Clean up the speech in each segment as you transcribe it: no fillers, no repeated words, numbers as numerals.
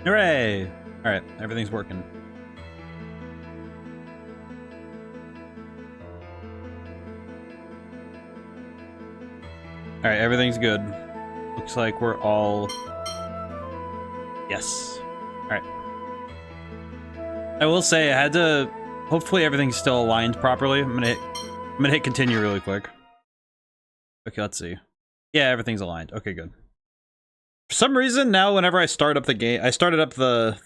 Hooray! Alright, everything's working. Alright, everything's good. Looks like we're all... Yes. Alright. I will say, I had to... Hopefully everything's still aligned properly. I'm gonna hit continue really quick. Okay, let's see. Yeah, everything's aligned. Okay, good. For some reason, now whenever I start up the game... I started up the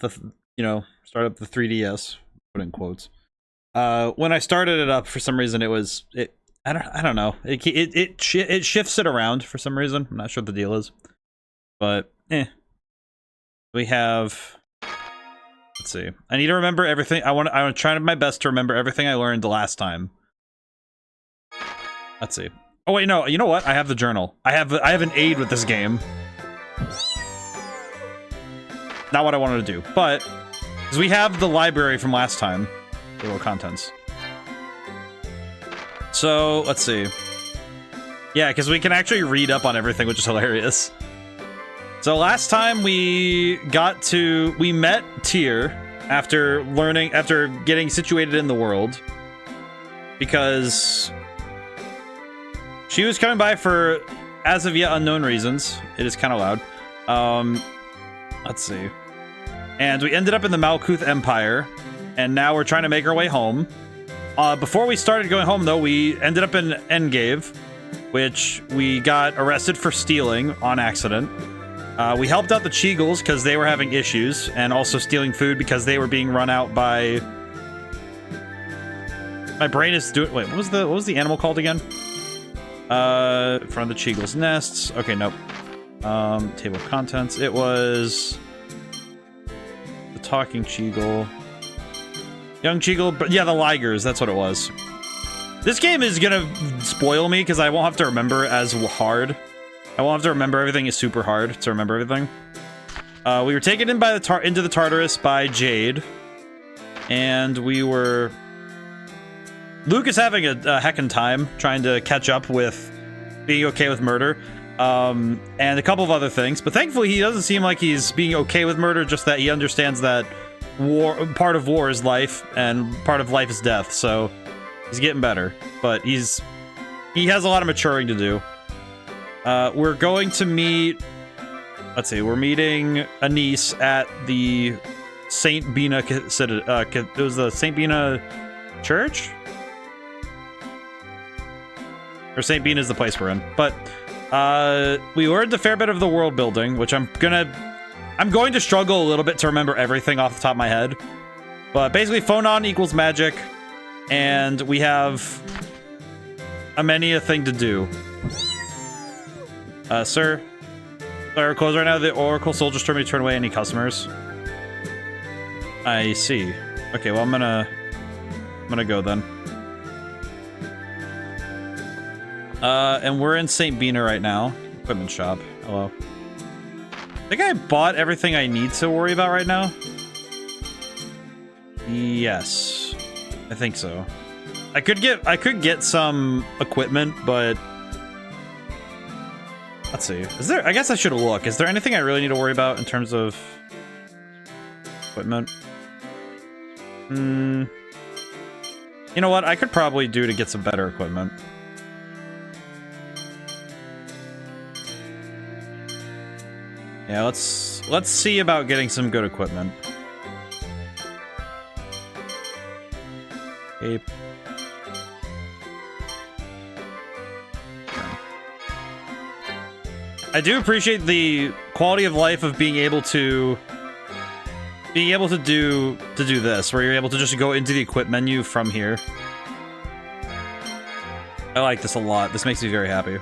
3DS, put in quotes. When I started it up, for some reason, I don't know. It shifts it around for some reason. I'm not sure what the deal is. But, we have... Let's see. I need to remember everything. I want to try my best to remember everything I learned the last time. Let's see. Oh wait, no. You know what? I have the journal. I have an aid with this game. Not what I wanted to do, but because we have the library from last time, the little contents. So let's see. Yeah, because we can actually read up on everything, which is hilarious. So last time we met Tyr after getting situated in the world, because she was coming by for as of yet unknown reasons. It is kind of loud. Let's see. And we ended up in the Malkuth Empire, and now we're trying to make our way home. Before we started going home, though, we ended up in Engave, which we got arrested for stealing on accident. We helped out the Cheagles because they were having issues, and also stealing food because they were being run out by... My brain is doing... Wait, what was the animal called again? In front of the Cheagles' nests. Okay, nope. Table of contents. It was... The talking Cheagle. Young Cheagle, but yeah, the Ligers, that's what it was. This game is gonna spoil me because I won't have to remember as hard. I won't have to remember everything. Is super hard to remember everything. We were taken in by into the Tartarus by Jade, and we were... Luke is having a heckin' time trying to catch up with being okay with murder, and a couple of other things. But thankfully, he doesn't seem like he's being okay with murder. Just that he understands that part of war is life, and part of life is death. So he's getting better, but he has a lot of maturing to do. We're going to meet... Let's see, we're meeting Anise at the St. Bina... it was the St. Bina Church? Or St. Bina is the place we're in. But, we learned a fair bit of the world building, which I'm going to struggle a little bit to remember everything off the top of my head. But basically, phonon equals magic, and we have many a thing to do. Sir, we're closed right now. The Oracle soldiers told me to turn away any customers. I see. Okay, well, I'm gonna go then. And we're in St. Bina right now. Equipment shop. Hello. I think I bought everything I need to worry about right now. Yes. I think so. I could get some equipment, but... Let's see. Is there... I guess I should look. Is there anything I really need to worry about in terms of... equipment? You know what? I could probably do to get some better equipment. Yeah, let's see about getting some good equipment. Ape. I do appreciate the quality of life of being able to do this, where you're able to just go into the equip menu from here. I like this a lot. This makes me very happy.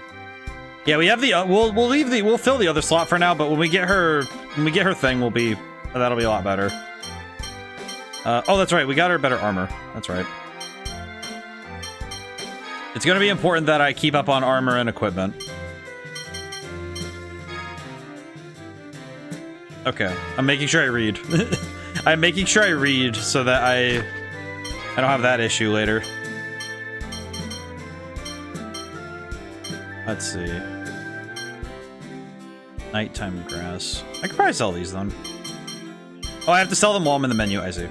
Yeah, we have the we'll fill the other slot for now, but when we get her thing, that'll be a lot better. Oh, that's right. We got her better armor. That's right. It's going to be important that I keep up on armor and equipment. Okay, I'm making sure I read. I'm making sure I read so that I don't have that issue later. Let's see. Nighttime grass. I could probably sell these then. Oh, I have to sell them while I'm in the menu. I see.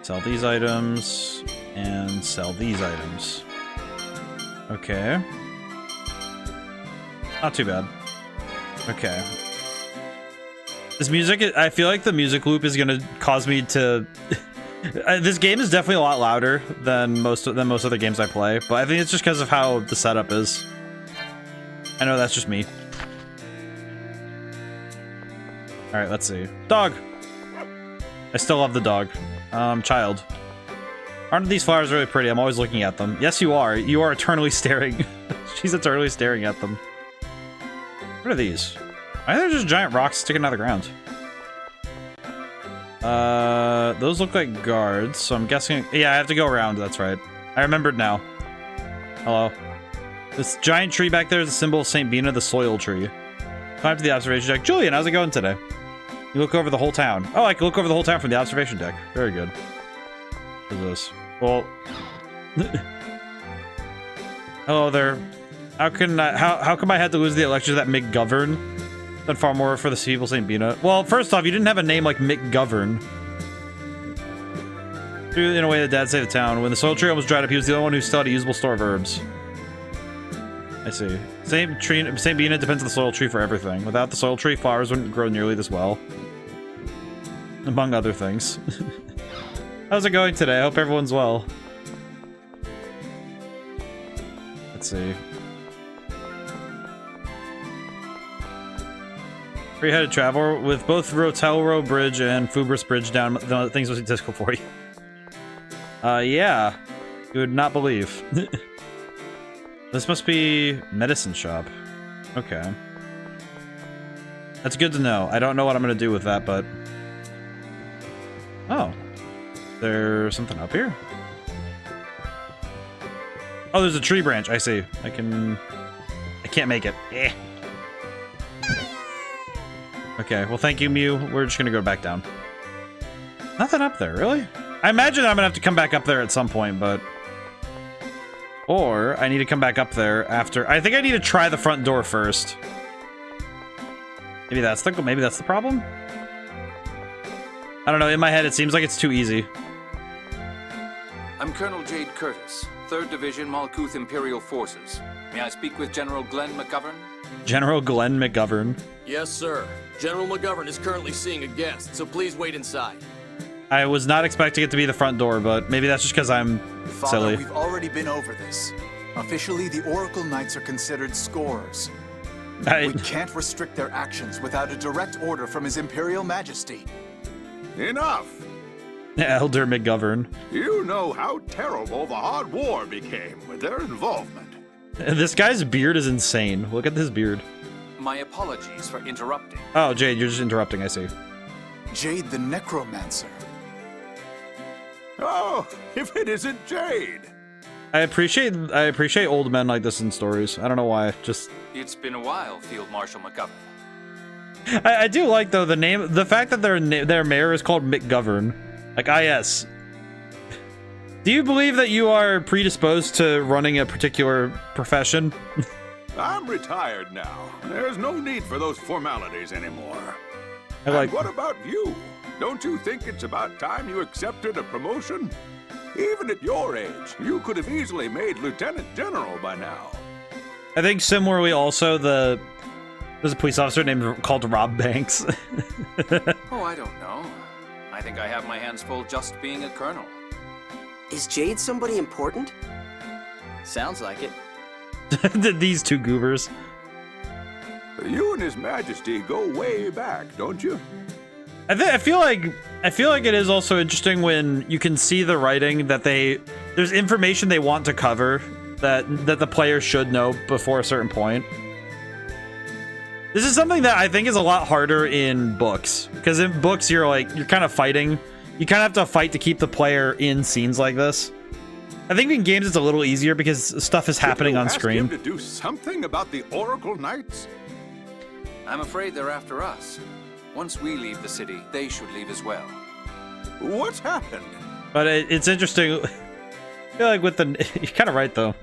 Sell these items and sell these items. Okay. Not too bad. Okay. This music, I feel like the music loop is gonna cause me to... This game is definitely a lot louder than most other games I play, but I think it's just because of how the setup is. I know that's just me. Alright, let's see. Dog! I still love the dog. Child. Aren't these flowers really pretty? I'm always looking at them. Yes, you are. You are eternally staring. She's eternally staring at them. What are these? I think they're just giant rocks sticking out of the ground. Those look like guards, so I'm guessing... Yeah, I have to go around, that's right. I remembered now. Hello. This giant tree back there is a symbol of St. Bina, the soil tree. Climb to the observation deck. Julian, how's it going today? You look over the whole town. Oh, I can look over the whole town from the observation deck. Very good. What is this? Well... Hello there. How come I had to lose the election to that McGovern? Done far more for the people St. Bina. Well, first off, you didn't have a name like McGovern. In a way that Dad saved the town. When the soil tree almost dried up, he was the only one who still had a usable store of herbs. I see. St. Bina depends on the soil tree for everything. Without the soil tree, flowers wouldn't grow nearly this well. Among other things. How's it going today? I hope everyone's well. Let's see. Three-headed traveler with both Rotelro Bridge and Fubris Bridge down. The things must be difficult for you. Yeah. You would not believe. This must be medicine shop. Okay. That's good to know. I don't know what I'm gonna do with that, but... Oh. There's something up here? Oh, there's a tree branch. I see. I can't make it. Eh. Okay, well thank you, Mew. We're just gonna go back down. Nothing up there, really? I imagine I'm gonna have to come back up there at some point, but... Or, I need to come back up there after... I think I need to try the front door first. Maybe that's the problem? I don't know, in my head it seems like it's too easy. I'm Colonel Jade Curtis, 3rd Division Malkuth Imperial Forces. May I speak with General Glenn McGovern? General Glenn McGovern. Yes, sir. General McGovern is currently seeing a guest, so please wait inside. I was not expecting it to be the front door, but maybe that's just because I'm silly. Father, we've already been over this. Officially, the Oracle Knights are considered scorers. We can't restrict their actions without a direct order from His Imperial Majesty. Enough! Elder McGovern. You know how terrible the Hard War became with their involvement. This guy's beard is insane. Look at this beard. My apologies for interrupting. Oh, Jade, you're just interrupting, I see. Jade the Necromancer. Oh, if it isn't Jade! I appreciate old men like this in stories. I don't know why, just... It's been a while, Field Marshal McGovern. I do like, though, the fact that their mayor is called McGovern. Like, yes. Do you believe that you are predisposed to running a particular profession? I'm retired now. There's no need for those formalities anymore. And what about you? Don't you think it's about time you accepted a promotion? Even at your age, you could have easily made Lieutenant General by now. I think similarly also there's a police officer called Rob Banks. Oh, I don't know. I think I have my hands full just being a colonel. Is Jade somebody important? Sounds like it. These two goobers. You and His Majesty go way back, don't you? I feel like it is also interesting when you can see the writing that there's information they want to cover that the player should know before a certain point. This is something that I think is a lot harder in books, because in books you're kind of fighting. You kind of have to fight to keep the player in scenes like this. I think in games it's a little easier because stuff is happening on screen. Did you ask him to do something about the Oracle Knights? I'm afraid they're after us. Once we leave the city, they should leave as well. What's happened? But it's interesting. I feel like you're kind of right though.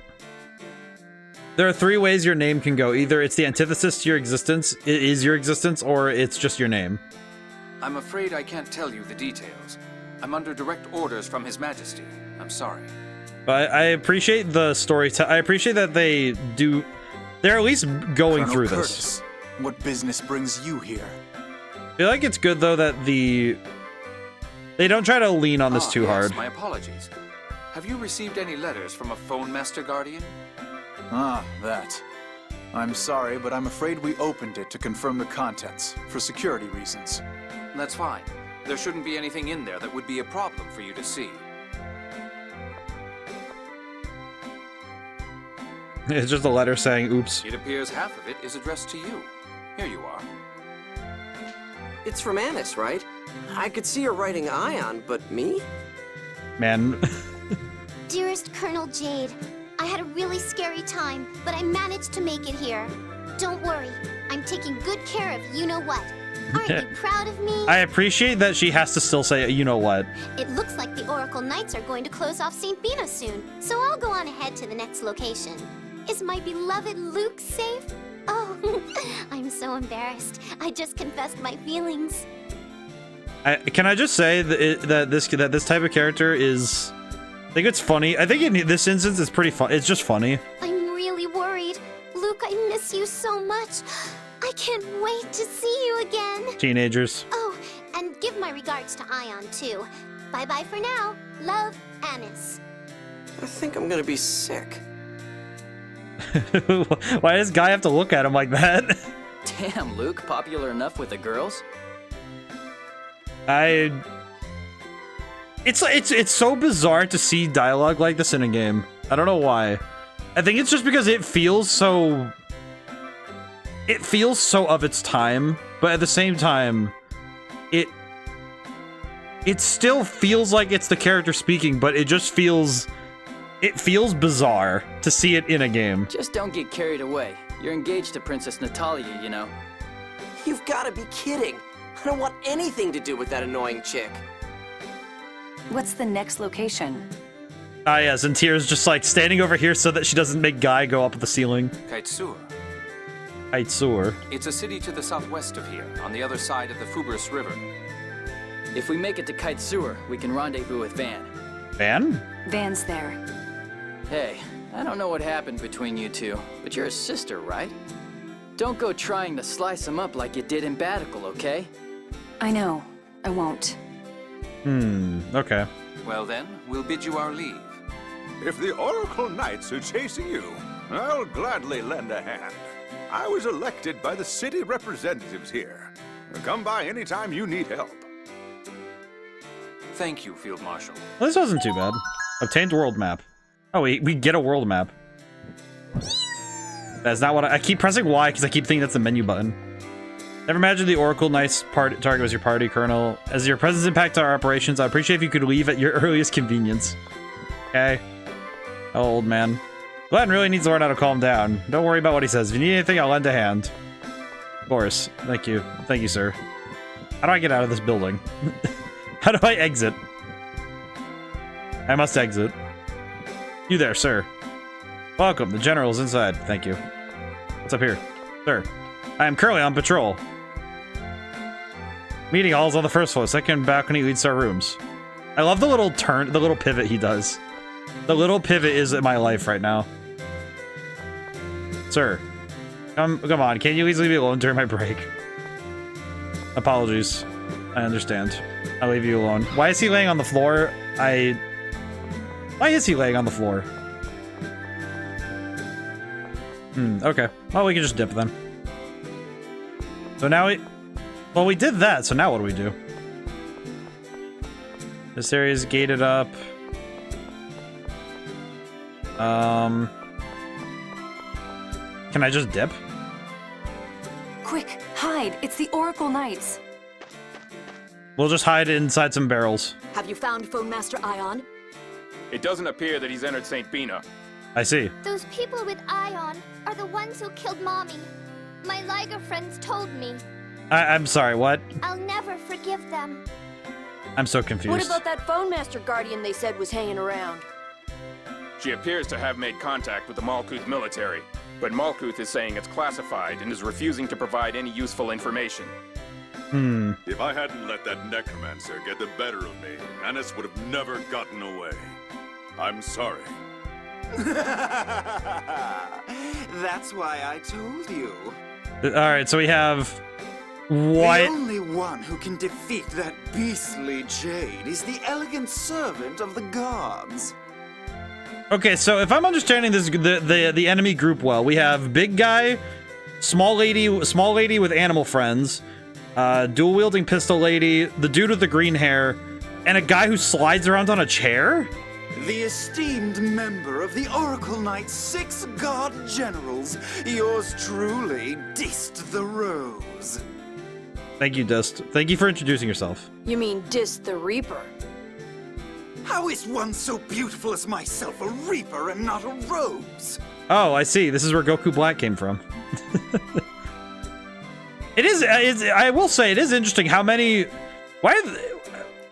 There are 3 ways your name can go. Either it's the antithesis to your existence, it is your existence, or it's just your name. I'm afraid I can't tell you the details. I'm under direct orders from His Majesty. I'm sorry. But I appreciate the story. I appreciate that they're at least going Colonel through Curtis, this. what business brings you here? I feel like it's good though that they don't try to lean on this too yes, hard. My apologies. Have you received any letters from a phone master guardian? Ah, that. I'm sorry, but I'm afraid we opened it to confirm the contents, for security reasons. That's fine. There shouldn't be anything in there that would be a problem for you to see. It's just a letter saying, oops. It appears half of it is addressed to you. Here you are. It's from Annis, right? I could see her writing Ion, but me? Man. Dearest Colonel Jade, I had a really scary time, but I managed to make it here. Don't worry, I'm taking good care of you-know-what. Aren't you proud of me? I appreciate that she has to still say, you know what. It looks like the Oracle Knights are going to close off St. Bina soon, so I'll go on ahead to the next location. Is my beloved Luke safe? Oh, I'm so embarrassed. I just confessed my feelings. Can I just say that this type of character is... I think it's funny. I think in this instance it's pretty fun. It's just funny. I'm really worried. Luke, I miss you so much. I can't wait to see you again. Teenagers. Oh, and give my regards to Ion, too. Bye-bye for now. Love, Annis. I think I'm gonna be sick. Why does Guy have to look at him like that? Damn, Luke, popular enough with the girls? It's so bizarre to see dialogue like this in a game. I don't know why. I think it's just because it feels so of its time, but at the same time, it still feels like it's the character speaking, but it feels bizarre to see it in a game. Just don't get carried away. You're engaged to Princess Natalia, you know. You've gotta be kidding. I don't want anything to do with that annoying chick. What's the next location? Ah, yes, and Tyr's just like standing over here so that she doesn't make Guy go up the ceiling. Kaitsur. Kaitsur. It's a city to the southwest of here, on the other side of the Fubris River. If we make it to Kaitsur, we can rendezvous with Van. Van? Van's there. Hey, I don't know what happened between you two, but you're a sister, right? Don't go trying to slice him up like you did in Batical, okay? I know. I won't. Okay. Well then, we'll bid you our leave. If the Oracle Knights are chasing you, I'll gladly lend a hand. I was elected by the city representatives here. Come by anytime you need help. Thank you, Field Marshal. Well, this wasn't too bad. Obtained world map. Oh, we get a world map. That's not what I keep pressing Y because I keep thinking that's the menu button. Never imagined the Oracle Knights target was your party, Colonel. As your presence impacts our operations, I appreciate if you could leave at your earliest convenience. Okay. Oh, old man. Glenn really needs to learn how to calm down. Don't worry about what he says. If you need anything, I'll lend a hand. Of course. Thank you. Thank you, sir. How do I get out of this building? How do I exit? I must exit. You there, sir. Welcome. The general's inside. Thank you. What's up here? Sir. I am currently on patrol. Meeting halls on the first floor. Second balcony leads to our rooms. I love the little turn, the little pivot he does. The little pivot is in my life right now. Sir. Come on. Can you please leave me alone during my break? Apologies. I understand. I'll leave you alone. Why is he laying on the floor? Why is he laying on the floor? Okay. Well, we can just dip then. So now we did that, so now what do we do? This area is gated up. Can I just dip? Quick, hide! It's the Oracle Knights. We'll just hide inside some barrels. Have you found Phone Master Ion? It doesn't appear that he's entered St. Bina. I see. Those people with Ion are the ones who killed Mommy. My Liger friends told me. I'm sorry, what? I'll never forgive them. I'm so confused. What about that Phone Master Guardian they said was hanging around? She appears to have made contact with the Malkuth military, but Malkuth is saying it's classified and is refusing to provide any useful information. If I hadn't let that necromancer get the better of me, Annis would have never gotten away. I'm sorry. That's why I told you. Alright, so we have... The only one who can defeat that beastly Jade is the elegant servant of the gods. Okay, so if I'm understanding this, the enemy group well, we have big guy, small lady with animal friends, dual wielding pistol lady, the dude with the green hair, and a guy who slides around on a chair? The esteemed member of the Oracle Knight's 6 god generals, yours truly, Dist the Rose. Thank you, Dist. Thank you for introducing yourself. You mean Dist the Reaper? How is one so beautiful as myself a Reaper and not a Rose? Oh, I see. This is where Goku Black came from. I will say, it is interesting how many...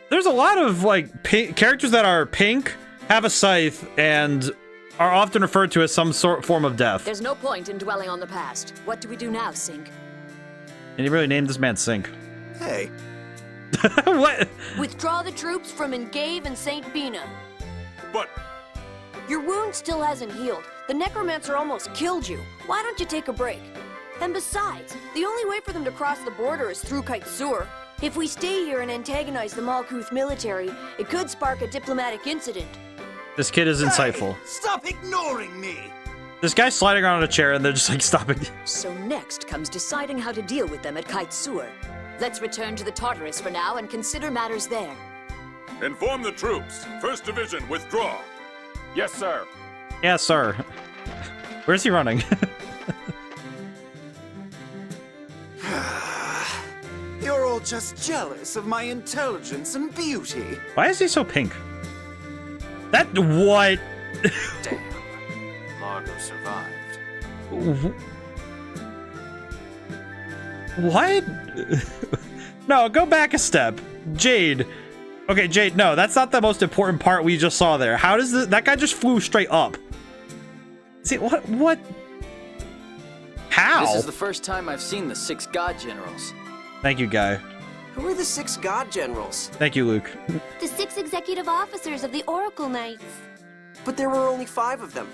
There's a lot of, like, characters that are pink, have a scythe, and are often referred to as some form of death. There's no point in dwelling on the past. What do we do now, Sink? And you really named this man Sink. Hey. What? Withdraw the troops from Engave and St. Bina. But... Your wound still hasn't healed. The Necromancer almost killed you. Why don't you take a break? And besides, the only way for them to cross the border is through Kaitsur. If we stay here and antagonize the Malkuth military, it could spark a diplomatic incident. This kid is insightful. Hey, stop ignoring me! This guy's sliding around on a chair and they're just like stopping. So next comes deciding how to deal with them at Kaitsur. Let's return to the Tartarus for now and consider matters there. Inform the troops. 1st Division, withdraw. Yes, sir. Yes, sir. Where's he running? You're all just jealous of my intelligence and beauty. Why is he so pink? That what? Damn. Largo survived. What? No, go back a step. Jade. Okay, Jade, no, that's not the most important part we just saw there. How does that guy just flew straight up? See, what? How? This is the first time I've seen the 6 god generals. Thank you, Guy. Who are the 6 god generals? Thank you, Luke. The 6 executive officers of the Oracle Knights. But there were only 5 of them.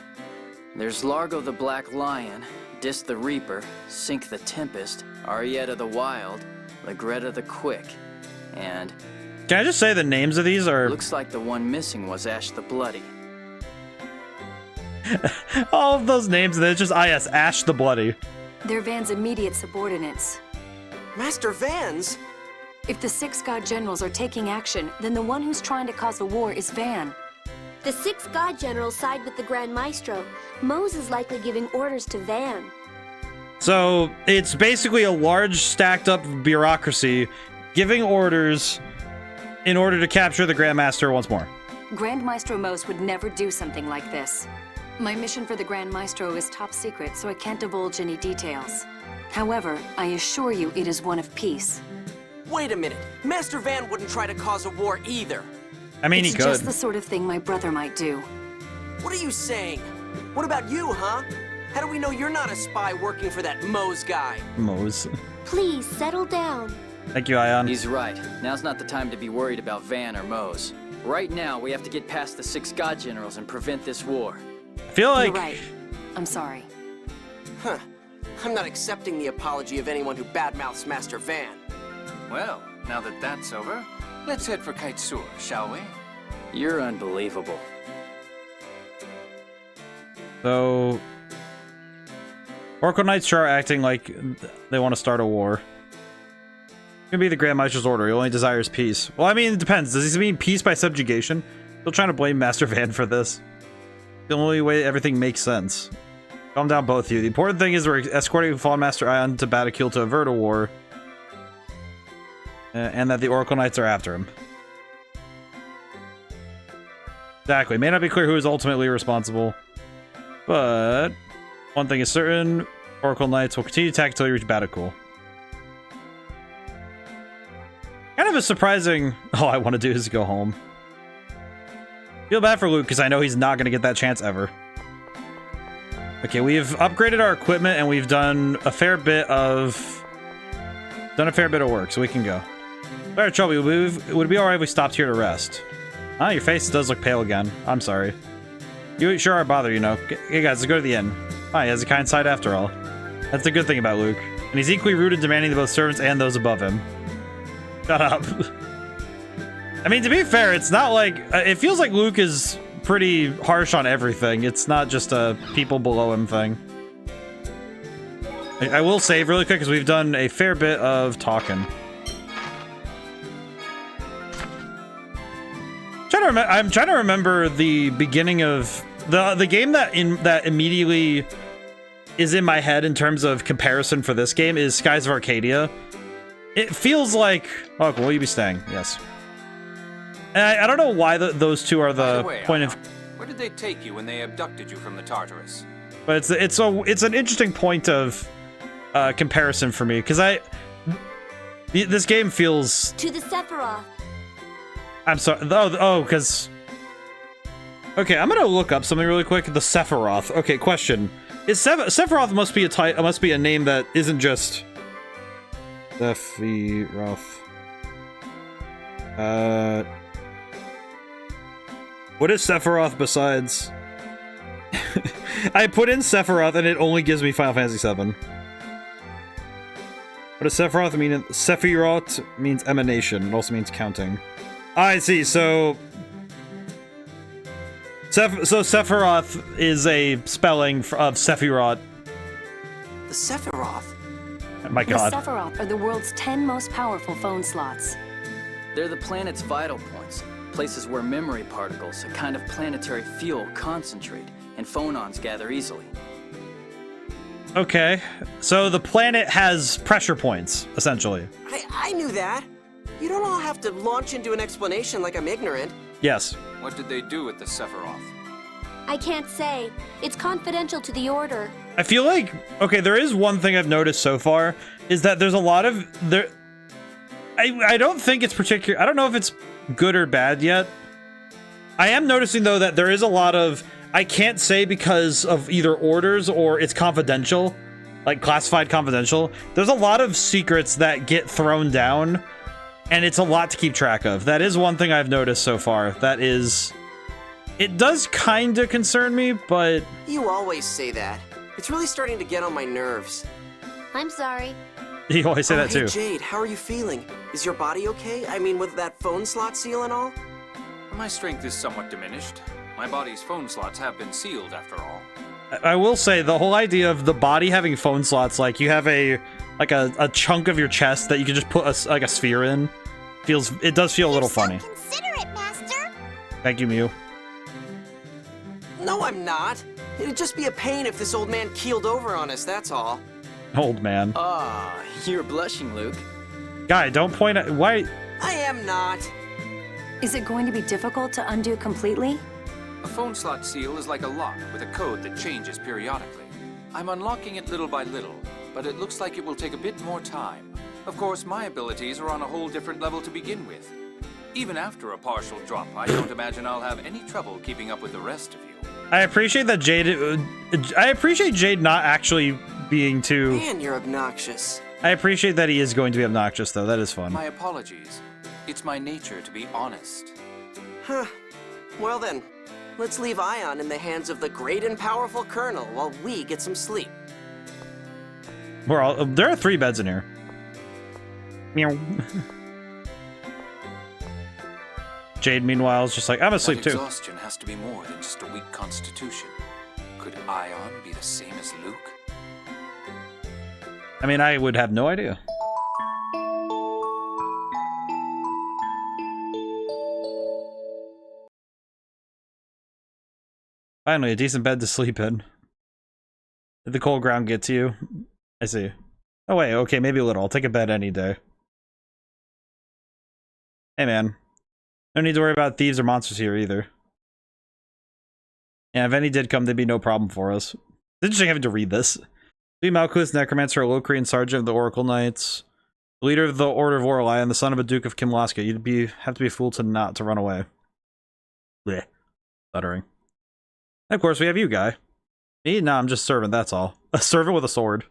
There's Largo the Black Lion, Dist the Reaper, Sink the Tempest, Arietta the Wild, Legretta the Quick, and... Can I just say the names of these are... Looks like the one missing was Ash the Bloody. All of those names, and then it's just IS, Ash the Bloody. They're Van's immediate subordinates. Master Vans? If the 6 god generals are taking action, then the one who's trying to cause the war is Van. The 6 god generals side with the Grand Maestro. Mose is likely giving orders to Van. So, it's basically a large stacked up bureaucracy giving orders in order to capture the Grandmaster once more. Grand Maestro Mose would never do something like this. My mission for the Grand Maestro is top secret, so I can't divulge any details. However, I assure you it is one of peace. Wait a minute. Master Van wouldn't try to cause a war either. I mean, it's he could. Just the sort of thing my brother might do. What are you saying? What about you, huh? How do we know you're not a spy working for that Mose guy? Mose. Please, settle down. Thank you, Ion. He's right. Now's not the time to be worried about Van or Mose. Right now, we have to get past the 6 god generals and prevent this war. I feel like... You're right. I'm sorry. Huh. I'm not accepting the apology of anyone who badmouths Master Van. Well, now that that's over, let's head for Kaitsur, shall we? You're unbelievable. So... Oracle Knights sure are acting like they want to start a war. Gonna be the Grand Maester's order. He only desires peace. Well, I mean, it depends. Does he mean peace by subjugation? Still trying to blame Master Van for this. The only way everything makes sense. Calm down, both of you. The important thing is we're escorting Fallen Master Ion to Battlekill to avert a war. And that the Oracle Knights are after him. Exactly. May not be clear who is ultimately responsible. But... one thing is certain. Oracle Knights will continue to attack until you reach Battlekill. Kind of a surprising... all I want to do is go home. Feel bad for Luke, because I know he's not going to get that chance ever. Okay, we've upgraded our equipment, and we've done a fair bit of Done a fair bit of work, so we can go. Sorry, Chubby, would it be alright if we stopped here to rest? Ah, your face does look pale again. I'm sorry. You sure are bothered, you know. Hey guys, let's go to the inn. Ah, he has a kind side after all. That's the good thing about Luke. And he's equally rude and demanding to both servants and those above him. Shut up. I mean, to be fair, it's not like... it feels like Luke is pretty harsh on everything. It's not just a people below him thing. I will save really quick because we've done a fair bit of talking. I'm trying to remember the beginning of the game that immediately is in my head in terms of comparison for this game is Skies of Arcadia. It feels like... Oh, will you be staying? Yes. And I don't know why those two are the point of... Where did they take you when they abducted you from the Tartarus? But it's an interesting point of comparison for me, because this game feels... To the Sephiroth. I'm sorry. Oh, because... Okay, I'm gonna look up something really quick. The Sephiroth. Okay, question. Is Sephiroth must be a name that isn't just... Sephiroth. What is Sephiroth besides... I put in Sephiroth and it only gives me Final Fantasy VII. What does Sephiroth mean? Sephiroth means emanation. It also means counting. I see, so Sephiroth is a spelling of Sephiroth. The Sephiroth? Oh my god. The Sephiroth are the world's 10 most powerful phone slots. They're the planet's vital points, places where memory particles, a kind of planetary fuel, concentrate, and phonons gather easily. Okay, so the planet has pressure points, essentially. I knew that. You don't all have to launch into an explanation like I'm ignorant. Yes. What did they do with the Sephiroth? I can't say. It's confidential to the Order. I feel like, okay, there is one thing I've noticed so far, is that there's a lot of, I don't think it's particular, I don't know if it's good or bad yet. I am noticing, though, that there is a lot of, I can't say because of either orders or it's confidential, like classified confidential. There's a lot of secrets that get thrown down, and it's a lot to keep track of. That is one thing I've noticed so far. That is... It does kind of concern me, but... You always say that. It's really starting to get on my nerves. I'm sorry. You always say that too. Hey Jade, how are you feeling? Is your body okay? I mean, with that phone slot seal and all? My strength is somewhat diminished. My body's phone slots have been sealed, after all. I will say, the whole idea of the body having phone slots, like you have a chunk of your chest that you can just put a sphere in, it does feel a little funny. Considerate, Master. Thank you, Mew. No, I'm not. It'd just be a pain if this old man keeled over on us, that's all. Old man. Ah, you're blushing, Luke. Guy, don't point at... Why? I am not. Is it going to be difficult to undo completely? A phone slot seal is like a lock with a code that changes periodically. I'm unlocking it little by little, but it looks like it will take a bit more time. Of course, my abilities are on a whole different level to begin with. Even after a partial drop, I don't imagine I'll have any trouble keeping up with the rest of you. I appreciate that Jade... I appreciate Jade not actually being too... Man, you're obnoxious. I appreciate that he is going to be obnoxious, though. That is fun. My apologies. It's my nature to be honest. Huh. Well then, let's leave Ion in the hands of the great and powerful Colonel while we get some sleep. There are 3 beds in here. Meow. Jade, meanwhile, is just like, I'm asleep too. Exhaustion has to be more than just a weak constitution. Could Ion be the same as Luke? I mean, I would have no idea. Finally, a decent bed to sleep in. Did the cold ground get to you? I see. Oh wait, okay, maybe a little. I'll take a bed any day. Hey man. No need to worry about thieves or monsters here either. Yeah, if any did come, they'd be no problem for us. It's interesting having to read this. Lee Malkuth, Necromancer, a Locrian Sergeant of the Oracle Knights, leader of the Order of Orlai, and the son of a Duke of Kimlaska. You'd have to be a fool to not to run away. Blech. Stuttering. And of course, we have you, Guy. Me? Nah, I'm just servant, that's all. A servant with a sword.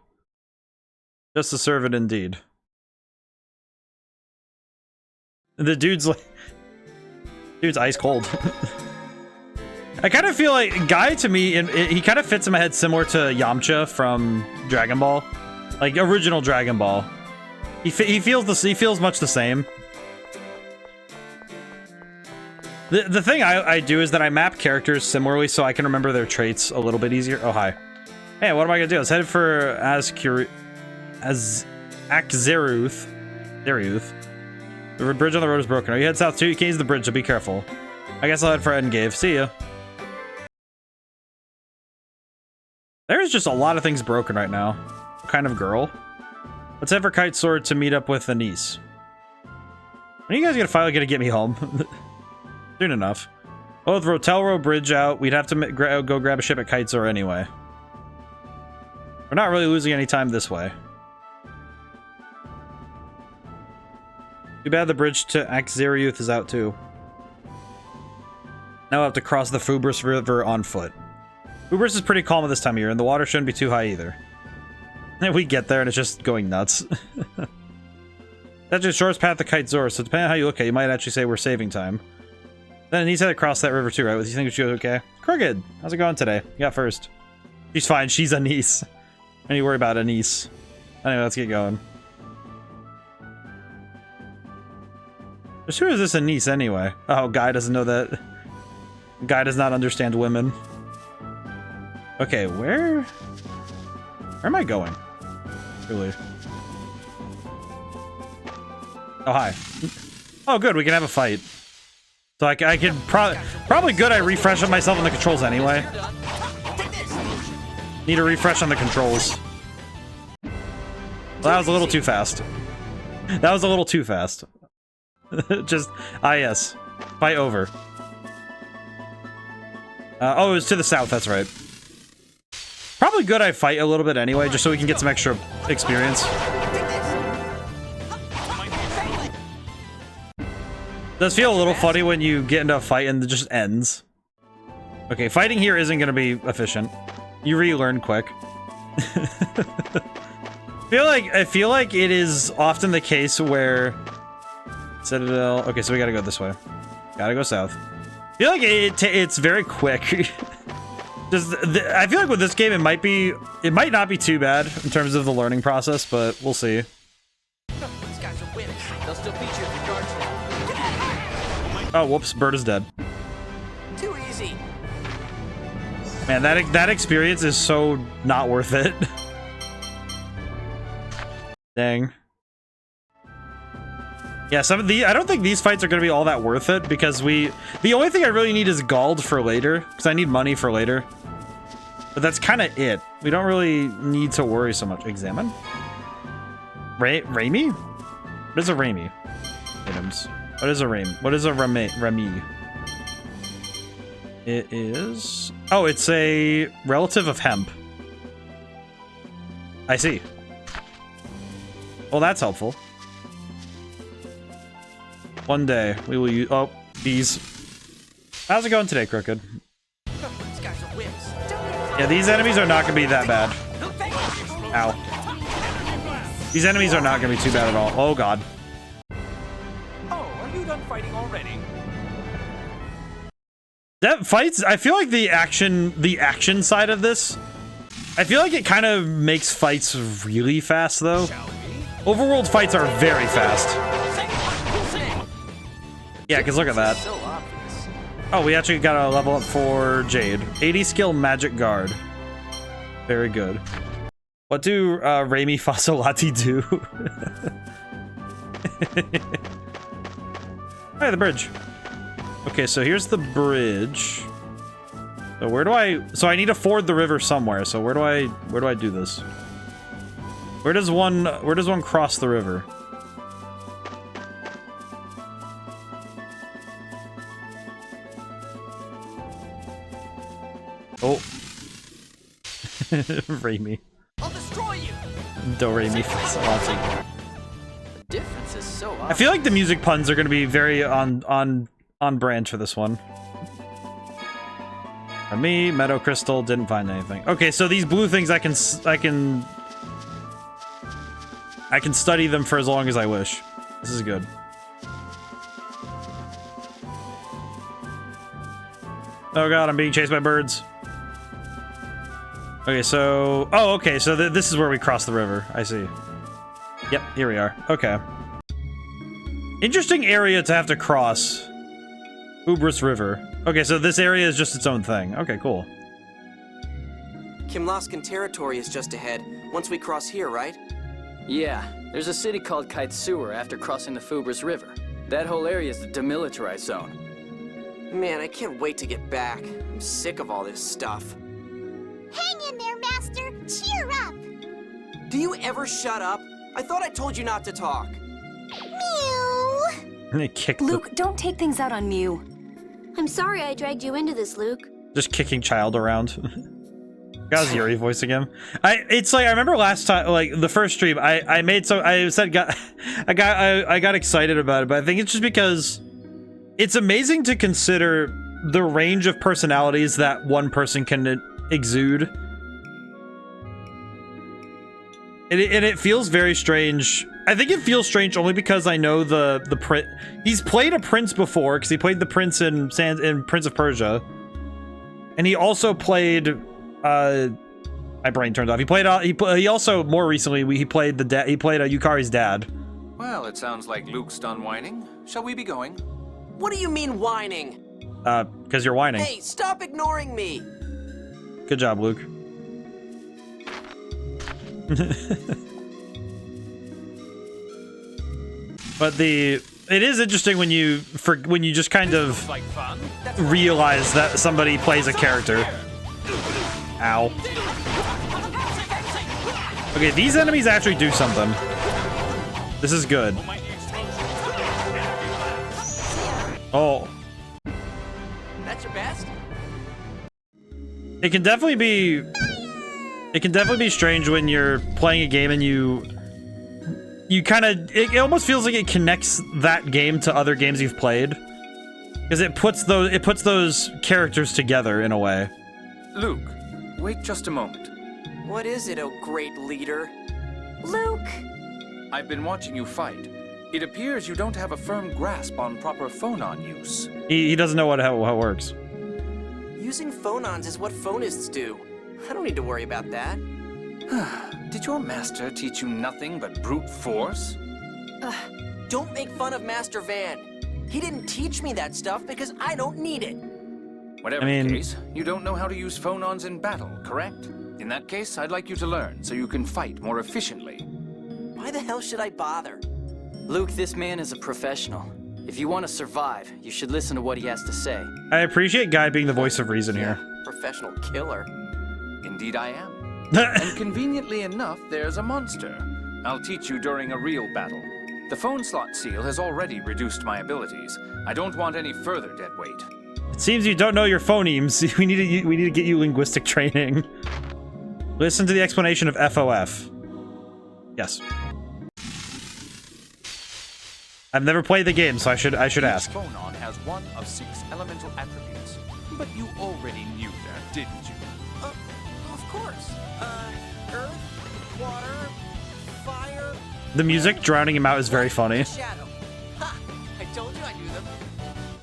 Just a servant indeed. The dude's like... Dude's ice cold. I kind of feel like Guy, to me, he kind of fits in my head similar to Yamcha from Dragon Ball. Like, original Dragon Ball. He feels much the same. The thing I do is that I map characters similarly so I can remember their traits a little bit easier. Oh, hi. Hey, what am I gonna do? I was headed for Akzeruth. The bridge on the road is broken. Are you head south too? You can't use the bridge, so be careful. I guess I'll head for Endgave. See ya. There's just a lot of things broken right now. What kind of girl? Let's head for Kite Sword to meet up with Anise. When are you guys finally gonna get me home? Soon enough. Oh, with Rotelro Bridge out, we'd have to go grab a ship at Kite Sword anyway. We're not really losing any time this way. Too bad the bridge to Akzeruth is out too. Now we'll have to cross the Fubris River on foot. Fubris is pretty calm at this time of year, and the water shouldn't be too high either. And we get there and it's just going nuts. That's the shortest path to Kite Zor, so depending on how you look at it, you might actually say we're saving time. Then he's had to cross that river too, right? You think she was okay? Crooked, how's it going today? You got first. She's fine, she's Anise. I need to worry about Anise. Anyway, let's get going. Just who is this Anise anyway? Oh, Guy doesn't know that. Guy does not understand women. Okay, where am I going? Really? Oh, hi. Oh, good, we can have a fight. So I can probably good I refresh myself on the controls anyway. Need a refresh on the controls. Well, that was a little too fast. That was a little too fast. Just, yes. Fight over. Oh, it was to the south, that's right. Probably good I fight a little bit anyway, just so we can get some extra experience. Does feel a little funny when you get into a fight and it just ends. Okay, fighting here isn't going to be efficient. You relearn quick. I feel like it is often the case where Citadel. Okay, so we gotta go this way. Gotta go south. I feel like it's very quick. I feel like with this game, it might not be too bad in terms of the learning process, but we'll see. Oh, whoops! Bird is dead. Too easy. Man, that experience is so not worth it. Dang. Yeah, some of I don't think these fights are going to be all that worth it because the only thing I really need is Gald for later because I need money for later. But that's kind of it. We don't really need to worry so much. Examine? Rami? What is a Rami? Items. What is a Rami? What is a Rami? It is... Oh, it's a relative of hemp. I see. Well, that's helpful. One day, we will use... Oh, bees. How's it going today, Crooked? Yeah, these enemies are not going to be that bad. Ow. These enemies are not going to be too bad at all. Oh, God. Oh, are you done fighting already? That fights... I feel like the action side of this... I feel like it kind of makes fights really fast, though. Overworld fights are very fast. Yeah, because look at that. Oh, we actually got a level up for Jade. 80 skill magic guard. Very good. What do Rami Fasolati do? Hey, the bridge. Okay, so here's the bridge. So where do I... So I need to ford the river somewhere. So where do I do this? Where does one cross the river? Oh. Rami. I'll destroy you. Do Rami Fasolati. The difference is so obvious. I feel like the music puns are going to be very on brand for this one. For me, Meadow Crystal didn't find anything. Okay, so these blue things I can study them for as long as I wish. This is good. Oh god, I'm being chased by birds. Okay, so... Oh, okay, so this is where we cross the river. I see. Yep, here we are. Okay. Interesting area to have to cross. Hubris River. Okay, so this area is just its own thing. Okay, cool. Kimlaskan territory is just ahead, once we cross here, right? Yeah, there's a city called Kaitsur after crossing the Fubris River. That whole area is the demilitarized zone. Man, I can't wait to get back. I'm sick of all this stuff. Hang in there, Master! Cheer up! Do you ever shut up? I thought I told you not to talk. Mew! Luke, don't take things out on Mew. I'm sorry I dragged you into this, Luke. Just kicking child around. That was Yuri voicing him. It's like I remember last time, like the first stream, I got excited about it, but I think it's just because it's amazing to consider the range of personalities that one person can exude. And it feels very strange. I think it feels strange only because I know the prince. He's played a prince before because he played the prince in Prince of Persia, and he also played. My brain turned off. He also more recently he played Yukari's dad. Well, it sounds like Luke's done whining. Shall we be going? What do you mean whining? Because you're whining. Hey, stop ignoring me. Good job, Luke. But it is interesting when you just kind of realize that somebody plays a character. Ow. Okay, these enemies actually do something. This is good. Oh. That's your best? It can definitely be strange when you're playing a game and you kind of it almost feels like it connects that game to other games you've played, because it puts those characters together in a way. Luke, wait just a moment. What is it, oh great leader? Luke! I've been watching you fight. It appears you don't have a firm grasp on proper phonon use. He doesn't know how it works. Using phonons is what phonists do. I don't need to worry about that. Did your master teach you nothing but brute force? Don't make fun of Master Van. He didn't teach me that stuff because I don't need it. Whatever the case, you don't know how to use phonons in battle, correct? In that case, I'd like you to learn so you can fight more efficiently. Why the hell should I bother? Luke, this man is a professional. If you want to survive, you should listen to what he has to say. I appreciate Guy being the voice of reason here. Professional killer. Indeed I am. And conveniently enough, there's a monster. I'll teach you during a real battle. The phone slot seal has already reduced my abilities. I don't want any further dead weight. It seems you don't know your phonemes. We need to get you linguistic training. Listen to the explanation of FOF. Yes. I've never played the game, so I should ask. Each phonon has one of 6 elemental attributes. But you already knew that, didn't you? Of course. Earth, water, fire... The music drowning him out is very funny. Shadow. Ha! I told you I knew them.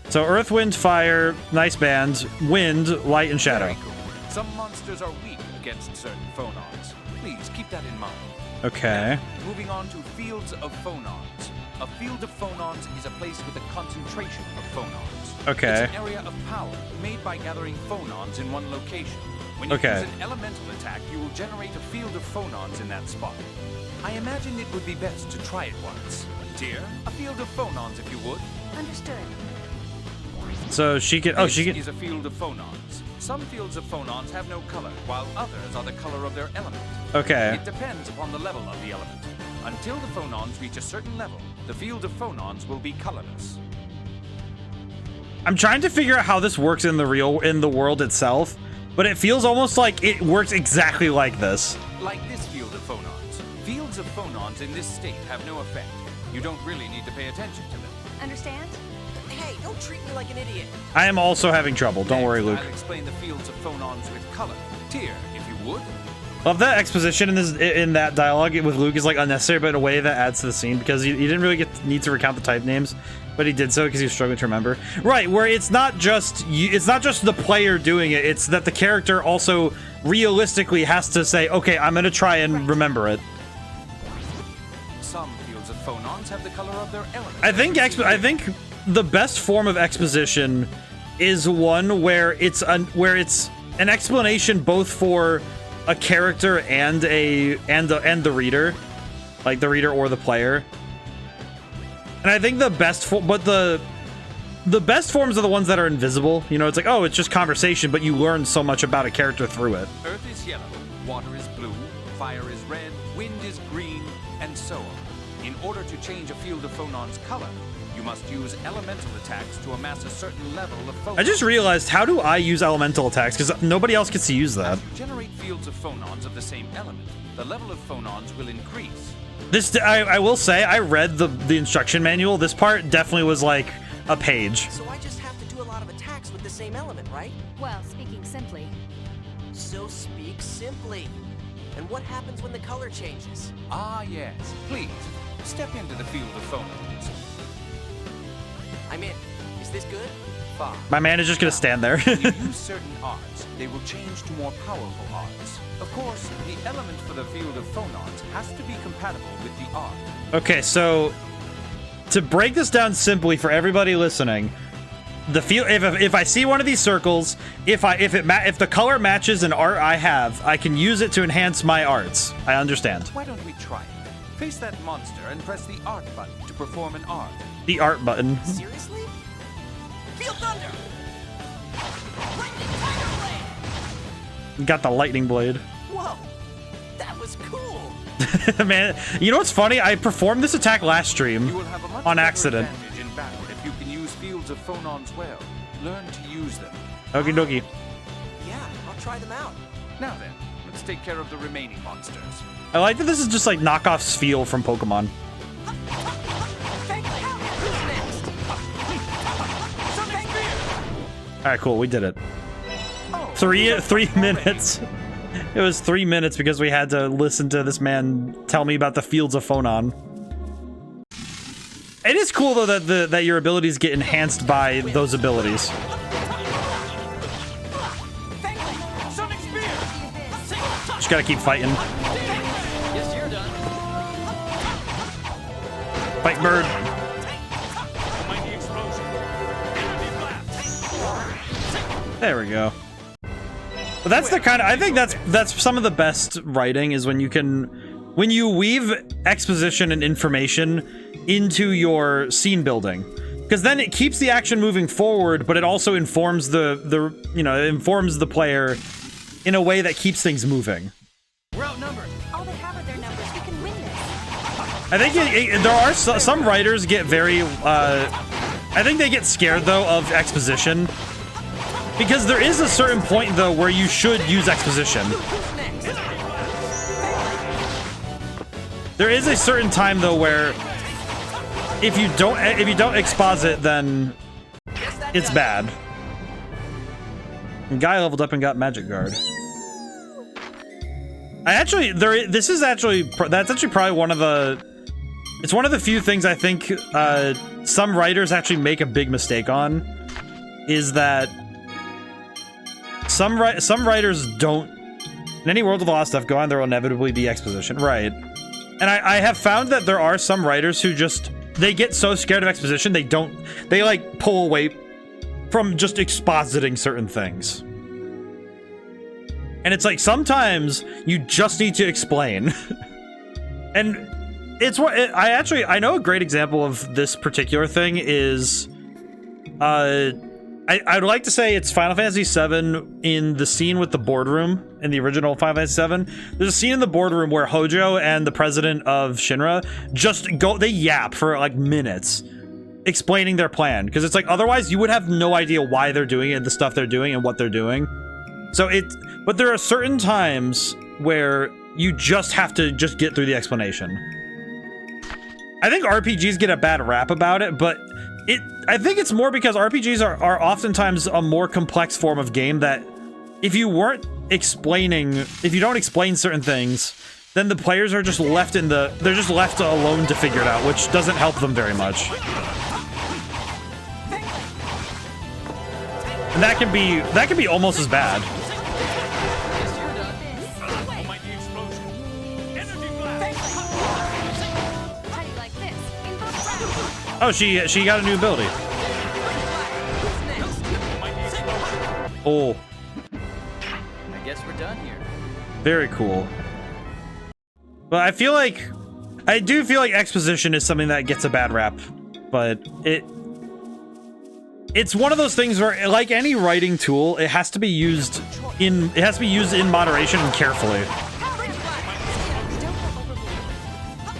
So Earth, Wind, Fire, nice band, Wind, Light, and Shadow. Very cool. Some monsters are weak against certain phonons. Please keep that in mind. Okay. Now, moving on to fields of phonons. A field of phonons is a place with a concentration of phonons. Okay. It's an area of power made by gathering phonons in one location. When you use an elemental attack, you will generate a field of phonons in that spot. I imagine it would be best to try it once. Dear, a field of phonons if you would. Understood. So she can... This is a field of phonons. Some fields of phonons have no color, while others are the color of their element. Okay. It depends upon the level of the element. Until the phonons reach a certain level, the field of phonons will be colorless. I'm trying to figure out how this works in the world itself, but it feels almost like it works exactly like this. Like this field of phonons. Fields of phonons in this state have no effect. You don't really need to pay attention to them. Understand? Hey, don't treat me like an idiot. I am also having trouble. Don't worry, Luke. I'll explain the fields of phonons with color. Tyr, if you would. Love that exposition in that dialogue with Luke is like unnecessary, but in a way that adds to the scene because he didn't really need to recount the type names, but he did so because he was struggling to remember. Right, where it's not just the player doing it; it's that the character also realistically has to say, "Okay, I'm going to try and remember it." Some fields of phonons have the color of their element. I think the best form of exposition is one where it's an explanation both for a character and the reader, like the reader or the player. And I think the best the best forms are the ones that are invisible. You know, it's like, oh, it's just conversation, but you learn so much about a character through it. Earth is yellow, water is blue, fire is red, wind is green, and so on. In order to change a field of phonons' color, you must use elemental attacks to amass a certain level of phonons. I just realized, how do I use elemental attacks? Because nobody else gets to use that. As you generate fields of phonons of the same element, the level of phonons will increase. This, I will say, I read the instruction manual. This part definitely was like a page. So I just have to do a lot of attacks with the same element, right? Well, speaking simply. So speak simply. And what happens when the color changes? Ah, yes. Please, step into the field of phonons. I'm in. Is this good? Fine. My man is just gonna stand there. When you use certain arts, they will change to more powerful arts. Of course, the element for the field of phonons has to be compatible with the art. Okay, so to break this down simply for everybody listening, the field, if I see one of these circles, if the color matches an art I have, I can use it to enhance my arts. I understand. Why don't we try it? Face that monster and press the art button to perform an art. The art button. Seriously? Feel thunder! Lightning tiger blade! Got the lightning blade. Whoa! That was cool! Man, you know what's funny? I performed this attack last stream on accident. Advantage in battle if you can use fields of phonons well. Learn to use them. Okie dokie. Yeah, I'll try them out. Now then, let's take care of the remaining monsters. I like that this is just like knockoff Spheal from Pokemon. Alright, cool, we did it. 3 minutes. It was 3 minutes because we had to listen to this man tell me about the fields of Phonon. It is cool though that your abilities get enhanced by those abilities. Just gotta keep fighting. Yes, you're done. Fight bird. There we go. But that's the kind of, I think that's some of the best writing is when you weave exposition and information into your scene building, because then it keeps the action moving forward, but it also informs the player in a way that keeps things moving. We're outnumbered. All they have are their numbers. We can win this. I think there are some writers get very I think they get scared though of exposition. Because there is a certain point, though, where you should use exposition. There is a certain time, though, where if you don't exposit, then it's bad. And Guy leveled up and got Magic Guard. That's actually probably one of the few things I think some writers actually make a big mistake on, is that some writers don't. In any World of the Lost stuff, go on, there will inevitably be exposition, right? And I have found that there are some writers who they get so scared of exposition they like pull away from just expositing certain things. And it's like sometimes you just need to explain. And it's what I know a great example of this particular thing is I'd like to say it's Final Fantasy VII in the scene with the boardroom in the original Final Fantasy VII. There's a scene in the boardroom where Hojo and the president of Shinra they yap for like minutes explaining their plan, because it's like otherwise you would have no idea why they're doing it, the stuff they're doing and what they're doing. But there are certain times where you just have to just get through the explanation. I think RPGs get a bad rap about it, but I think it's more because RPGs are oftentimes a more complex form of game that if you weren't explaining, if you don't explain certain things, then the players are just left they're just left alone to figure it out, which doesn't help them very much. And that can be almost as bad. Oh, she got a new ability. Oh. I guess we're done here. Very cool. But I do feel like exposition is something that gets a bad rap, but it's one of those things where, like any writing tool, it has to be used in moderation and carefully.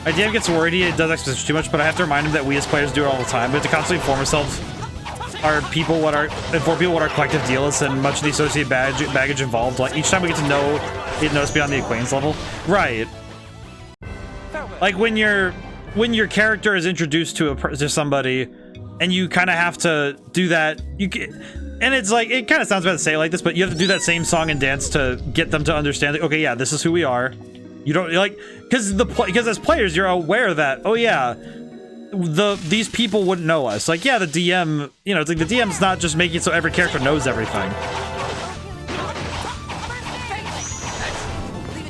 IDM gets worried it does exposition too much, but I have to remind him that we as players do it all the time. We have to constantly inform ourselves, inform people what our collective deal is, and much of the associated baggage involved. Like each time we get to notice beyond the acquaintance level, right? Like when your character is introduced to somebody, and you kind of have to do that. And it's like, it kind of sounds bad to say it like this, but you have to do that same song and dance to get them to understand. Like, okay, yeah, this is who we are. You don't like because as players you're aware that, oh yeah, these people wouldn't know us. Like, yeah, the DM, you know, it's like the DM's not just making it so every character knows everything.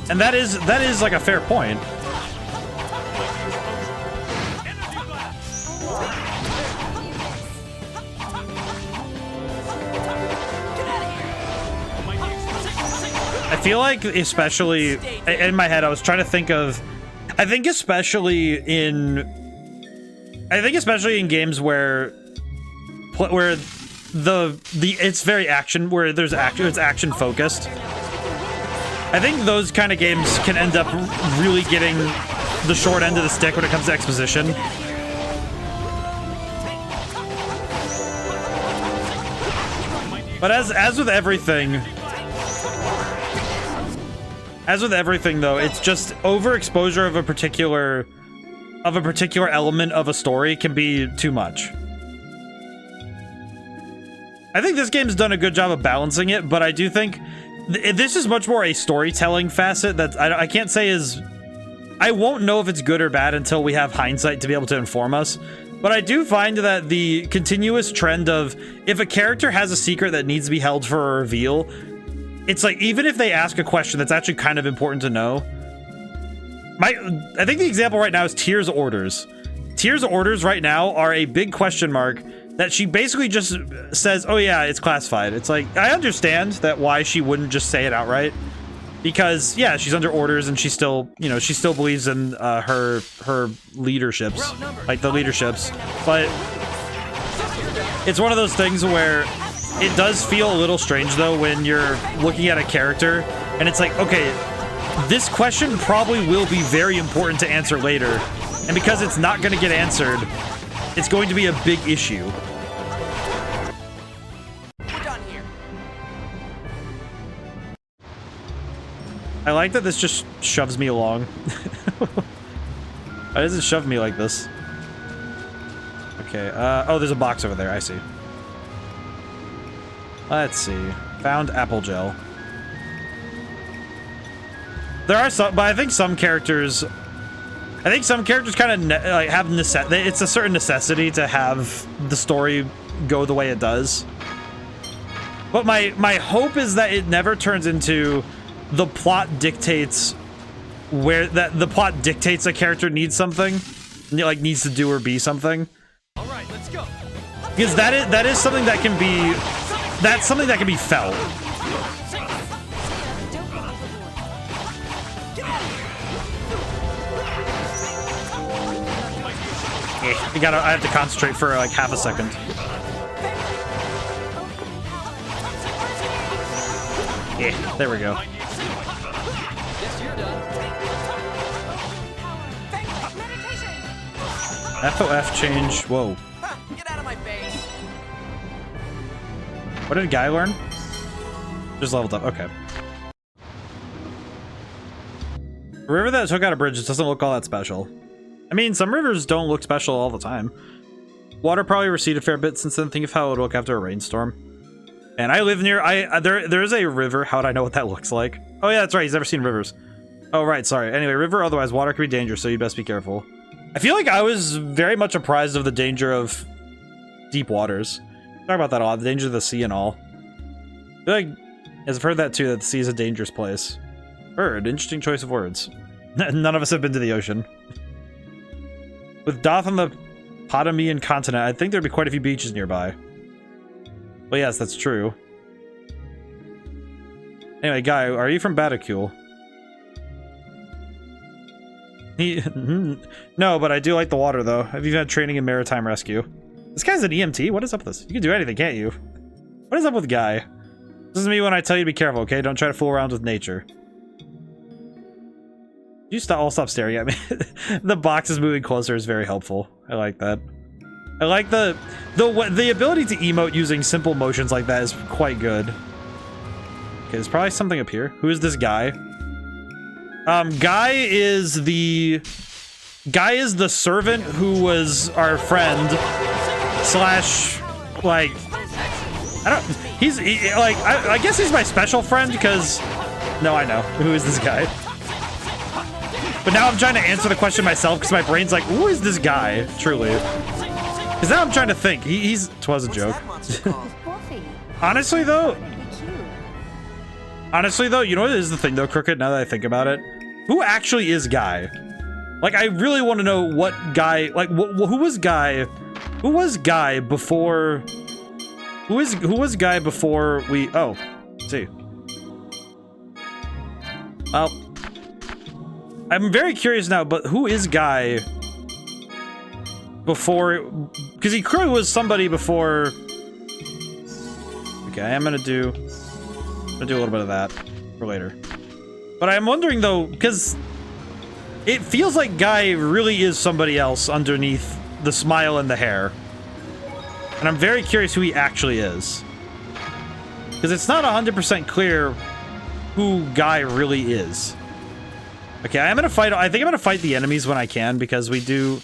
And that is like a fair point. I feel like, especially in my head, I was trying to think of, I think especially in games where it's very action, where there's action, it's action focused. I think those kind of games can end up really getting the short end of the stick when it comes to exposition. But as with everything, though, it's just overexposure of a particular element of a story can be too much. I think this game's done a good job of balancing it, but I do think this is much more a storytelling facet that I can't say is... I won't know if it's good or bad until we have hindsight to be able to inform us. But I do find that the continuous trend of, if a character has a secret that needs to be held for a reveal, it's like, even if they ask a question that's actually kind of important to know. I think the example right now is Tyr's orders. Tyr's orders right now are a big question mark that she basically just says, oh yeah, it's classified. It's like, I understand that why she wouldn't just say it outright. Because, yeah, she's under orders and she still, you know, she still believes in her leaderships, like the leaderships. But it's one of those things where it does feel a little strange, though, when you're looking at a character and it's like, okay, this question probably will be very important to answer later. And because it's not going to get answered, it's going to be a big issue. I like that this just shoves me along. Why does it shove me like this? Okay, oh, there's a box over there, I see. Let's see. Found apple gel. There are some, but I think some characters kind of like have it's a certain necessity to have the story go the way it does. But my hope is that it never turns into the plot dictates the plot dictates a character needs something, like needs to do or be something. All right, let's go. Because that is something that can be, that's something that can be felt. I have to concentrate for like half a second. Yeah, there we go. FOF change. Whoa. Get out of my face. What did Guy learn? Just leveled up. Okay. A river that took out a bridge just doesn't look all that special. I mean, some rivers don't look special all the time. Water probably receded a fair bit since then. Think of how it would look after a rainstorm. And I live near, there is a river. How would I know what that looks like? Oh yeah, that's right, he's never seen rivers. Oh right, sorry. Anyway, river, otherwise water can be dangerous, so you best be careful. I feel like I was very much apprised of the danger of deep waters. Talk about that a lot, the danger of the sea and all. I feel like, as I've heard that too, that the sea is a dangerous place. Heard, interesting choice of words. None of us have been to the ocean. With Doth on the Potamian continent, I think there'd be quite a few beaches nearby. Well, yes, that's true. Anyway, Guy, are you from Batacule? No, but I do like the water, though. Have you had training in maritime rescue? This guy's an EMT? What is up with this? You can do anything, can't you? What is up with Guy? This is me when I tell you to be careful, okay? Don't try to fool around with nature. You all stop staring at me. The box is moving closer is very helpful. I like that. I like the ability to emote using simple motions like that is quite good. Okay, there's probably something up here. Who is this guy? Guy is the servant who was our friend slash like I guess he's my special friend because no, I know who is this guy. But now I'm trying to answer the question myself because my brain's like, who is this guy? Truly. Because now I'm trying to think. Twas a joke. Honestly though, you know what is the thing though, Crooked, now that I think about it? Who actually is Guy? Like, I really want to know what Guy, like, who was Guy? Who was Guy before? Who was Guy before we? Oh, let's see. Well, I'm very curious now. But who is Guy before? Because he clearly was somebody before. Okay, I'm gonna do a little bit of that for later. But I'm wondering though, because it feels like Guy really is somebody else underneath the smile and the hair. And I'm very curious who he actually is. Because it's not 100% clear who Guy really is. Okay, I think I'm gonna fight the enemies when I can, because we do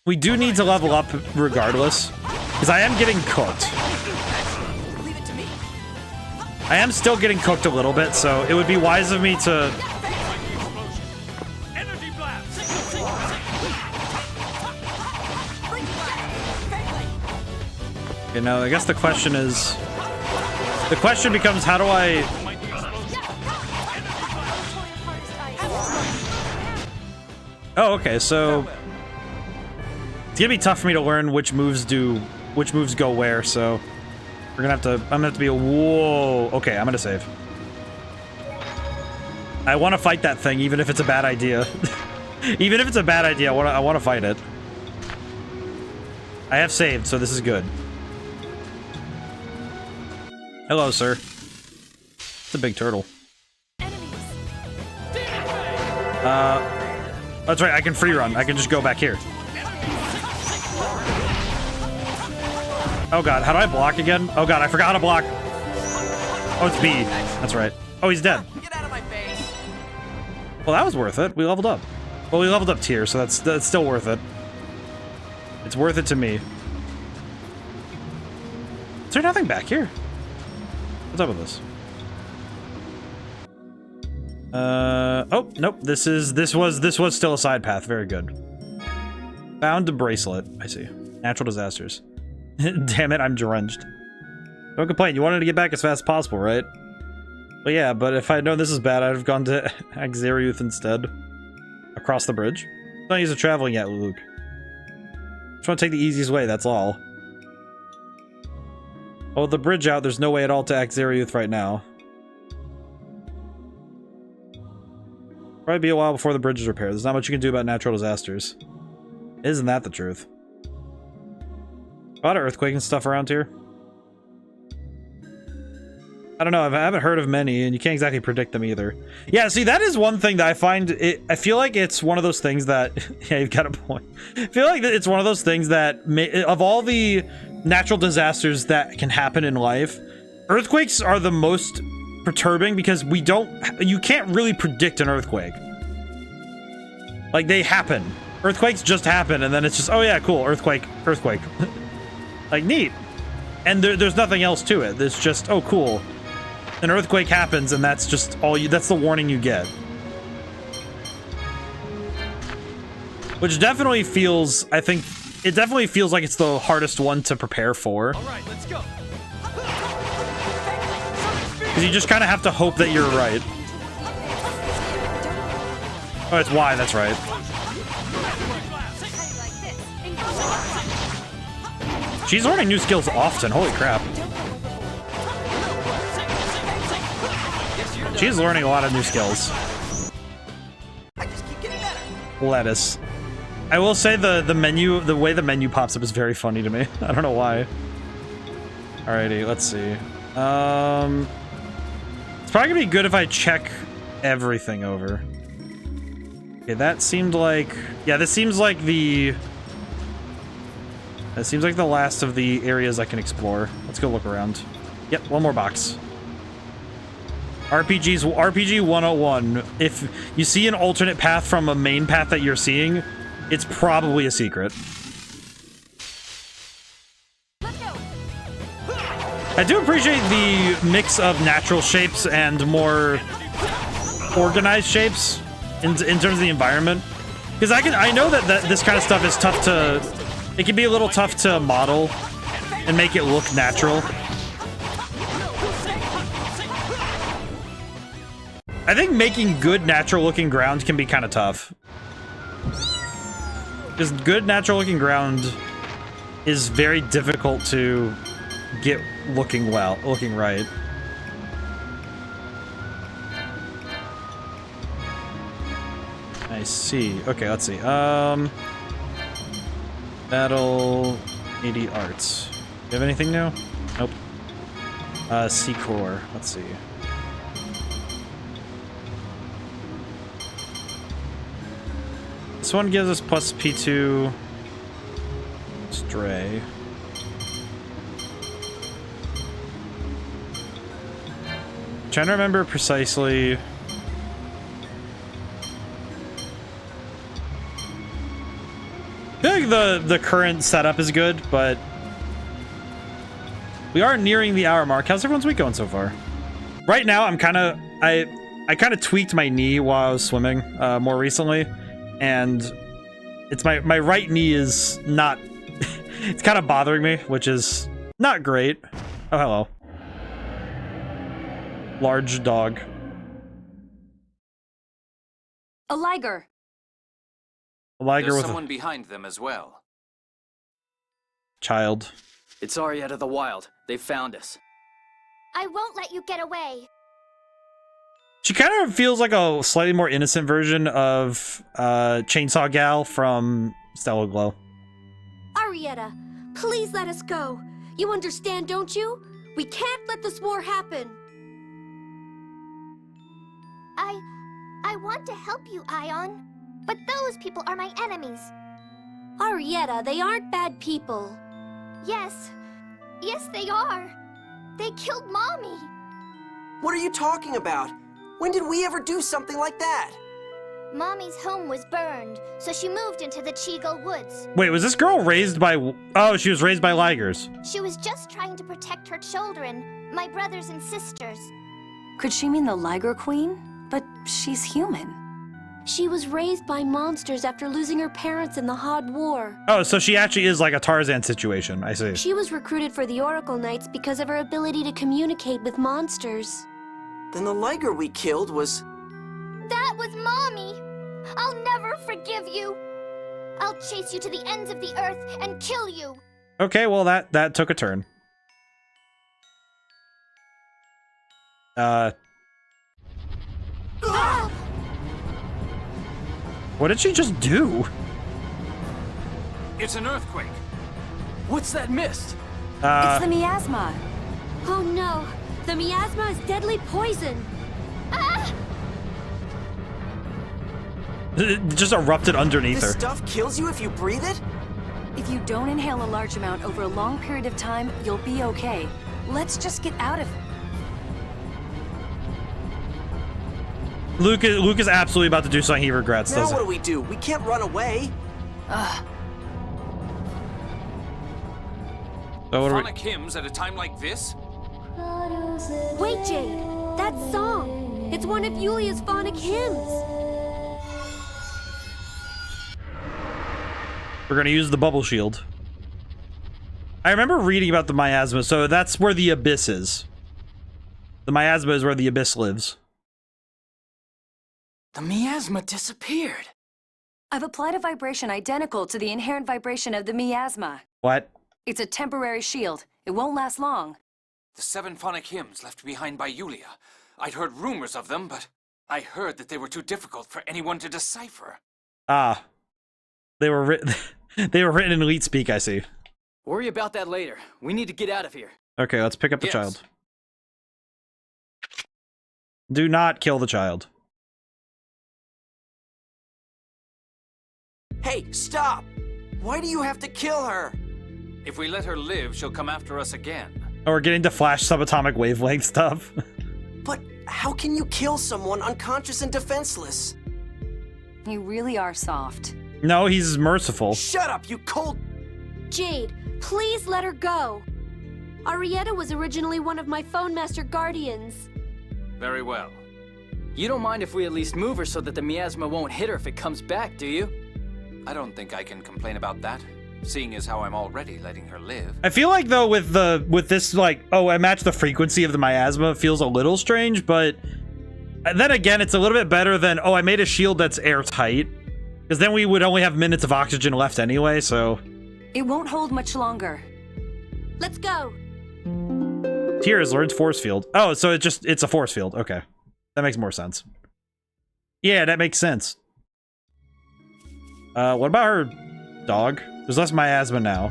need to level up regardless. Because I am getting cooked. I am still getting cooked a little bit, so it would be wise of me to... You know, I guess the question is... The question becomes, how do I... Oh, okay, so... It's gonna be tough for me to learn which moves go where, so... I'm gonna have to be a whoa. Okay, I'm gonna save. I want to fight that thing, even if it's a bad idea. Even if it's a bad idea, I want to fight it. I have saved, so this is good. Hello, sir. It's a big turtle. That's right. I can free run. I can just go back here. Oh god, how do I block again? Oh god, I forgot how to block. Oh, it's B. That's right. Oh, he's dead. Get out of my face. Well, that was worth it. We leveled up. Well, we leveled up tier, so that's still worth it. It's worth it to me. Is there nothing back here? What's up with this? Oh, nope. This was still a side path. Very good. Found a bracelet. I see. Natural disasters. Damn it, I'm drenched. Don't complain, you wanted to get back as fast as possible, right? Well, yeah, but if I had known this is bad, I'd have gone to Axariuth instead. Across the bridge. Not used to traveling yet, Luke. Just want to take the easiest way, that's all. Oh, with the bridge out, there's no way at all to Axariuth right now. Probably be a while before the bridge is repaired. There's not much you can do about natural disasters. Isn't that the truth? A lot of earthquake and stuff around here. I don't know, I haven't heard of many, and you can't exactly predict them either. Yeah, see, that is one thing that I find, I feel like it's one of those things that, yeah, you've got a point. I feel like it's one of those things that, of all the natural disasters that can happen in life, earthquakes are the most perturbing because you can't really predict an earthquake. Like, they happen. Earthquakes just happen, and then it's just, oh yeah, cool, earthquake. Like, neat. And there's nothing else to it. There's just, oh, cool. An earthquake happens, and that's just all you. That's the warning you get. Which definitely feels, I think, it definitely feels like it's the hardest one to prepare for. All right, let's go. Because you just kind of have to hope that you're right. Oh, it's Y, that's right. She's learning new skills often, holy crap. She's learning a lot of new skills. Lettuce. I will say the menu, the way the menu pops up is very funny to me. I don't know why. Alrighty, let's see. It's probably gonna be good if I check everything over. Okay, that seemed like, yeah, this seems like the, that seems like the last of the areas I can explore. Let's go look around. Yep, one more box. RPG 101. If you see an alternate path from a main path that you're seeing, it's probably a secret. I do appreciate the mix of natural shapes and more organized shapes in terms of the environment. Because I know that this kind of stuff is tough to, it can be a little tough to model and make it look natural. I think making good natural looking ground can be kind of tough. Because good natural looking ground is very difficult to get looking right. I see. Okay, let's see. Battle 80 arts. Do you have anything new? Nope. C-Core. Let's see. This one gives us plus P2 Stray. I'm trying to remember precisely. I feel like the current setup is good, but we are nearing the hour mark. How's everyone's week going so far? Right now, I'm kind of I kind of tweaked my knee while I was swimming more recently. And it's my right knee is not, it's kind of bothering me, which is not great. Oh, hello. Large dog. A liger. A liger There's with someone behind them as well. Child. It's Arietta the Wild. They found us. I won't let you get away. She kind of feels like a slightly more innocent version of Chainsaw Gal from Stellar Glow. Arietta, please let us go. You understand, don't you? We can't let this war happen. I want to help you, Ion. But those people are my enemies. Arietta, they aren't bad people. Yes. Yes, they are. They killed Mommy. What are you talking about? When did we ever do something like that? Mommy's home was burned, so she moved into the Cheagle Woods. Wait, was this girl raised by... Oh, she was raised by Ligers. She was just trying to protect her children, my brothers and sisters. Could she mean the Liger Queen? But she's human. She was raised by monsters after losing her parents in the Hod War. Oh, so she actually is like a Tarzan situation. I see. She was recruited for the Oracle Knights because of her ability to communicate with monsters. Then the Liger we killed was... That was Mommy! I'll never forgive you! I'll chase you to the ends of the earth and kill you! Okay, well that took a turn. What did she just do? It's an earthquake. What's that mist? It's the miasma. Oh no! The miasma is deadly poison! It just erupted underneath her. This stuff kills you if you breathe it? If you don't inhale a large amount over a long period of time, you'll be okay. Let's just get out of it. Luke is absolutely about to do something he regrets, Now doesn't what do we do? We can't run away. So Phonic hymns at a time like this? Wait, Jade! That song! It's one of Yulia's phonic hymns! We're gonna use the bubble shield. I remember reading about the miasma, so that's where the abyss is. The miasma is where the abyss lives. The miasma disappeared. I've applied a vibration identical to the inherent vibration of the miasma. What? It's a temporary shield. It won't last long. The 7 phonic hymns left behind by Yulia. I'd heard rumors of them, but I heard that they were too difficult for anyone to decipher. Ah. They were written they were written in elite speak, I see. Worry about that later. We need to get out of here. Okay, let's pick up the child. Do not kill the child. Hey, stop! Why do you have to kill her? If we let her live, she'll come after us again. Oh, we're getting to Flash subatomic wavelength stuff. But how can you kill someone unconscious and defenseless? You really are soft. No, he's merciful. Shut up, you cold... Jade, please let her go. Arietta was originally one of my Phone Master Guardians. Very well. You don't mind if we at least move her so that the miasma won't hit her if it comes back, do you? I don't think I can complain about that, seeing as how I'm already letting her live. I feel like though with this like, oh, I match the frequency of the miasma feels a little strange, but then again, it's a little bit better than, oh, I made a shield that's airtight, because then we would only have minutes of oxygen left anyway, so. It won't hold much longer. Let's go. Tears learns force field. Oh, so it's a force field. Okay. That makes more sense. Yeah, that makes sense. What about her dog? There's less miasma now.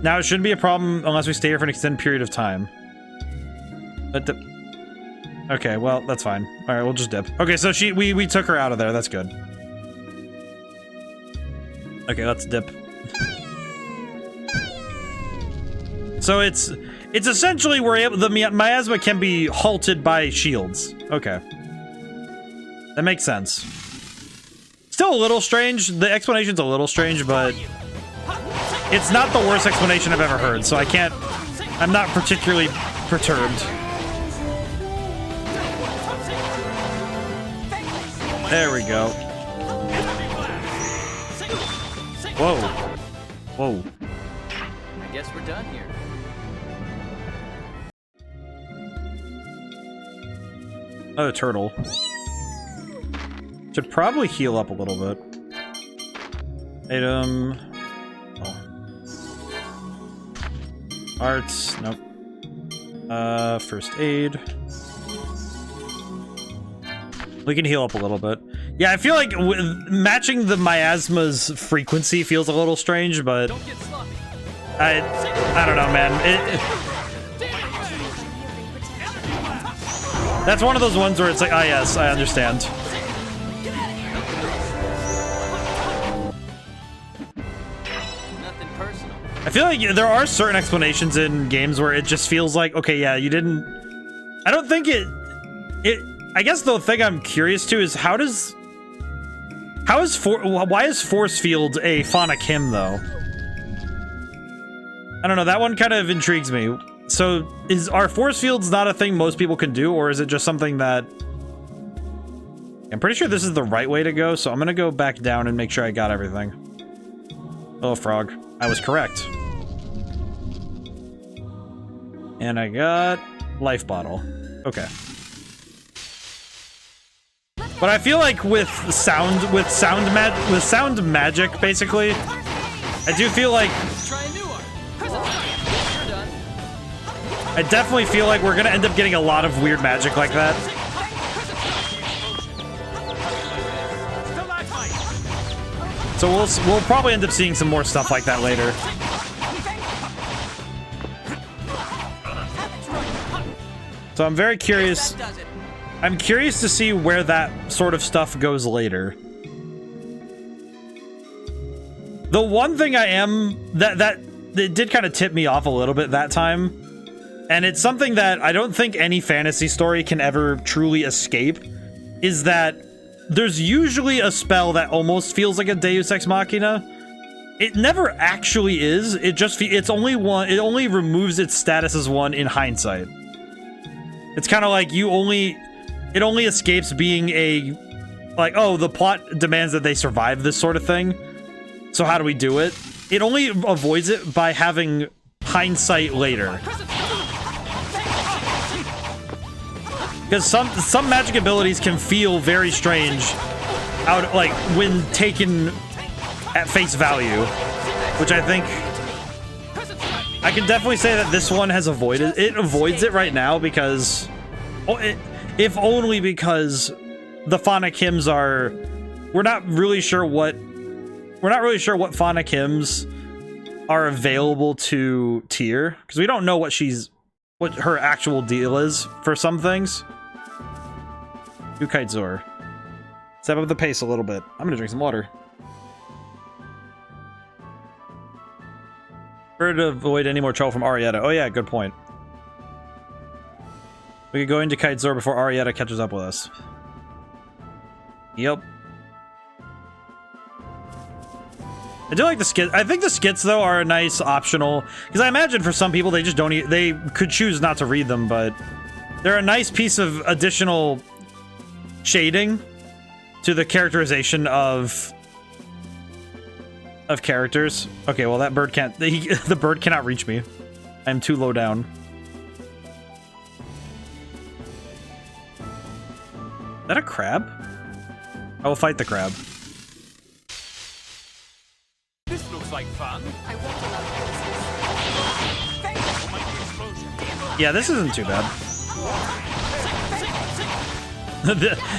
Now, it shouldn't be a problem unless we stay here for an extended period of time. But okay, well, that's fine. All right, we'll just dip. Okay, so we took her out of there. That's good. Okay, let's dip. So it's essentially the miasma can be halted by shields. Okay. That makes sense. Still a little strange. The explanation's a little strange, but it's not the worst explanation I've ever heard, so I'm not particularly perturbed. There we go. Whoa. Whoa. I guess we're done here. Oh, turtle. Should probably heal up a little bit. Item. Oh. Arts. Nope. First aid. We can heal up a little bit. Yeah, I feel like matching the miasma's frequency feels a little strange, but I don't know, man. That's one of those ones where it's like, ah, yes, I understand. Nothing personal. I feel like there are certain explanations in games where it just feels like, okay, yeah, you didn't. I don't think I guess the thing I'm curious to is why is force field a phonic hymn though? I don't know, that one kind of intrigues me. So are force fields not a thing most people can do, or is it just something that I'm pretty sure this is the right way to go, so I'm gonna go back down and make sure I got everything. Oh, frog. I was correct. And I got life bottle. Okay. But I feel like with sound magic, basically, I do feel like I definitely feel like we're gonna end up getting a lot of weird magic like that. So we'll probably end up seeing some more stuff like that later. So I'm very curious. I'm curious to see where that sort of stuff goes later. The one thing that it did kind of tip me off a little bit that time, and it's something that I don't think any fantasy story can ever truly escape, is that there's usually a spell that almost feels like a Deus Ex Machina. It never actually is. It's only one. It only removes its status as one in hindsight. It's kind of like it only escapes being a, like, oh, the plot demands that they survive this sort of thing. So how do we do it? It only avoids it by having hindsight later. Because some magic abilities can feel very strange out, like, when taken at face value, which I think I can definitely say that this one has avoided. It avoids it right now because, if only because the phonic hymns are, we're not really sure what phonic hymns are available to Tyr, because we don't know what her actual deal is for some things. Do Kitezor. Step up the pace a little bit. I'm gonna drink some water. Better to avoid any more trouble from Arietta. Oh yeah, good point. We could go into Kitezor before Arietta catches up with us. Yep. I do like the skits. I think the skits, though, are a nice optional, because I imagine for some people they just don't they could choose not to read them, but they're a nice piece of additional shading to the characterization of characters. Okay, well, that bird can't, the bird cannot reach me. I'm too low down. Is that a crab? I will fight the crab. This looks like fun. I want to Yeah, this isn't too bad.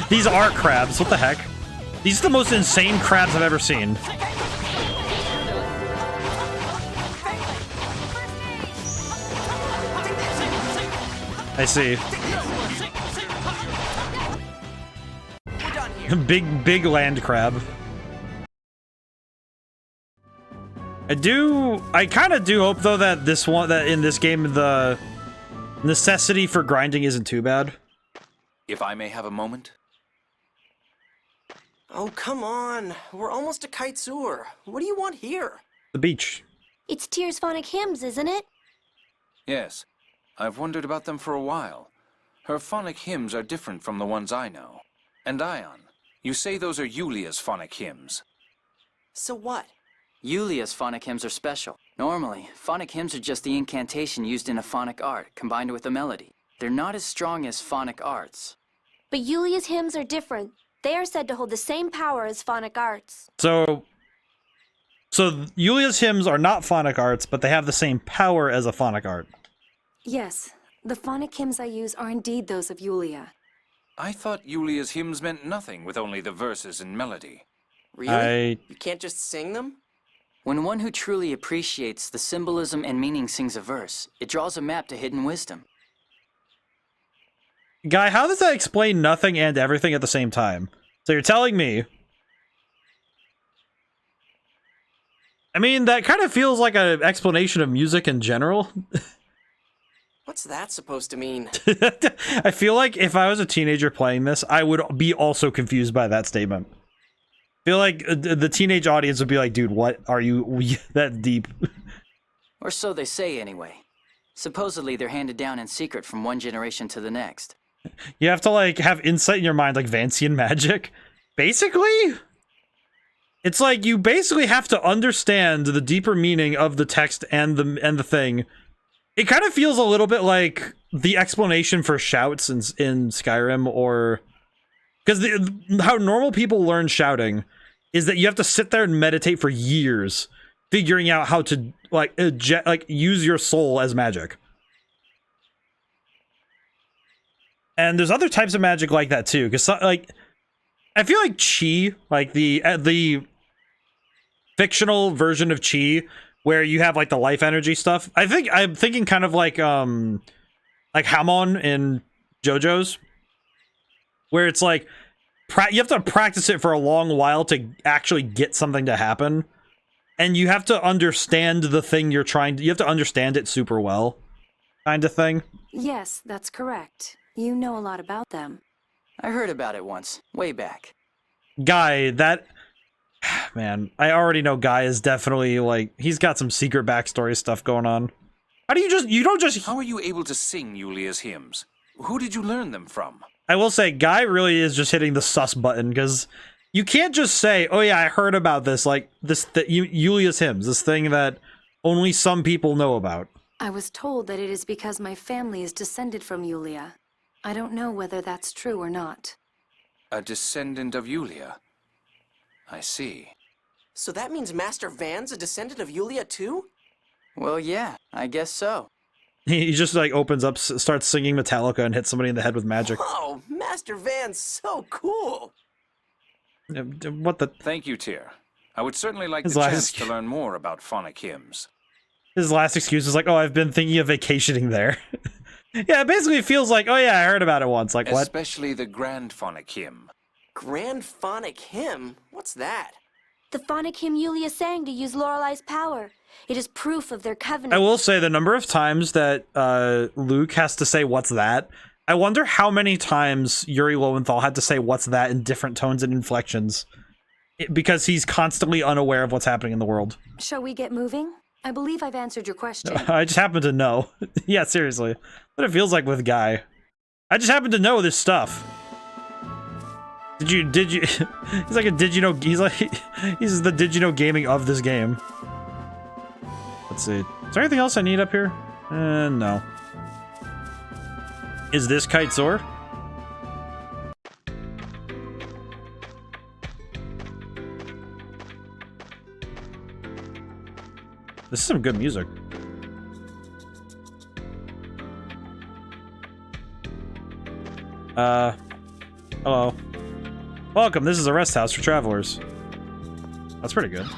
These are crabs. What the heck? These are the most insane crabs I've ever seen. I see. Big land crab. I kind of do hope, though, that in this game, the necessity for grinding isn't too bad. If I may have a moment? Oh, come on. We're almost to Kitezor. What do you want here? The beach. It's Tyr's phonic hymns, isn't it? Yes. I've wondered about them for a while. Her phonic hymns are different from the ones I know. And Ion, you say those are Yulia's phonic hymns. So what? Yulia's phonic hymns are special. Normally, phonic hymns are just the incantation used in a phonic art, combined with a melody. They're not as strong as phonic arts. But Yulia's hymns are different. They are said to hold the same power as phonic arts. So Yulia's hymns are not phonic arts, but they have the same power as a phonic art. Yes, the phonic hymns I use are indeed those of Yulia. I thought Yulia's hymns meant nothing with only the verses and melody. Really? You can't just sing them? When one who truly appreciates the symbolism and meaning sings a verse, it draws a map to hidden wisdom. Guy, how does that explain nothing and everything at the same time? So you're telling me... I mean, that kind of feels like an explanation of music in general. What's that supposed to mean? I feel like if I was a teenager playing this, I would be also confused by that statement. I feel like the teenage audience would be like, dude, what are you that deep? Or so they say anyway. Supposedly they're handed down in secret from one generation to the next. You have to, like, have insight in your mind, like Vancian magic. Basically, it's like you basically have to understand the deeper meaning of the text and the thing. It kind of feels a little bit like the explanation for shouts in Skyrim, or because how normal people learn shouting is that you have to sit there and meditate for years, figuring out how to like use your soul as magic. And there's other types of magic like that too, because like I feel like chi, like the fictional version of chi, where you have like the life energy stuff. I'm thinking kind of like Hamon in JoJo's, where it's like you have to practice it for a long while to actually get something to happen, and you have to understand the thing you have to understand it super well, kind of thing. Yes, that's correct. You know a lot about them. I heard about it once, way back. Guy, Man, I already know Guy is definitely, like, he's got some secret backstory stuff going on. How do you don't just... How are you able to sing Yulia's hymns? Who did you learn them from? I will say, Guy really is just hitting the sus button, because you can't just say, oh yeah, I heard about this, like, Yulia's hymns, this thing that only some people know about. I was told that it is because my family is descended from Yulia. I don't know whether that's true or not. A descendant of Yulia. I see. So that means Master Van's a descendant of Yulia too? Well, yeah, I guess so. He just, like, opens up, starts singing Metallica, and hits somebody in the head with magic. Oh, Master Van's so cool! What the... Thank you, Tyr. I would certainly like His the last- chance to learn more about phonic hymns. His last excuse is like, oh, I've been thinking of vacationing there. Yeah, it basically feels like, oh yeah, I heard about it once. Like, what? Especially the Grand Phonic Hymn. Grand Phonic Hymn? What's that? The phonic hymn Yulia sang to use Lorelei's power. It is proof of their covenant. I will say the number of times that Luke has to say, what's that? I wonder how many times Yuri Lowenthal had to say, what's that, in different tones and inflections. Because he's constantly unaware of what's happening in the world. Shall we get moving? I believe I've answered your question. I just happen to know. Yeah, seriously. What it feels like with Guy. I just happen to know this stuff. Did you, he's like a did you know, he's the did you know gaming of this game. Let's see. Is there anything else I need up here? No. Is this Kite Soar? This is some good music. Hello. Welcome, this is a rest house for travelers. That's pretty good.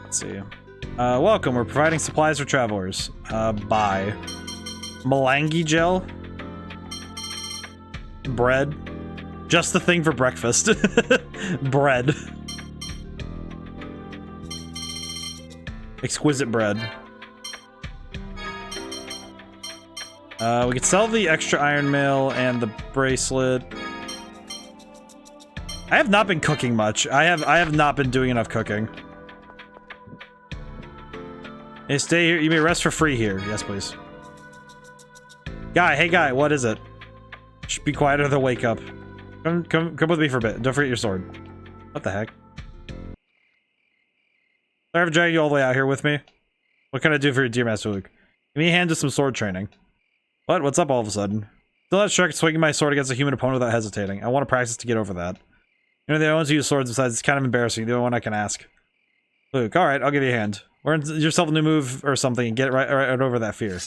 Let's see. Welcome, we're providing supplies for travelers. Buy. Malangi gel. Bread. Just the thing for breakfast. Bread. Exquisite bread. We could sell the extra iron mail and the bracelet. I have not been cooking much. I have not been doing enough cooking. Hey, stay here. You may rest for free here. Yes, please. Guy, hey guy, what is it? Shh, be quiet or they'll wake up. Come with me for a bit. Don't forget your sword. What the heck? Sorry for dragging you all the way out here with me. What can I do for you, dear Master Luke? Give me a hand to some sword training. What? What's up all of a sudden? Still not sure I can swing my sword against a human opponent without hesitating. I want to practice to get over that. You know, the only ones who use swords besides, it's kind of embarrassing. The only one I can ask. Luke, alright, I'll give you a hand. Learn yourself a new move or something and get right over that fear.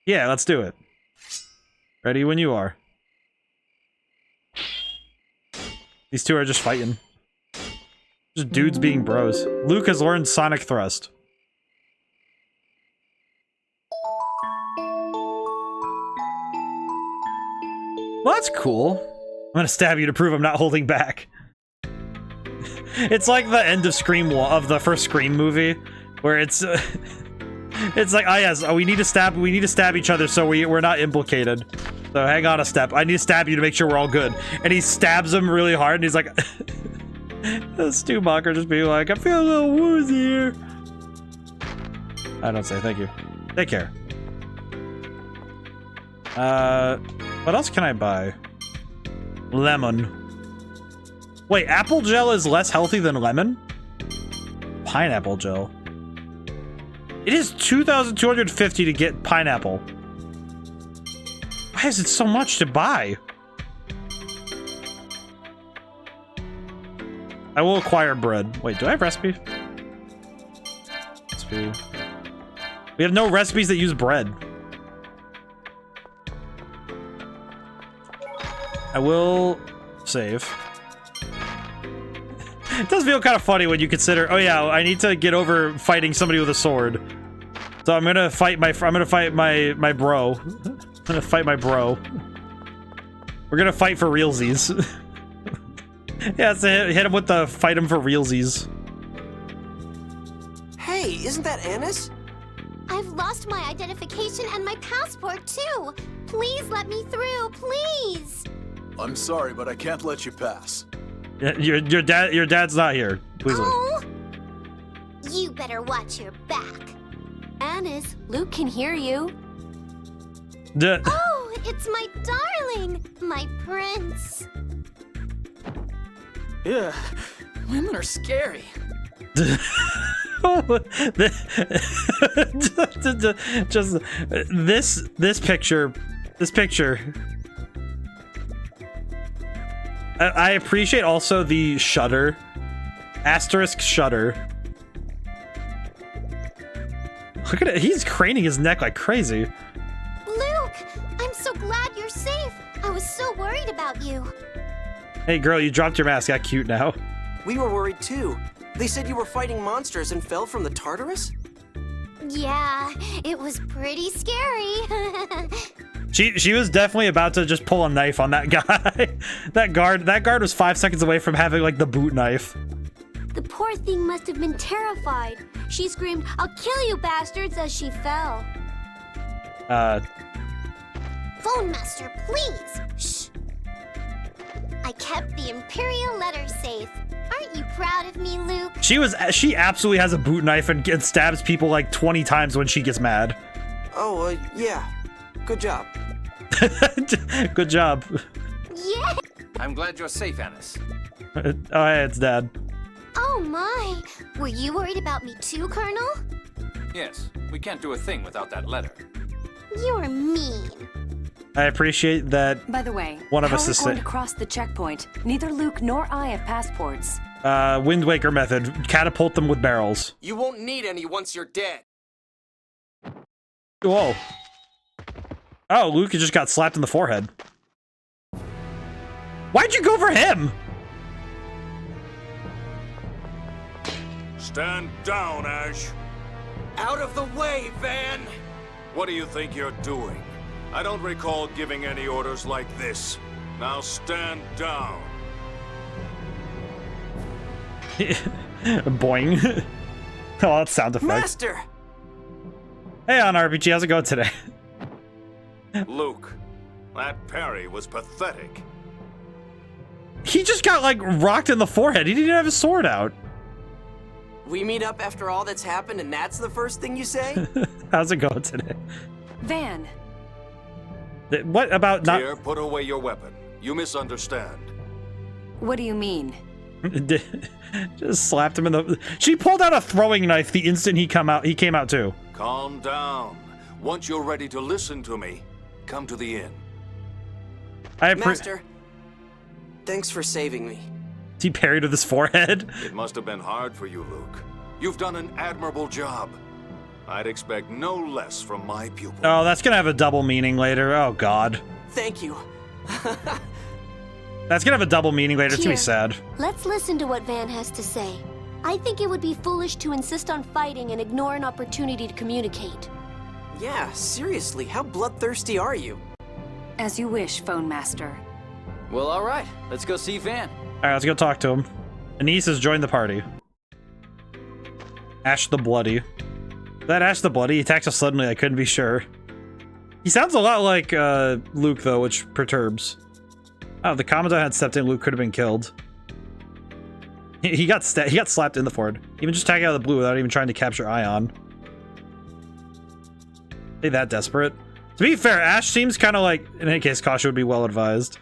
Yeah, let's do it. Ready when you are. These two are just fighting. Just dudes being bros. Luke has learned Sonic Thrust. Well, that's cool. I'm gonna stab you to prove I'm not holding back. It's like the end of Scream of the first Scream movie, where it's it's like, yes, we need to stab each other so we're not implicated. So hang on a step. I need to stab you to make sure we're all good. And he stabs him really hard, and he's like, Stu Mocker just being like, I feel a little woozy here. I don't say thank you. Take care. What else can I buy? Lemon. Wait, apple gel is less healthy than lemon? Pineapple gel. It is 2,250 to get pineapple. Why is it so much to buy? I will acquire bread. Wait, do I have recipe? Recipe. We have no recipes that use bread. I will save. It does feel kind of funny when you consider, oh yeah, I need to get over fighting somebody with a sword. So I'm gonna fight my bro. I'm gonna fight my bro. We're gonna fight for realsies. Yeah, so hit him with the fight him for realsies. Hey, isn't that Annis? I've lost my identification and my passport too. Please let me through, please. I'm sorry, but I can't let you pass. Your dad's not here. Please leave. Oh, you better watch your back. Anis, Luke can hear you. Oh, it's my darling, my prince. Yeah, women are scary. Just this picture. I appreciate also the shutter, asterisk shutter. Look at it. He's craning his neck like crazy. Luke, I'm so glad you're safe. I was so worried about you. Hey girl, you dropped your mask. Got cute now. We were worried too. They said you were fighting monsters and fell from the Tartarus? Yeah, it was pretty scary. She was definitely about to just pull a knife on that guy. That guard was 5 seconds away from having like the boot knife. The poor thing must have been terrified. She screamed, "I'll kill you, bastards," as she fell. Phone master, please. Shh. I kept the Imperial letter safe. Aren't you proud of me, Luke? She absolutely has a boot knife and stabs people like 20 times when she gets mad. Oh, yeah. Good job. Good job. Yeah. I'm glad you're safe, Anis. Oh, hey, it's Dad. Oh my. Were you worried about me too, Colonel? Yes, we can't do a thing without that letter. You're mean. I appreciate that. By the way, one of how us are we is going to cross the checkpoint? Neither Luke nor I have passports. Wind Waker method. Catapult them with barrels. You won't need any once you're dead. Whoa. Oh, Luke just got slapped in the forehead. Why'd you go for him? Stand down, Ash. Out of the way, Van! What do you think you're doing? I don't recall giving any orders like this. Now stand down. Boing. Oh, that's sound effect. Master! Hey, on RPG, how's it going today? Luke, that parry was pathetic. He just got, like, rocked in the forehead. He didn't even have his sword out. We meet up after all that's happened and that's the first thing you say? How's it going today? Van. What about not... Here, put away your weapon. You misunderstand. What do you mean? Just slapped him in the... She pulled out a throwing knife the instant he came out too. Calm down. Once you're ready to listen to me, come to the inn. Master, thanks for saving me. He parried with his forehead. It must have been hard for you, Luke. You've done an admirable job. I'd expect no less from my pupil. Oh, that's gonna have a double meaning later. Oh, God. Thank you. That's gonna have a double meaning later. It's gonna be sad. Let's listen to what Van has to say. I think it would be foolish to insist on fighting and ignore an opportunity to communicate. Yeah, seriously, how bloodthirsty are you? As you wish, Phone Master. Well, all right. Let's go see Van. All right, let's go talk to him. Anise has joined the party. Ash the Bloody. That Ash the Bloody, he attacks us suddenly, I couldn't be sure. He sounds a lot like Luke, though, which perturbs. Oh, the Commandant had stepped in, Luke could have been killed. He got slapped in the forehead. Even just attacking out of the blue without even trying to capture Ion. Ain't that desperate? To be fair, Ash seems kind of like, in any case, caution would be well advised.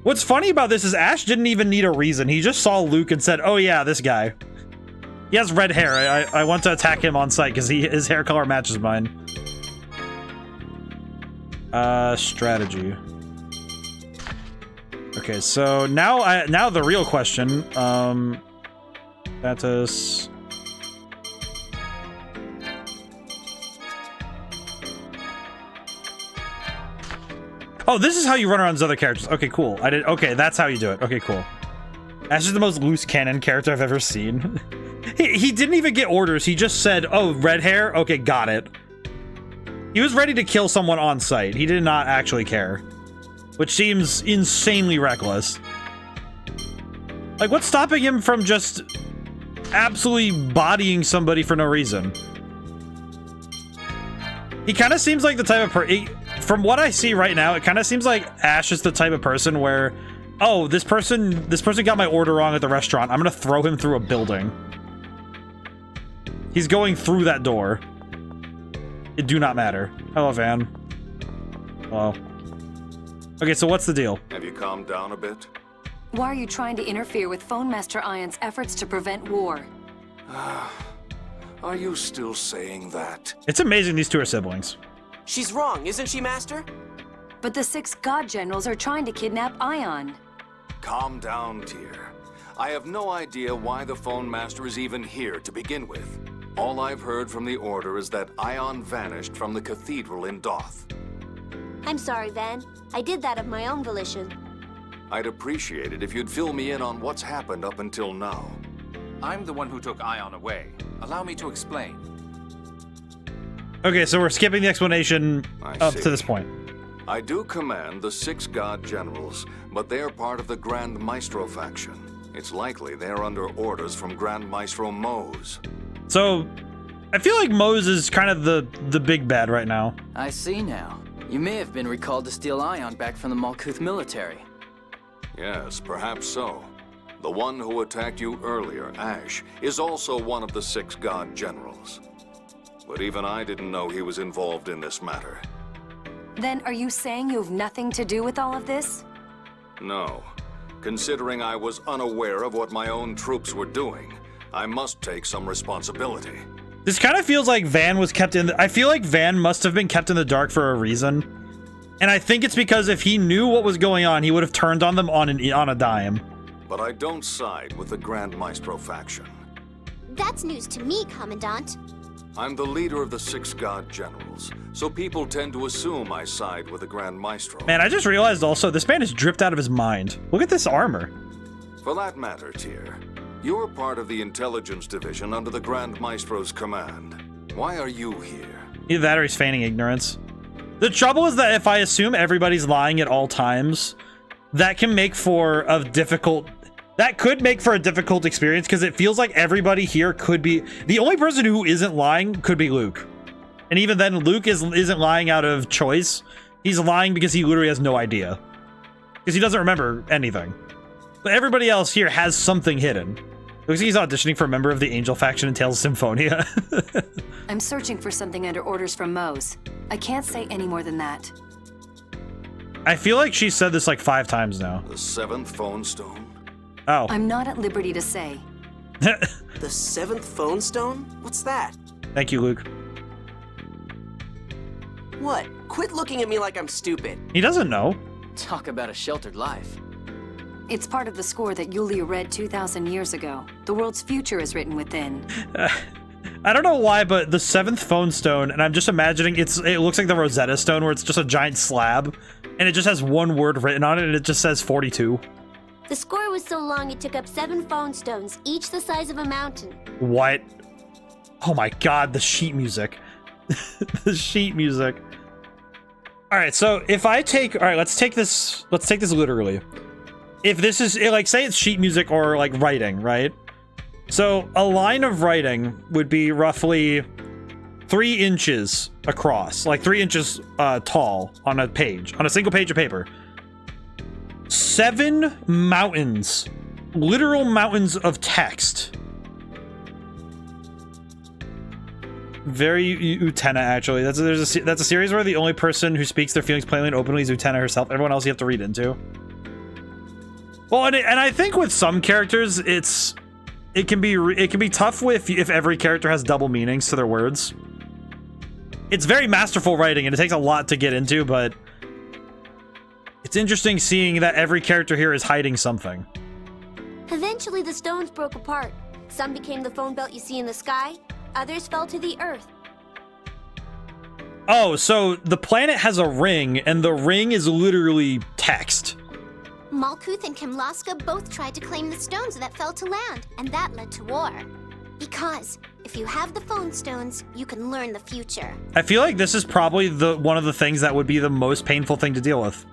What's funny about this is Ash didn't even need a reason. He just saw Luke and said, oh yeah, this guy. He has red hair. I want to attack him on sight because his hair color matches mine. Strategy. Okay, so now the real question. Status. Oh, this is how you run around as other characters. Okay, cool. Okay, that's how you do it. Okay, cool. Ash is the most loose cannon character I've ever seen. He didn't even get orders. He just said, oh, red hair? Okay, got it. He was ready to kill someone on sight. He did not actually care. Which seems insanely reckless. Like, what's stopping him from just absolutely bodying somebody for no reason? He kind of seems like the type of from what I see right now, it kind of seems like Ash is the type of person where, oh, this person got my order wrong at the restaurant. I'm gonna throw him through a building. He's going through that door. It do not matter. Hello, Van. Hello. Okay, so what's the deal? Have you calmed down a bit? Why are you trying to interfere with Phone Master Ion's efforts to prevent war? Are you still saying that? It's amazing these two are siblings. She's wrong, isn't she, Master? But the 6 God Generals are trying to kidnap Ion. Calm down, Tyr. I have no idea why the Phone Master is even here to begin with. All I've heard from the Order is that Ion vanished from the cathedral in Doth. I'm sorry, Van. I did that of my own volition. I'd appreciate it if you'd fill me in on what's happened up until now. I'm the one who took Ion away. Allow me to explain. Okay, so we're skipping the explanation up to this point. I do command the 6 God Generals, but they're part of the Grand Maestro faction. It's likely they're under orders from Grand Maestro Mose. So, I feel like Mose is kind of the big bad right now. I see now. You may have been recalled to steal Ion back from the Malkuth military. Yes, perhaps so. The one who attacked you earlier, Ash, is also one of the 6 God Generals. But even I didn't know he was involved in this matter. Then are you saying you have nothing to do with all of this? No. Considering I was unaware of what my own troops were doing, I must take some responsibility. This kind of feels like Van was kept in I feel like Van must have been kept in the dark for a reason. And I think it's because if he knew what was going on, he would have turned on them on a dime. But I don't side with the Grand Maestro faction. That's news to me, Commandant. I'm the leader of the 6 God Generals, so people tend to assume I side with the Grand Maestro. Man, I just realized also, this man is dripped out of his mind. Look at this armor. For that matter, Tyr, you're part of the intelligence division under the Grand Maestro's command. Why are you here? Either that or he's feigning ignorance. The trouble is that if I assume everybody's lying at all times, that can make for a difficult... That could make for a difficult experience, because it feels like everybody here could be... The only person who isn't lying could be Luke. And even then, Luke isn't lying out of choice. He's lying because he literally has no idea. Because he doesn't remember anything. But everybody else here has something hidden. Looks like he's auditioning for a member of the Angel faction in Tales of Symphonia. I'm searching for something under orders from Mose. I can't say any more than that. I feel like she said this like 5 times now. The 7th Phone Stone? Oh. I'm not at liberty to say. The 7th Phone Stone? What's that? Thank you, Luke. What? Quit looking at me like I'm stupid. He doesn't know. Talk about a sheltered life. It's part of the score that Yulia read 2,000 years ago. The world's future is written within. I don't know why, but the 7th Phone Stone, and I'm just imagining it looks like the Rosetta Stone, where it's just a giant slab, and it just has one word written on it, and it just says 42. The score was so long it took up 7 phone stones, each the size of a mountain. What? Oh my god, the sheet music. The sheet music. Alright, so if I take... Alright, let's take this literally. If this is... Like, say it's sheet music or, like, writing, right? So, a line of writing would be roughly 3 inches across. Like, 3 inches tall on a page. On a single page of paper. 7 mountains. Literal mountains of text. Very Utena, actually. That's a series where the only person who speaks their feelings plainly and openly is Utena herself. Everyone else you have to read into. Well, and I think with some characters, it can be tough if every character has double meanings to their words. It's very masterful writing, and it takes a lot to get into, but it's interesting seeing that every character here is hiding something. Eventually, the stones broke apart. Some became the phone belt you see in the sky. Others fell to the earth. Oh, so the planet has a ring, and the ring is literally text. Malkuth and Kimlaska both tried to claim the stones that fell to land, and that led to war. Because if you have the phone stones, you can learn the future. I feel like this is probably one of the things that would be the most painful thing to deal with.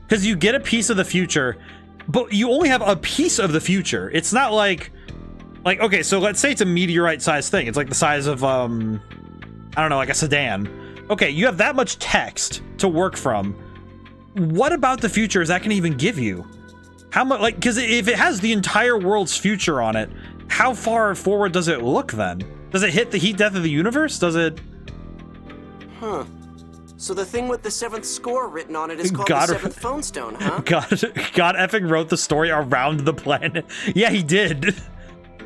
Because you get a piece of the future, but you only have a piece of the future. It's not like, okay, so let's say it's a meteorite-sized thing. It's like the size of, I don't know, like a sedan. Okay, you have that much text to work from. What about the future is that going to even give you? How much, like, because if it has the entire world's future on it, how far forward does it look then? Does it hit the heat death of the universe? Does it? Huh. So the thing with the 7th score written on it is called the 7th phone stone, huh? God effing wrote the story around the planet. Yeah, he did.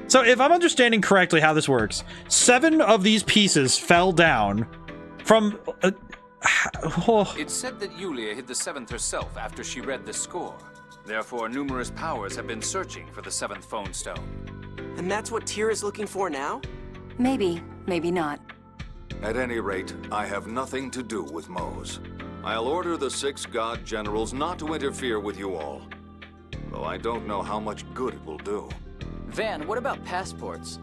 So if I'm understanding correctly how this works, 7 of these pieces fell down from... It's said that Yulia hid the 7th herself after she read the score. Therefore, numerous powers have been searching for the 7th phone stone. And that's what Tyr is looking for now? Maybe, maybe not. At any rate, I have nothing to do with Mose. I'll order the 6 god generals not to interfere with you all. Though I don't know how much good it will do. Van, what about passports?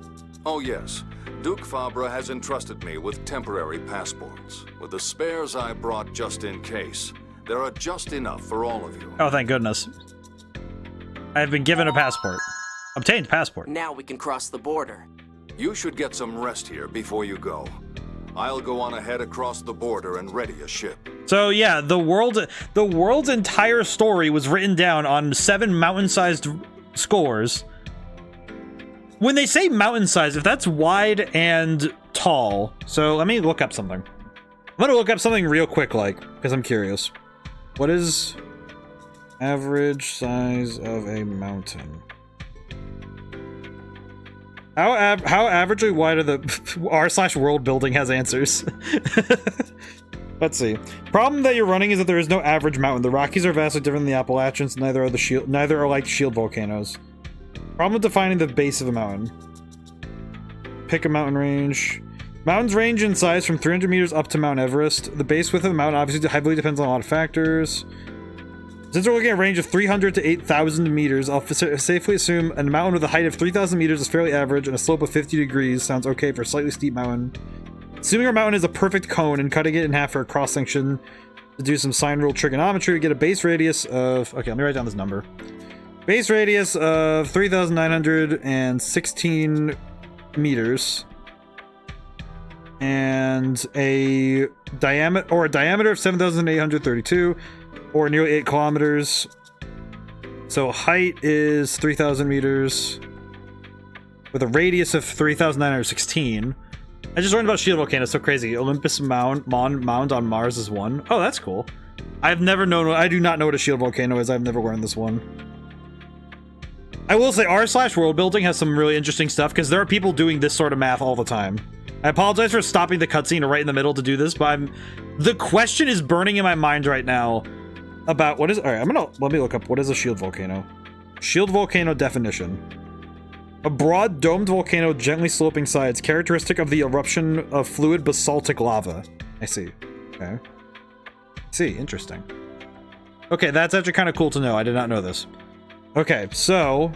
Oh yes, Duke Fabra has entrusted me with temporary passports. With the spares I brought just in case, there are just enough for all of you. Oh, thank goodness. I have been given a passport. Obtained passport. Now we can cross the border. You should get some rest here before you go. I'll go on ahead across the border and ready a ship. So yeah, the world's entire story was written down on 7 mountain-sized scores. When they say mountain-sized, if that's wide and tall, so let me look up something. I'm gonna look up something real quick, like, because I'm curious. What is average size of a mountain? How averagely wide are the r/world building has answers. Let's see. Problem that you're running is that there is no average mountain. The Rockies are vastly different than the Appalachians. Neither are like shield volcanoes. Problem with defining the base of a mountain. Pick a mountain range. Mountains range in size from 300 meters up to Mount Everest. The base width of the mountain obviously heavily depends on a lot of factors. Since we're looking at a range of 300 to 8,000 meters, I'll safely assume a mountain with a height of 3,000 meters is fairly average and a slope of 50 degrees sounds okay for a slightly steep mountain. Assuming our mountain is a perfect cone and cutting it in half for a cross section to do some sine rule trigonometry, we get a base radius of... Okay, let me write down this number. Base radius of 3,916 meters. And a diameter of 7,832. Or nearly 8 kilometers. So height is 3,000 meters. With a radius of 3,916. I just learned about shield volcanoes, so crazy. Olympus Mound on Mars is 1. Oh, that's cool. I've never known, I do not know what a shield volcano is. I've never learned this one. I will say r/world building has some really interesting stuff because there are people doing this sort of math all the time. I apologize for stopping the cutscene right in the middle to do this, but the question is burning in my mind right now. About what is... Alright, let me look up what is a shield volcano. Shield volcano definition. A broad domed volcano with gently sloping sides, characteristic of the eruption of fluid basaltic lava. I see. Okay. See, interesting. Okay, that's actually kind of cool to know. I did not know this. Okay, so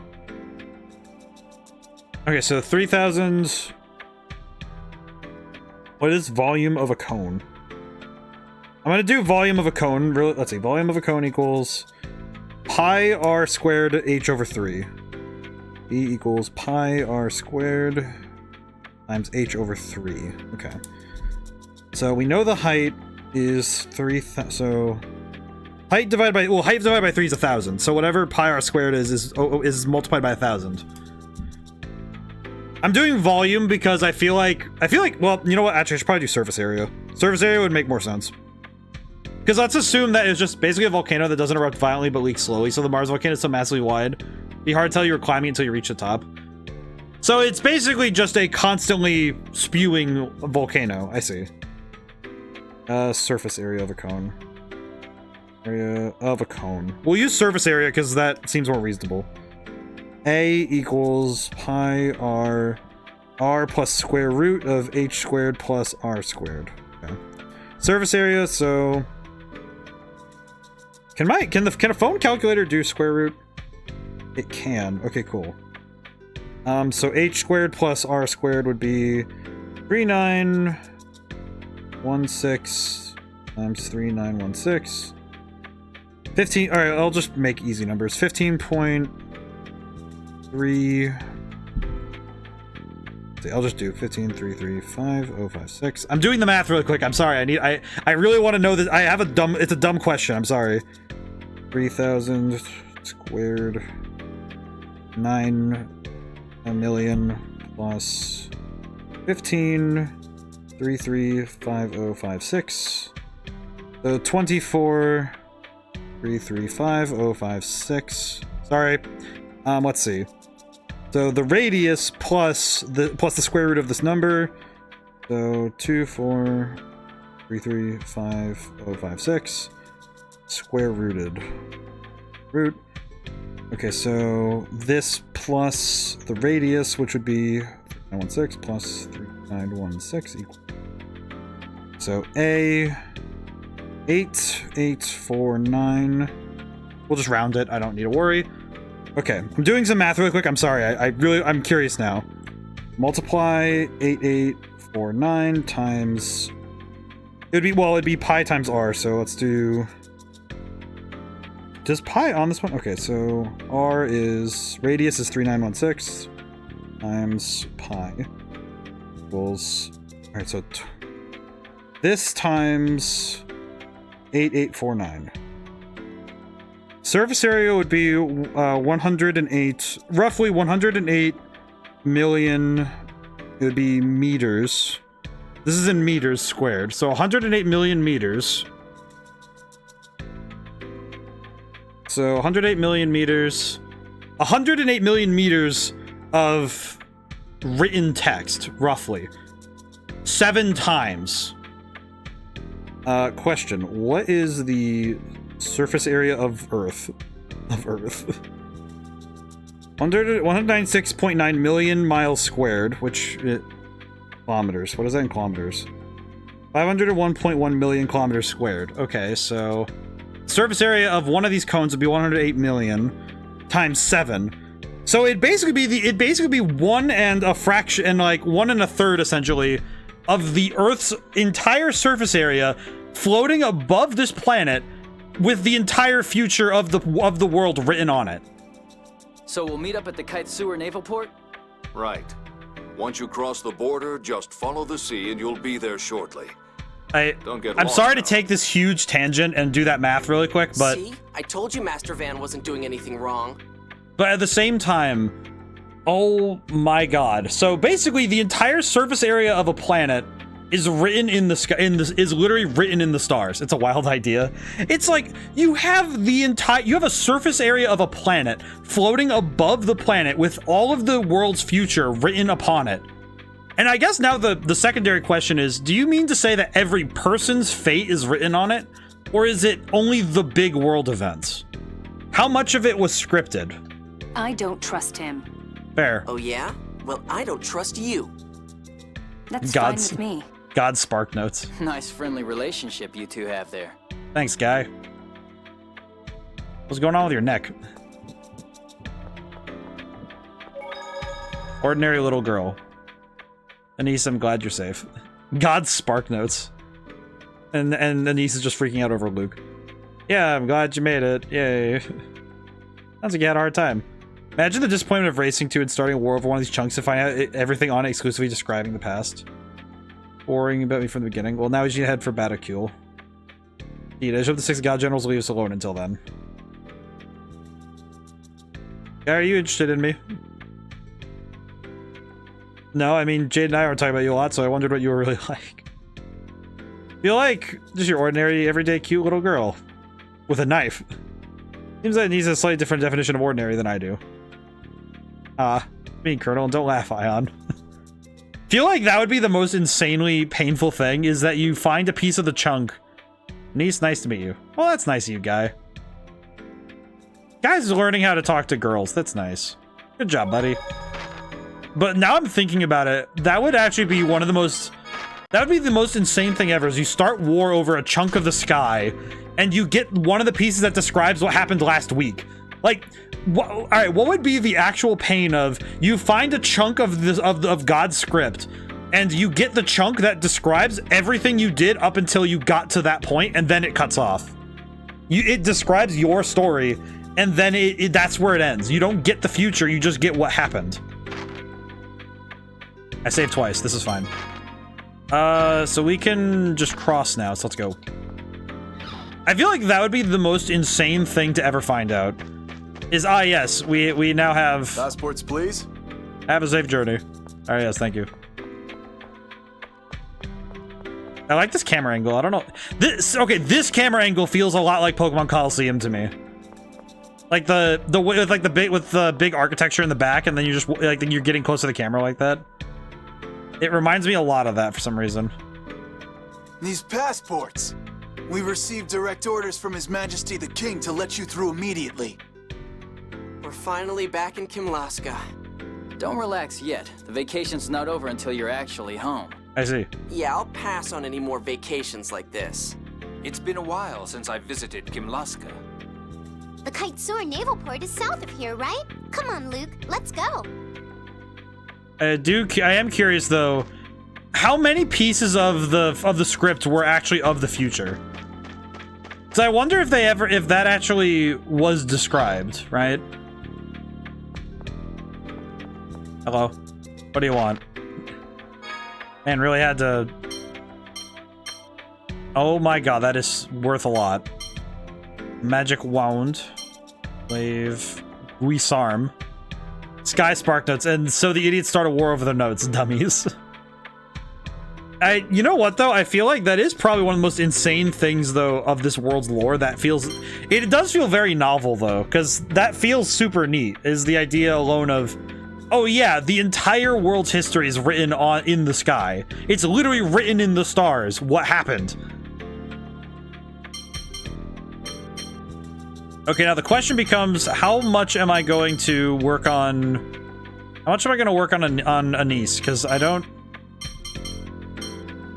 3,000... What is volume of a cone? I'm gonna do volume of a cone. Let's see. Volume of a cone equals pi r squared h over 3. E equals pi r squared times h over 3. Okay. So we know the height is 3,000. So height divided by 3 is 1,000. So whatever pi r squared is multiplied by 1,000. I'm doing volume because I feel like well, you know what? Actually, I should probably do surface area. Surface area would make more sense. Because let's assume that it's just basically a volcano that doesn't erupt violently but leaks slowly, so the Mars volcano is so massively wide. It'd be hard to tell you were climbing until you reach the top. So it's basically just a constantly spewing volcano. I see. Surface area of a cone. Area of a cone. We'll use surface area because that seems more reasonable. A equals pi r plus square root of h squared plus r squared. Okay. Surface area, so... Can a phone calculator do square root? It can. Okay, cool. So h squared plus r squared would be 3916 times 3916. 15. All right, I'll just make easy numbers. 15.3 I'll just do 15,335,056. I'm doing the math really quick. I'm sorry. I really want to know this. I have it's a dumb question. I'm sorry. 3,000 squared 9 million plus 15,335,056. So 24,335,056. Sorry. Let's see. So the radius plus the square root of this number. So 24,335,056 square rooted. Root. Okay, so this plus the radius, which would be 3916 plus 3916 equals. So A 8849. We'll just round it. I don't need to worry. Okay, I'm doing some math really quick. I'm sorry. I'm curious now. Multiply 8849 times. It'd be pi times r. So let's do. Does pi on this one? Okay, so r is radius is 3916 times pi equals. All right, so this times 8849. Surface area would be 108, roughly 108 million. It would be meters. This is in meters squared, so 108 million meters. So 108 million meters. 108 million meters of written text, roughly. 7 times. Question: what is the surface area of Earth? 196.9 million miles squared, which kilometers. What is that in kilometers? 501.1 million kilometers squared. Okay, so surface area of one of these cones would be 108 million times 7. So it'd basically be 1 and a fraction, and like 1 1/3 essentially of the Earth's entire surface area floating above this planet with the entire future of the world written on it. So we'll meet up at the Kite Sewer Naval Port? Right. Once you cross the border, just follow the sea and you'll be there shortly. I'm sorry to take this huge tangent and do that math really quick, but... See? I told you Master Van wasn't doing anything wrong. But at the same time, oh my god. So basically the entire surface area of a planet is written in the sky, is literally written in the stars. It's a wild idea. It's like you have a surface area of a planet floating above the planet with all of the world's future written upon it. And I guess now the secondary question is, do you mean to say that every person's fate is written on it? Or is it only the big world events? How much of it was scripted? I don't trust him. Fair. Oh yeah? Well, I don't trust you. That's fine with me. God's spark notes. Nice friendly relationship you two have there. Thanks, guy. What's going on with your neck? Ordinary little girl. Anise, I'm glad you're safe. God's spark notes. And Anise is just freaking out over Luke. Yeah, I'm glad you made it. Yay. Sounds like you had a hard time. Imagine the disappointment of racing to and starting a war over one of these chunks and finding out everything on it exclusively describing the past. Boring about me from the beginning. Well, now we should head for Batacule. Indeed, I just hope the 6 God Generals will leave us alone until then. Guy, are you interested in me? No, I mean, Jade and I were talking about you a lot, so I wondered what you were really like. You're like just your ordinary, everyday, cute little girl. With a knife. Seems like it needs a slightly different definition of ordinary than I do. Me and Colonel, and don't laugh, Ion. Feel like that would be the most insanely painful thing, is that you find a piece of the chunk. Niece, nice to meet you. Well, that's nice of you, Guy. Guy's learning how to talk to girls. That's nice. Good job, buddy. But now I'm thinking about it, that would actually be one of the most... That would be the most insane thing ever, is you start war over a chunk of the sky, and you get one of the pieces that describes what happened last week. Like, alright, what would be the actual pain of, you find a chunk of this of God's script, and you get the chunk that describes everything you did up until you got to that point, and then it cuts off. It describes your story, and then that's where it ends. You don't get the future, you just get what happened. I saved twice. This is fine. So we can just cross now, so let's go. I feel like that would be the most insane thing to ever find out. Is, yes, we now have... Passports, please. Have a safe journey. Alright, yes, thank you. I like this camera angle. I don't know. This camera angle feels a lot like Pokemon Coliseum to me. Like with the big architecture in the back, and then you just like you're getting close to the camera like that. It reminds me a lot of that for some reason. These passports. We received direct orders from His Majesty the King to let you through immediately. We're finally back in Kimlaska. Don't relax yet. The vacation's not over until you're actually home. I see. Yeah, I'll pass on any more vacations like this. It's been a while since I visited Kimlaska. The Kaitsur Naval Port is south of here, right? Come on, Luke, let's go. I am curious though, how many pieces of the script were actually of the future? So I wonder if that actually was described, right? Hello. What do you want? Man, really had to... Oh my god, that is worth a lot. Magic Wand. Wave. Guisarm. Sky Spark Notes. And so the idiots start a war over their notes, dummies. You know what, though? I feel like that is probably one of the most insane things, though, of this world's lore that feels... It does feel very novel, though, because that feels super neat, is the idea alone of... Oh yeah, the entire world's history is written in the sky. It's literally written in the stars. What happened? Okay, now the question becomes, how much am I going to work on... How much am I going to work on Anise? Because I don't...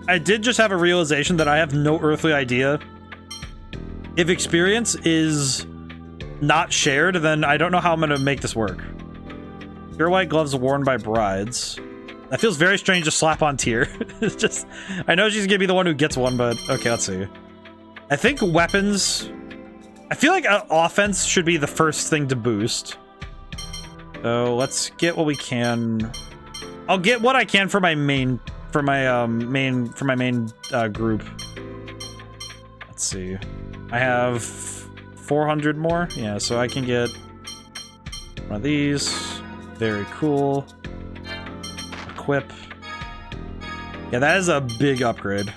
I did just have a realization that I have no earthly idea. If experience is not shared, then I don't know how I'm going to make this work. Pure white gloves worn by brides. That feels very strange to slap on Tyr. It's just... I know she's gonna be the one who gets one, but... Okay, let's see. I think weapons... I feel like offense should be the first thing to boost. So let's get what we can. I'll get what I can for my main... For my main group. Let's see. I have 400 more. Yeah, so I can get one of these. Very cool. Equip. Yeah, that is a big upgrade.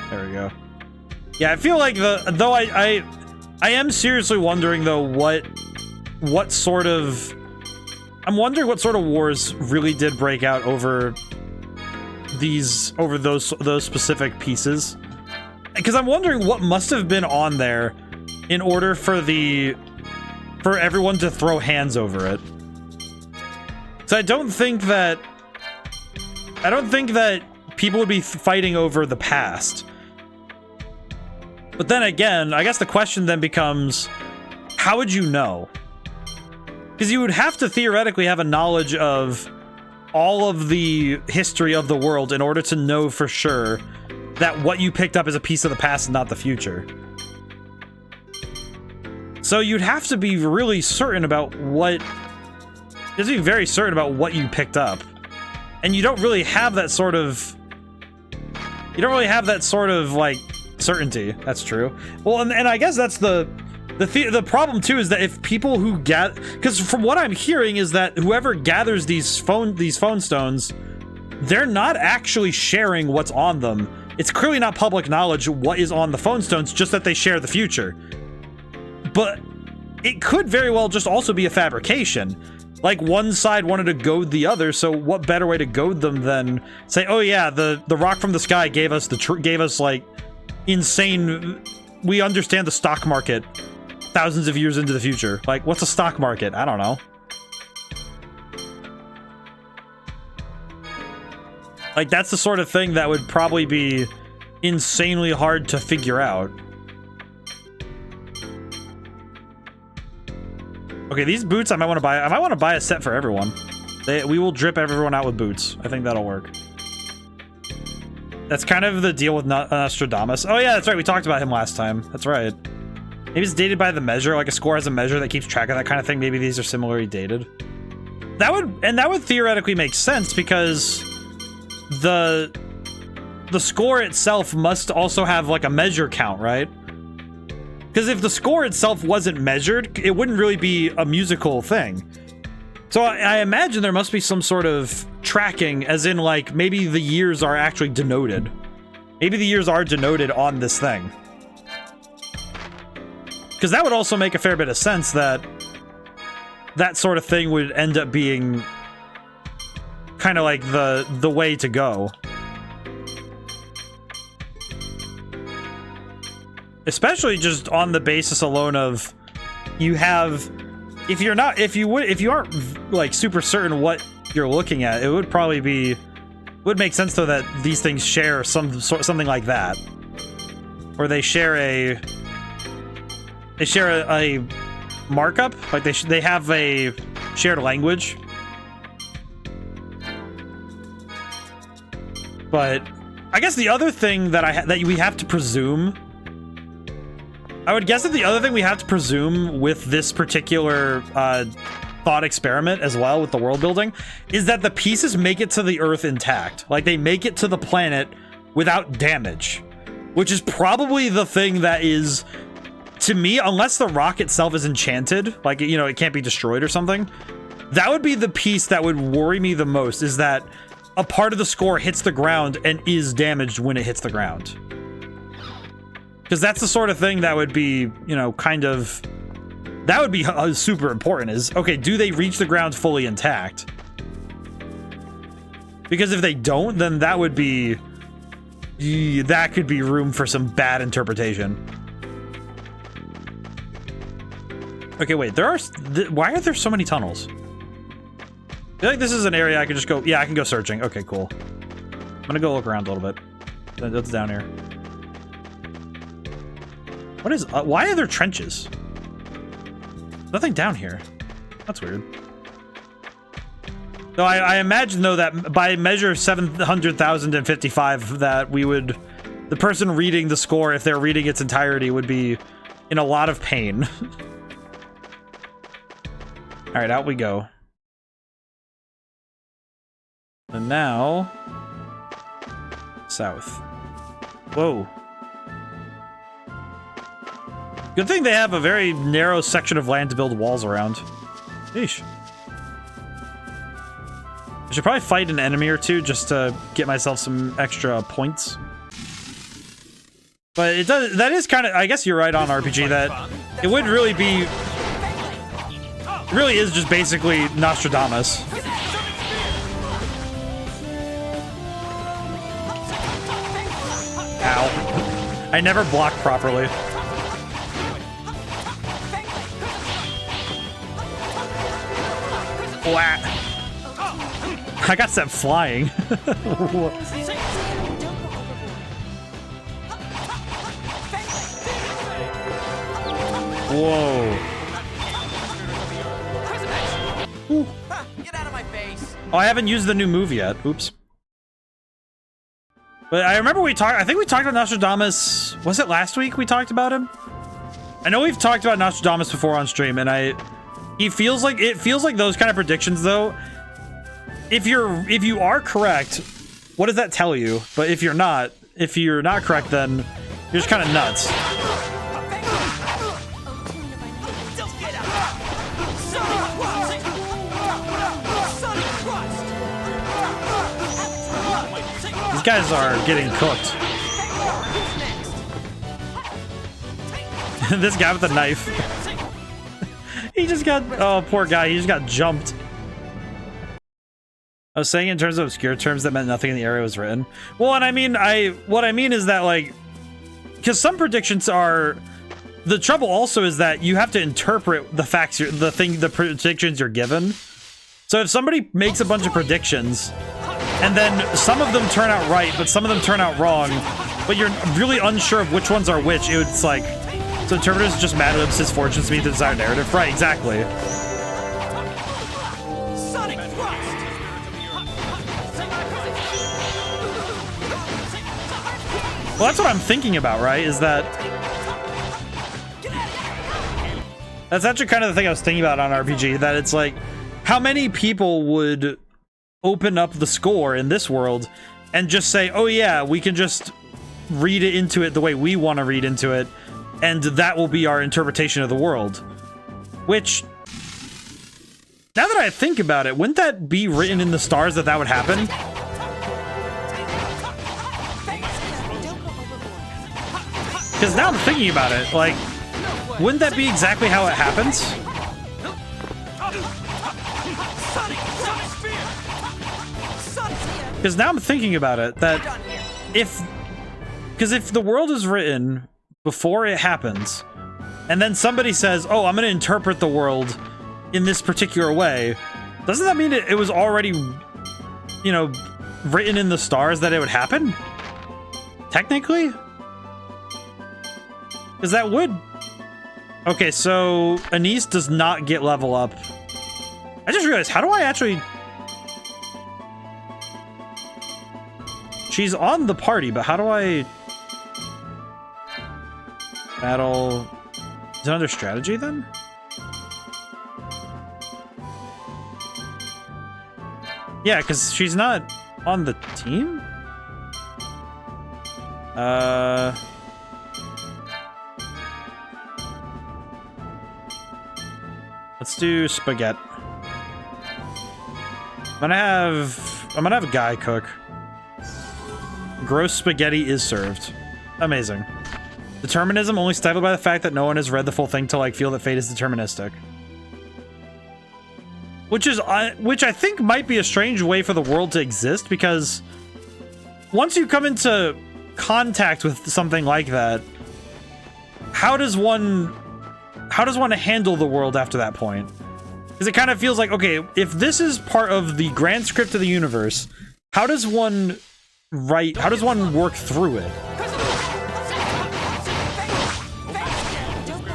There we go. Yeah, I feel like though I am seriously wondering though what sort of... I'm wondering what sort of wars really did break out over those specific pieces. Because I'm wondering what must have been on there in order for everyone to throw hands over it. So I don't think that people would be fighting over the past. But then again, I guess the question then becomes, how would you know? Because you would have to theoretically have a knowledge of all of the history of the world in order to know for sure that what you picked up is a piece of the past and not the future. So you'd have to be really certain about what... You have to be very certain about what you picked up. And you don't really have that sort of... You don't really have that sort of, like, certainty. That's true. Well, and I guess that's the problem, too, is that if people who because from what I'm hearing is that whoever gathers these phone stones, they're not actually sharing what's on them. It's clearly not public knowledge what is on the phone stones, just that they share the future. But it could very well just also be a fabrication. Like, one side wanted to goad the other, so what better way to goad them than say, oh yeah, the rock from the sky gave us like insane... We understand the stock market thousands of years into the future. Like, what's a stock market? I don't know. Like, that's the sort of thing that would probably be insanely hard to figure out. Okay, these boots I might want to buy. I might want to buy a set for everyone. We will drip everyone out with boots. I think that'll work. That's kind of the deal with Nostradamus. Oh yeah, that's right. We talked about him last time. That's right. Maybe it's dated by the measure. Like a score has a measure that keeps track of that kind of thing. Maybe these are similarly dated. That would theoretically make sense because the score itself must also have like a measure count, right? Because if the score itself wasn't measured, it wouldn't really be a musical thing. So I imagine there must be some sort of tracking, as in like maybe the years are actually denoted. Maybe the years are denoted on this thing. Because that would also make a fair bit of sense that that sort of thing would end up being kind of like the way to go. Especially just on the basis alone of you have, if you aren't like super certain what you're looking at, it would probably be, would make sense though that these things share something like that, or they share a markup, like they have a shared language. But I guess the other thing that that we have to presume, I would guess that the other thing we have to presume with this particular thought experiment as well with the world building is that the pieces make it to the Earth intact. Like they make it to the planet without damage, which is probably the thing that is, to me, unless the rock itself is enchanted, like, you know, it can't be destroyed or something, that would be the piece that would worry me the most, is that a part of the score hits the ground and is damaged when it hits the ground. Because that's the sort of thing that would be, you know, kind of, that would be super important, is, okay, do they reach the ground fully intact? Because if they don't, then that would be, that could be room for some bad interpretation. Okay, wait, why are there so many tunnels? I feel like this is an area I could just go, yeah, I can go searching. Okay, cool. I'm gonna go look around a little bit. That's down here. What is, why are there trenches? Nothing down here. That's weird. Though I imagine, though, that by measure 700,055, that we would, the person reading the score, if they're reading its entirety, would be in a lot of pain. All right, out we go. And now, south. Whoa. Good thing they have a very narrow section of land to build walls around. Yeesh. I should probably fight an enemy or two just to get myself some extra points. But it does, that is kind of, I guess you're right on, RPG, that it would really be, it really is just basically Nostradamus. Ow. I never blocked properly. Wah. I got sent flying. Whoa. Ooh. Get out of my face. Oh, I haven't used the new move yet. Oops. But I remember I think we talked about Nostradamus. Was it last week we talked about him? I know we've talked about Nostradamus before on stream, and it feels like those kind of predictions, though. If you are correct, what does that tell you? But if you're not correct, then you're just kind of nuts. These guys are getting cooked. This guy with the knife. He just got, oh, poor guy, he just got jumped. I was saying in terms of obscure terms that meant nothing in the area was written. Well, and I mean, what I mean is that, like, because some predictions are, the trouble also is that you have to interpret the facts, the predictions you're given. So if somebody makes a bunch of predictions, and then some of them turn out right, but some of them turn out wrong, but you're really unsure of which ones are which, it's like, so interpreters just mad at his fortunes to meet the desired narrative. Right, exactly. Well, that's what I'm thinking about, right? Is that... That's actually kind of the thing I was thinking about on RPG, that it's like, how many people would open up the score in this world and just say, oh yeah, we can just read it into it the way we want to read into it, and that will be our interpretation of the world. Which, now that I think about it, wouldn't that be written in the stars that would happen? Because now I'm thinking about it, like, wouldn't that be exactly how it happens? Because now I'm thinking about it, that because if the world is written before it happens, and then somebody says, oh, I'm going to interpret the world in this particular way, doesn't that mean it was already, you know, written in the stars that it would happen? Technically? Because that would... Okay, so Anise does not get level up. I just realized, how do I actually... She's on the party, but how do I... Battle... Is it under strategy, then? Yeah, because she's not on the team? Let's do spaghetti. I'm gonna have Guy cook. Gross spaghetti is served. Amazing. Determinism only stifled by the fact that no one has read the full thing to like feel that fate is deterministic. Which I think might be a strange way for the world to exist, because once you come into contact with something like that, how does one handle the world after that point? Because it kind of feels like, okay, if this is part of the grand script of the universe, how does one work through it?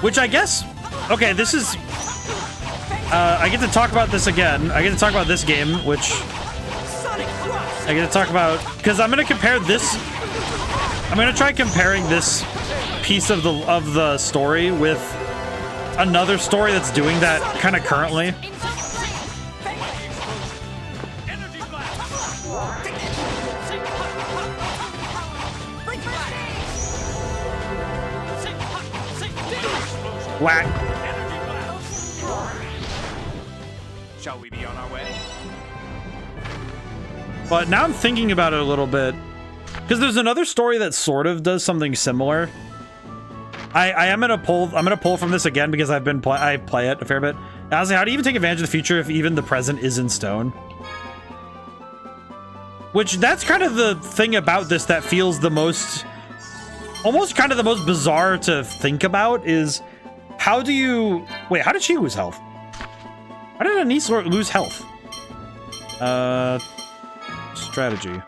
Which I guess, okay, this is, I get to talk about this again. I get to talk about this game, which I get to talk about, because I'm going to compare this, I'm going to try comparing this piece of the story with another story that's doing that kind of currently. Whack. Shall we be on our way? But now I'm thinking about it a little bit, because there's another story that sort of does something similar. I am gonna pull from this again because I play it a fair bit. Honestly, how do you even take advantage of the future if even the present is in stone? Which, that's kind of the thing about this that feels the most, almost kind of the most bizarre to think about, is how do you, wait, how did she lose health? How did Anise lose health? Strategy.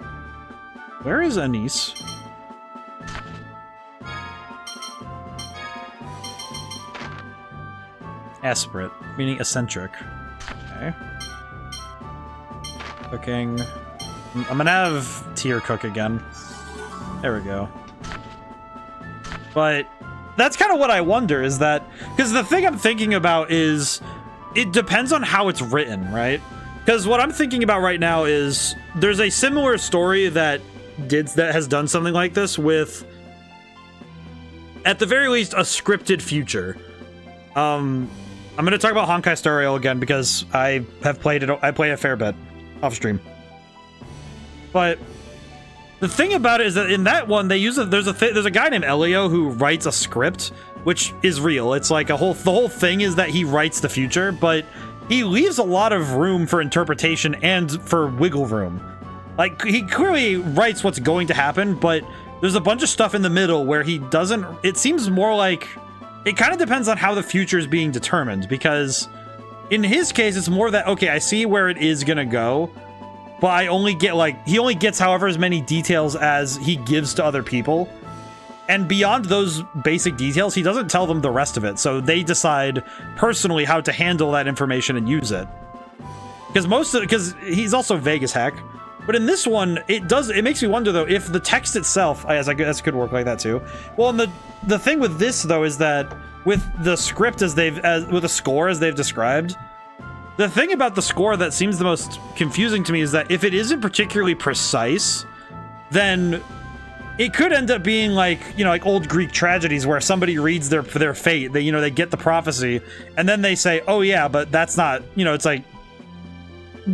Where is Anise? Aspirate, meaning eccentric. Okay. Cooking. I'm gonna have Tier cook again. There we go. But that's kind of what I wonder, is that, because the thing I'm thinking about is, it depends on how it's written, right? Because what I'm thinking about right now is, there's a similar story that has done something like this with, at the very least, a scripted future. I'm going to talk about Honkai Star Rail again because I play a fair bit off stream. But the thing about it is that in that one they use there's a guy named Elio who writes a script, which is real. It's like the whole thing is that he writes the future, but he leaves a lot of room for interpretation and for wiggle room. Like, he clearly writes what's going to happen, but there's a bunch of stuff in the middle where he doesn't. It seems more like it kind of depends on how the future is being determined, because in his case, it's more that, okay, I see where it is gonna go, but I only get, like, he only gets however as many details as he gives to other people. And beyond those basic details, he doesn't tell them the rest of it. So they decide personally how to handle that information and use it. Because he's also vague as heck. But in this one, it makes me wonder, though, if the text itself, I guess could work like that too. Well, and the thing with this, though, is that with the script with the score as they've described, The thing about the score that seems the most confusing to me is that if it isn't particularly precise, then it could end up being like, you know, like old Greek tragedies where somebody reads their fate, they, you know, they get the prophecy, and then they say, oh yeah, but that's not, you know, it's like,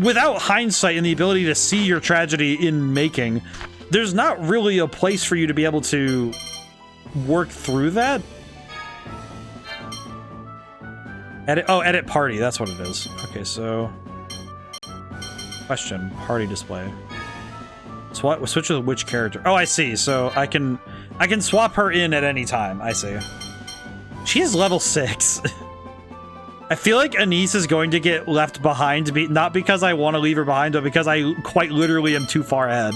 without hindsight and the ability to see your tragedy in making, there's not really a place for you to be able to work through that. Edit party, that's what it is. Okay, so question, party display. Switch with which character? Oh, I see. So I can swap her in at any time. I see. She is level 6. I feel like Anise is going to get left behind, not because I want to leave her behind, but because I quite literally am too far ahead.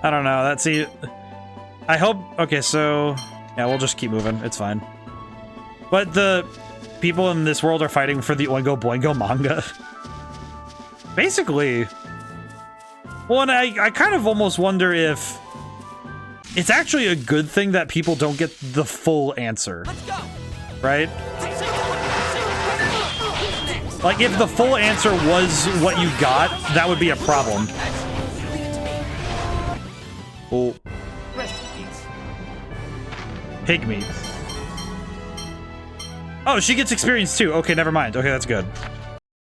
I don't know. That's it. I hope. Okay, so yeah, we'll just keep moving. It's fine. But the people in this world are fighting for the Oingo Boingo manga. Basically. Well, and I kind of almost wonder if it's actually a good thing that people don't get the full answer. Right? Like, if the full answer was what you got, that would be a problem. Oh. Pygmy. Oh, she gets experience too. Okay, never mind. Okay, that's good.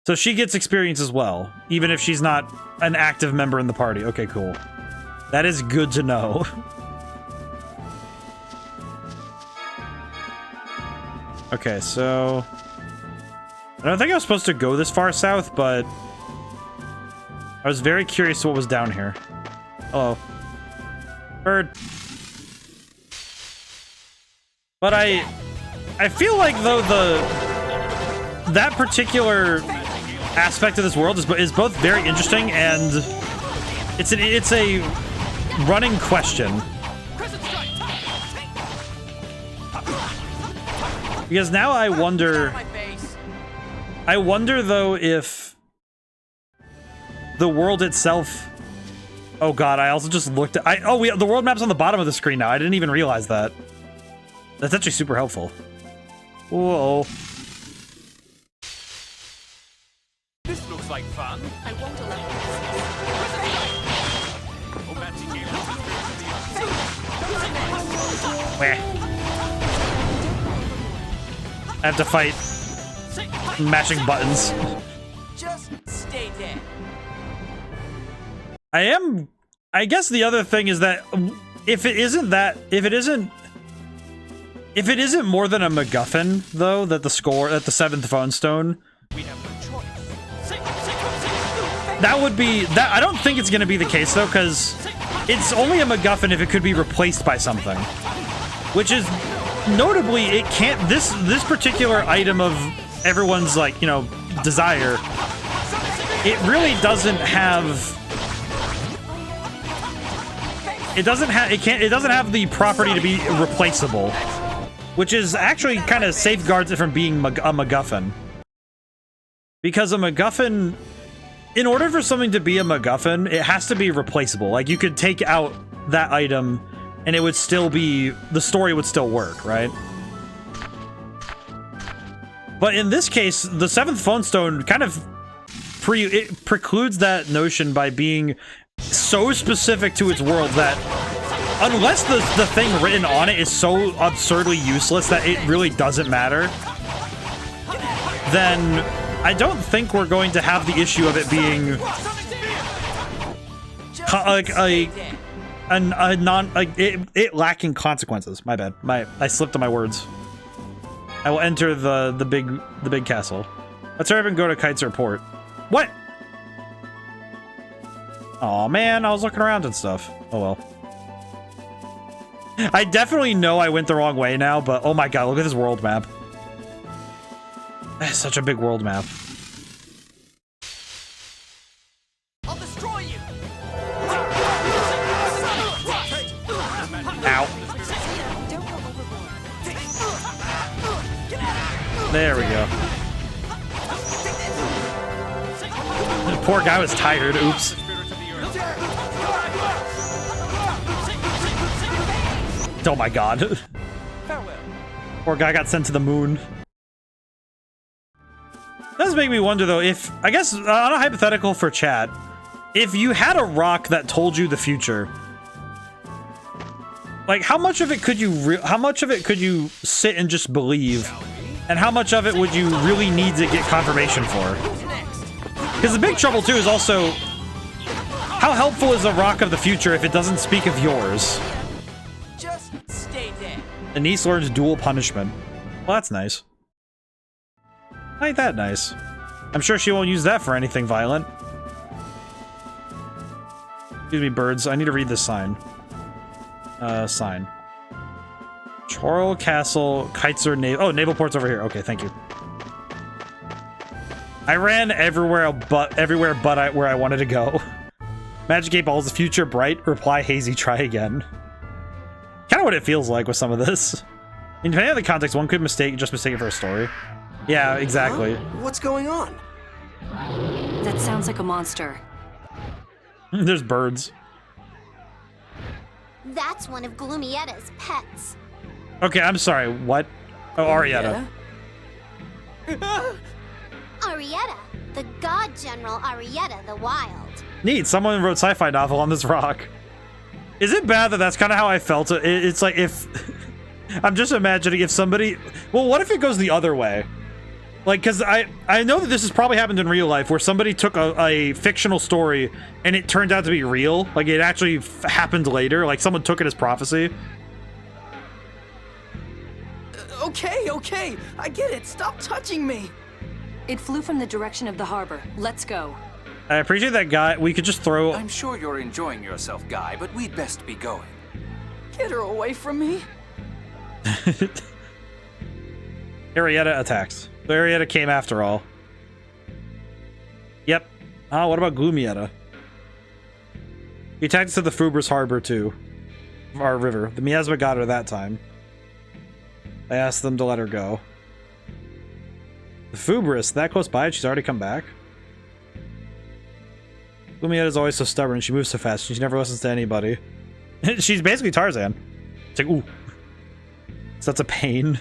So she gets experience as well, even if she's not an active member in the party. Okay, cool. That is good to know. Okay, so I don't think I was supposed to go this far south, but I was very curious what was down here. Hello. Bird. But I feel like, though, that particular aspect of this world is both very interesting and it's a running question. Because now I wonder though if the world itself. Oh god, I also just looked at the world map's on the bottom of the screen now. I didn't even realize that. That's actually super helpful. Whoa. This looks like fun. I won't allow I have to fight mashing buttons. Just stay dead. I guess the other thing is that if it isn't more than a MacGuffin, though, that the 7th phone stone, that would be that. I don't think it's going to be the case though, because it's only a MacGuffin if it could be replaced by something, which is notably it can't. This particular item of everyone's, like, you know, desire, it really doesn't have. It doesn't have the property to be replaceable, which is actually kind of safeguards it from being a MacGuffin. Because a MacGuffin, in order for something to be a MacGuffin, it has to be replaceable. Like, you could take out that item and it would still be, the story would still work, right? But in this case, the 7th phone stone kind of precludes that notion by being so specific to its world that unless the thing written on it is so absurdly useless that it really doesn't matter, then I don't think we're going to have the issue of it being like it lacking consequences. My bad. I slipped on my words. I will enter the big castle. Let's hurry up and go to Kite's Port. What? Aw, man, I was looking around and stuff. Oh well. I definitely know I went the wrong way now, but oh my god, look at this world map. That's such a big world map. I'll destroy you. Ow. There we go. The poor guy was tired. Oops. Oh my god. Poor guy got sent to the moon. does make me wonder though, if I guess on a hypothetical for chat, if you had a rock that told you the future, like how much of it could you sit and just believe, and how much of it would you really need to get confirmation for? Because the big trouble too is also, how helpful is a rock of the future if it doesn't speak of yours? Just stay dead. Anise learns dual punishment. Well, that's nice. Ain't that nice? I'm sure she won't use that for anything violent. Excuse me, birds. I need to read this sign. Sign. Chorrol Castle, Kaiser Naval. Oh, Naval Port's over here. Okay, thank you. I ran everywhere but where I wanted to go. Magic 8 Ball is the future bright. Reply hazy. Try again. Kind of what it feels like with some of this. I mean, depending on the context, one could just mistake it for a story. Yeah, exactly. Huh? What's going on? That sounds like a monster. There's birds. That's one of Glumietta's pets. Okay, I'm sorry. What? Oh, Arietta. Arietta, the god general Arietta the Wild. Neat. Someone wrote sci-fi novel on this rock. Is it bad that that's kind of how I felt? It's like if I'm just imagining if somebody. Well, what if it goes the other way? Like, because I know that this has probably happened in real life where somebody took a fictional story and it turned out to be real. Like, it actually happened later. Like, someone took it as prophecy. Okay, I get it. Stop touching me. It flew from the direction of the harbor. Let's go. I appreciate that, Guy. We could just throw... I'm sure you're enjoying yourself, Guy, but we'd best be going. Get her away from me. Arietta attacks. So Arietta came after all. Yep. Ah, what about Glumietta? He attacked us at the Fubris Harbor, too. Our river. The Miasma got her that time. I asked them to let her go. The Fubris, that close by, she's already come back? Glumietta's always so stubborn, she moves so fast, she never listens to anybody. She's basically Tarzan. It's like, ooh. So that's a pain.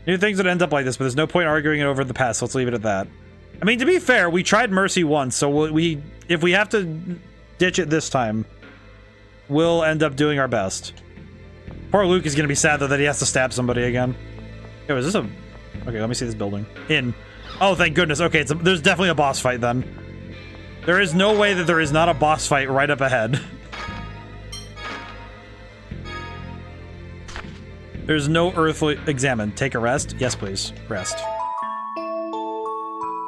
New things would end up like this, but there's no point arguing it over the past, so let's leave it at that. I mean, to be fair, we tried Mercy once, so if we have to ditch it this time, we'll end up doing our best. Poor Luke is gonna be sad, though, that he has to stab somebody again. Yo, is this a... Okay, let me see this building. Oh, thank goodness. Okay, there's definitely a boss fight, then. There is no way that there is not a boss fight right up ahead. There's no earthly... Examine. Take a rest? Yes, please. Rest.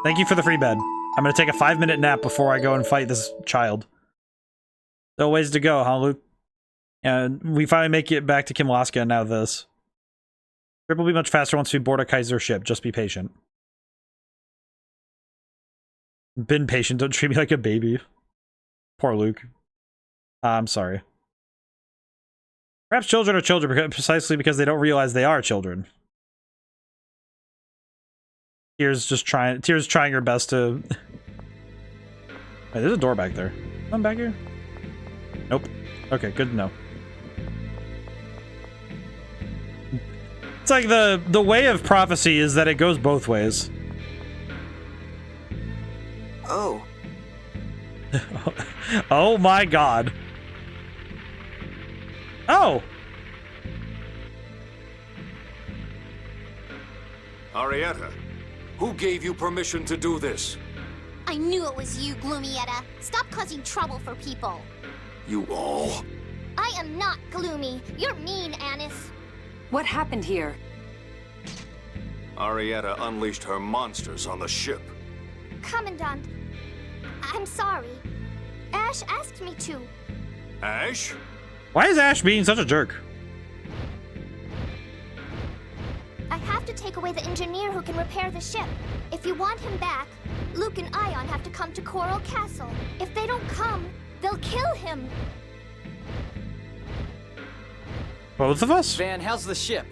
Thank you for the free bed. I'm gonna take a 5-minute nap before I go and fight this child. Still ways to go, huh, Luke? And we finally make it back to Kimlaska, and now this. Trip will be much faster once we board a Kaiser ship. Just be patient. Been patient. Don't treat me like a baby. Poor Luke. I'm sorry. Perhaps children are children precisely because they don't realize they are children. Tears trying her best to... Wait, there's a door back there. Come back here? Nope. Okay, good to know. It's like the way of prophecy is that it goes both ways. Oh. Oh my god. Oh! Arietta, who gave you permission to do this? I knew it was you, Glumietta. Stop causing trouble for people. You all? I am not gloomy. You're mean, Anis. What happened here? Arietta unleashed her monsters on the ship. Commandant, I'm sorry. Ash asked me to. Ash? Why is Ash being such a jerk? I have to take away the engineer who can repair the ship. If you want him back, Luke and Ion have to come to Chorrol Castle. If they don't come, they'll kill him. Both of us? Van, how's the ship?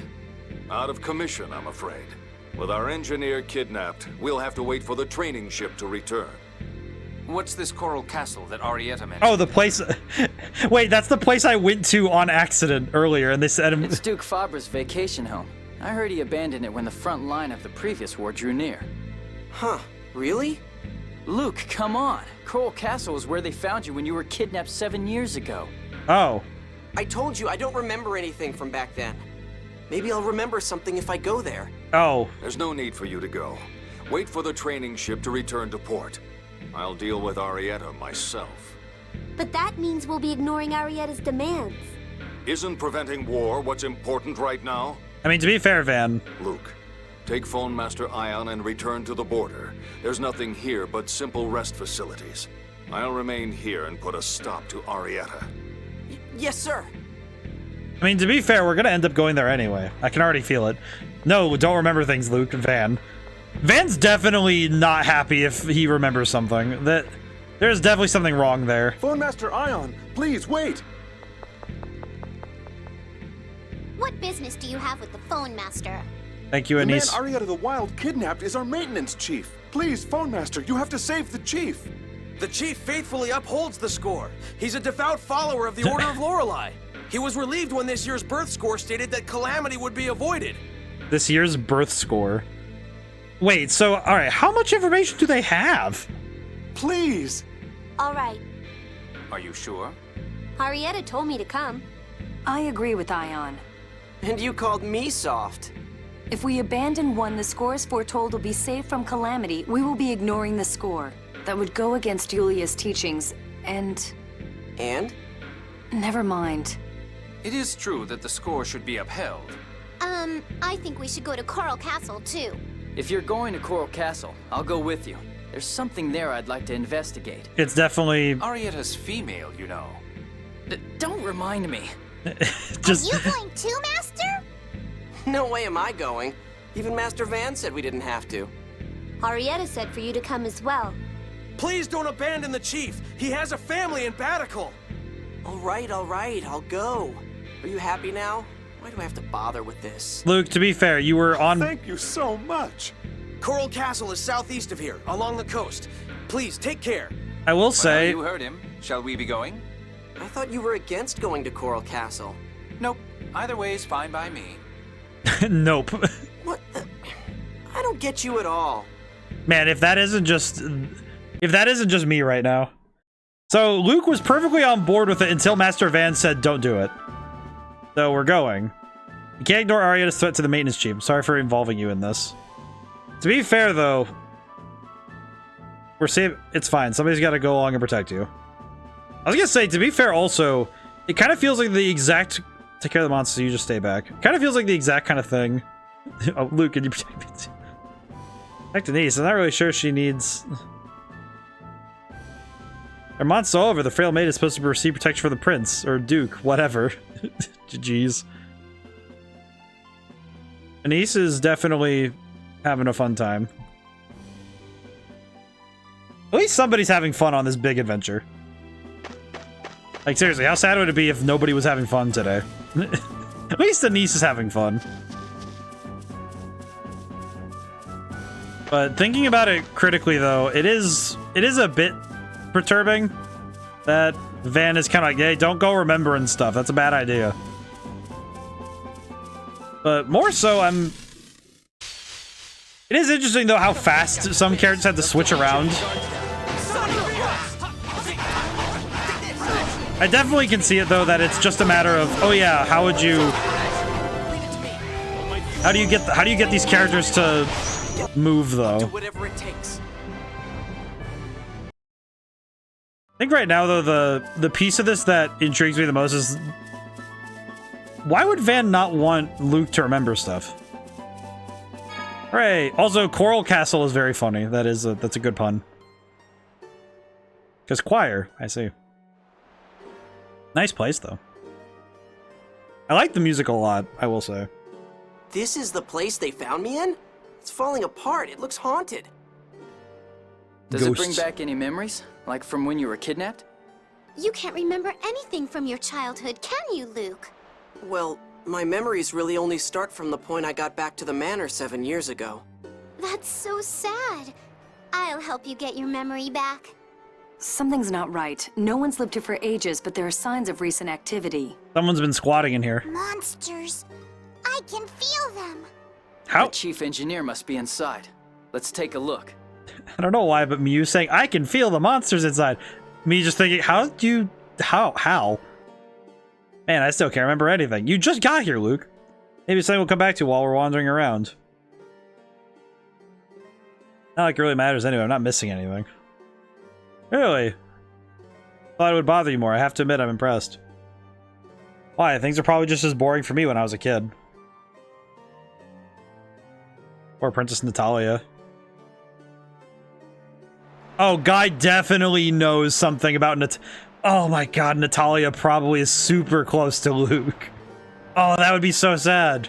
Out of commission, I'm afraid. With our engineer kidnapped, we'll have to wait for the training ship to return. What's this Chorrol Castle that Arietta mentioned? Oh, the place... Wait, that's the place I went to on accident earlier, and they said... It's Duke Fabra's vacation home. I heard he abandoned it when the front line of the previous war drew near. Huh, really? Luke, come on. Coral Castle is where they found you when you were kidnapped 7 years ago. Oh. I told you I don't remember anything from back then. Maybe I'll remember something if I go there. Oh. There's no need for you to go. Wait for the training ship to return to port. I'll deal with Arietta myself. But that means we'll be ignoring Arietta's demands. Isn't preventing war what's important right now? I mean, to be fair, Van. Luke, take Phone Master Ion and return to the border. There's nothing here but simple rest facilities. I'll remain here and put a stop to Arietta. Yes, sir. I mean, to be fair, we're gonna end up going there anyway. I can already feel it. No, don't remember things, Luke. Van. Van's definitely not happy if he remembers something. There's definitely something wrong there. Phone Master Ion, please wait. What business do you have with the Phone Master? Thank you, Anise. The man Arietta the Wild kidnapped is our maintenance chief. Please, Phone Master, you have to save the chief. The chief faithfully upholds the score. He's a devout follower of the Order of Lorelei. He was relieved when this year's birth score stated that calamity would be avoided. This year's birth score. Wait, so, alright, how much information do they have? Please. All right. Are you sure? Arietta told me to come. I agree with Ion. And you called me soft. If we abandon one the scores foretold will be saved from calamity, we will be ignoring the score. That would go against Julia's teachings, and... And? Never mind. It is true that the score should be upheld. I think we should go to Coral Castle, too. If you're going to Coral Castle, I'll go with you. There's something there I'd like to investigate. It's definitely... Arietta's female, you know. Don't remind me. Just... Are you going too, Master? No way am I going. Even Master Van said we didn't have to. Arietta said for you to come as well. Please don't abandon the chief. He has a family in Batical. All right, I'll go. Are you happy now? Why do I have to bother with this? Luke, to be fair, you were on... Thank you so much. Coral Castle is southeast of here, along the coast. Please, take care. I will say... Well, you heard him. Shall we be going? I thought you were against going to Coral Castle. Nope. Either way is fine by me. Nope. What the... I don't get you at all. Man, if that isn't just me right now. So Luke was perfectly on board with it until Master Van said don't do it. So we're going. You can't ignore Arietta's threat to the maintenance chief. Sorry for involving you in this. To be fair though, we're safe. It's fine. Somebody's got to go along and protect you. I was gonna say, to be fair also, it kind of feels like the exact... Take care of the monsters, you just stay back. Kind of feels like the exact kind of thing. Oh, Luke, can you protect me too? Protect Denise. I'm not really sure she needs... Our monster's all over. The frail maid is supposed to receive protection for the prince. Or duke. Whatever. Jeez. Denise is definitely having a fun time. At least somebody's having fun on this big adventure. Like, seriously, how sad would it be if nobody was having fun today? At least Denise is having fun. But thinking about it critically, though, it is a bit perturbing that Van is kind of like, hey, don't go remembering stuff. That's a bad idea. But more so, it is interesting, though, how fast some characters have to switch around. I definitely can see it, though, that it's just a matter of, oh yeah, how do you get these characters to move, though? Do whatever it takes. I think right now, though, the piece of this that intrigues me the most is, why would Van not want Luke to remember stuff? Right. Also, Coral Castle is very funny. That's a good pun. Because choir, I see. Nice place, though. I like the musical a lot, I will say. This is the place they found me in? It's falling apart. It looks haunted. Does it bring back any memories? Like from when you were kidnapped? You can't remember anything from your childhood, can you, Luke? Well, my memories really only start from the point I got back to the manor 7 years ago. That's so sad. I'll help you get your memory back. Something's not right. No one's lived here for ages, but there are signs of recent activity. Someone's been squatting in here. Monsters. I can feel them. How? The chief engineer must be inside. Let's take a look. I don't know why, but Mew saying, I can feel the monsters inside. Me just thinking, how? Man, I still can't remember anything. You just got here, Luke. Maybe something we'll come back to while we're wandering around. Not like it really matters anyway. I'm not missing anything. Really? Thought it would bother you more. I have to admit, I'm impressed. Why? Things are probably just as boring for me when I was a kid. Or Princess Natalia. Oh, Guy definitely knows something about oh my god, Natalia probably is super close to Luke. Oh, that would be so sad.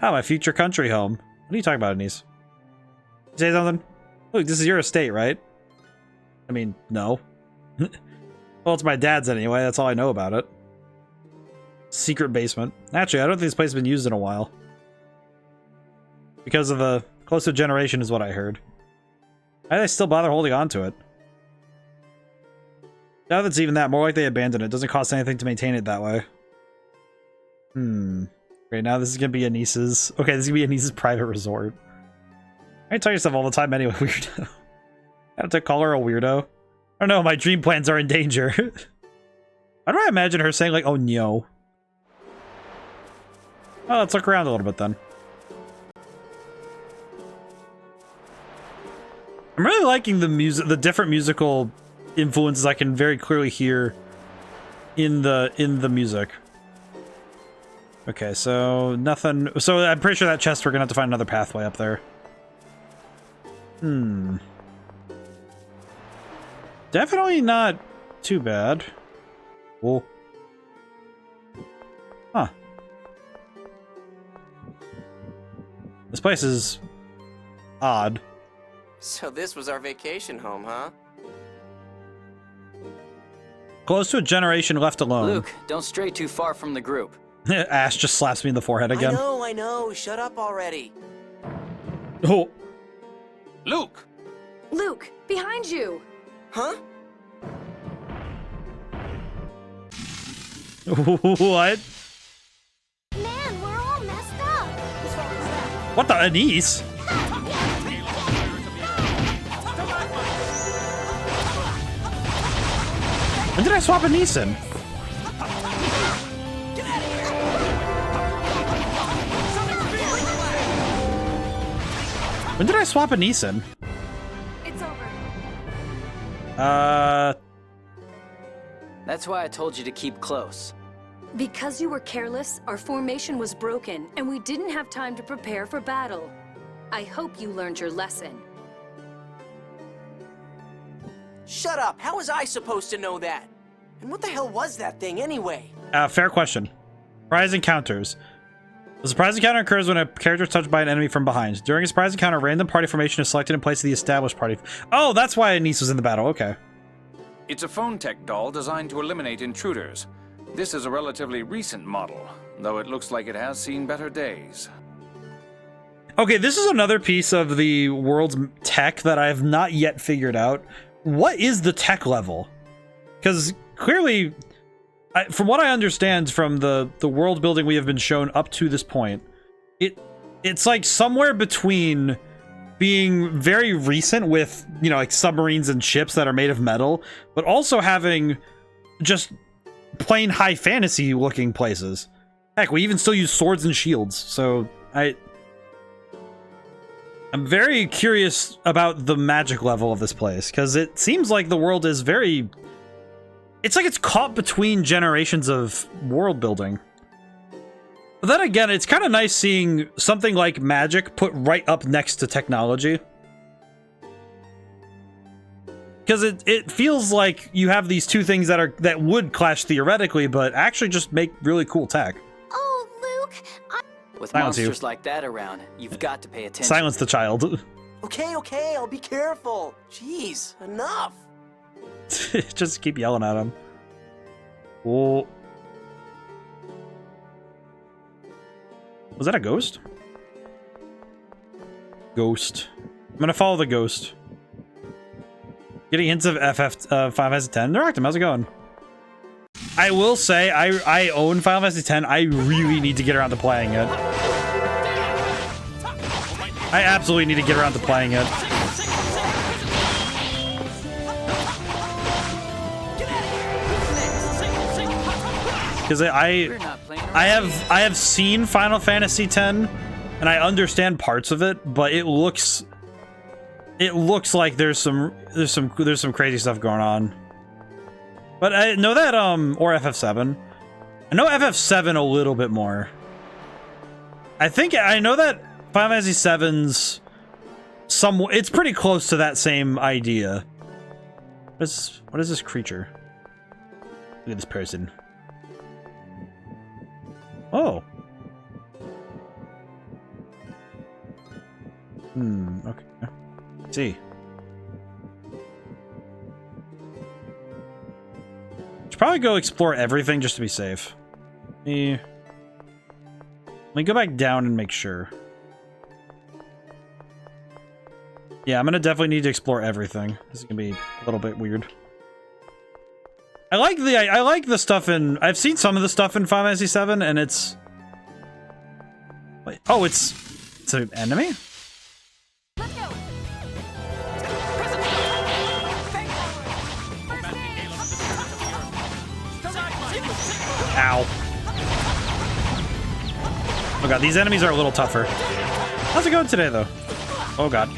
Oh, my future country home. What are you talking about, Anise? You say something? Luke, this is your estate, right? I mean, no. Well, it's my dad's anyway. That's all I know about it. Secret basement. Actually, I don't think this place has been used in a while. Because of the close to a generation is what I heard. Why do they still bother holding on to it? Now that's even that, more like they abandoned it. It doesn't cost anything to maintain it that way. Great, now this is gonna be Anise's. Okay, this is gonna be Anise's private resort. I tell yourself all the time anyway, weirdo. I have to call her a weirdo. I don't know, my dream plans are in danger. Why do I imagine her saying like, oh no? Oh, let's look around a little bit then. I'm really liking the music, the different musical influences I can very clearly hear in the music. Okay, so nothing. So I'm pretty sure that chest we're gonna have to find another pathway up there. Definitely not too bad. Cool. Huh. This place is odd. So this was our vacation home, huh? Close to a generation left alone. Luke, don't stray too far from the group. Ash just slaps me in the forehead again. I know. Shut up already. Oh. Luke! Luke, behind you! Huh? What? Man, we're all messed up. What the Anise? When did I swap Anise in? When did I swap Anise in? It's over. That's why I told you to keep close. Because you were careless, our formation was broken, and we didn't have time to prepare for battle. I hope you learned your lesson. Shut up! How was I supposed to know that? And what the hell was that thing anyway? Fair question. Surprise encounters. The surprise encounter occurs when a character is touched by an enemy from behind. During a surprise encounter, a random party formation is selected in place of the established party. Oh, that's why Anise was in the battle. Okay. It's a phone tech doll designed to eliminate intruders. This is a relatively recent model, though it looks like it has seen better days. Okay, this is another piece of the world's tech that I have not yet figured out. What is the tech level? Because clearly, from what I understand from the world building we have been shown up to this point, it's like somewhere between being very recent with, you know, like submarines and ships that are made of metal, but also having just plain high fantasy looking places. Heck, we even still use swords and shields, so I'm very curious about the magic level of this place, because it seems like the world is very... It's like it's caught between generations of world building. But then again, it's kind of nice seeing something like magic put right up next to technology. Because it feels like you have these two things that would clash theoretically, but actually just make really cool tech. Oh, Luke, With Silence monsters you. like that around, you've got to pay attention. Silence the child. Okay, I'll be careful. Jeez, enough. Just keep yelling at him. Oh. Was that a ghost? Ghost. I'm gonna follow the ghost. Getting hints of FF Final Fantasy X. Directum, how's it going? I will say, I own Final Fantasy X. I really need to get around to playing it. I absolutely need to get around to playing it. because I have seen Final Fantasy X, and I understand parts of it, but it looks like there's some crazy stuff going on. But I know that or FF7. I know FF7 a little bit more. I know that Final Fantasy VII's it's pretty close to that same idea. What is this creature? Look at this person. Oh. Okay. Let's see. Should probably go explore everything just to be safe. Let me go back down and make sure. Yeah, I'm gonna definitely need to explore everything. This is gonna be a little bit weird. I like the stuff in... I've seen some of the stuff in Final Fantasy VII, and it's... Wait, oh, it's an enemy? Ow. Oh god, these enemies are a little tougher. How's it going today, though? Oh god.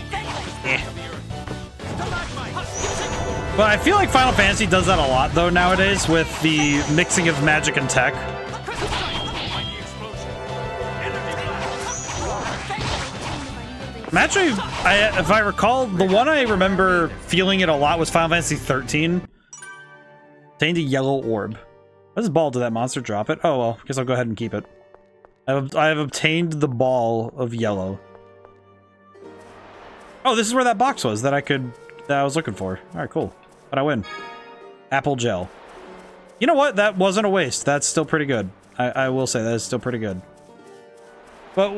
But I feel like Final Fantasy does that a lot, though, nowadays, with the mixing of magic and tech. I'm actually, if I recall, the one I remember feeling it a lot was Final Fantasy 13. Obtained a yellow orb. What does ball do that monster drop it? Oh, well, I guess I'll go ahead and keep it. I have obtained the ball of yellow. Oh, this is where that box was that I was looking for. All right, cool. But I win. Apple gel. You know what? That wasn't a waste. That's still pretty good. I will say that is still pretty good. But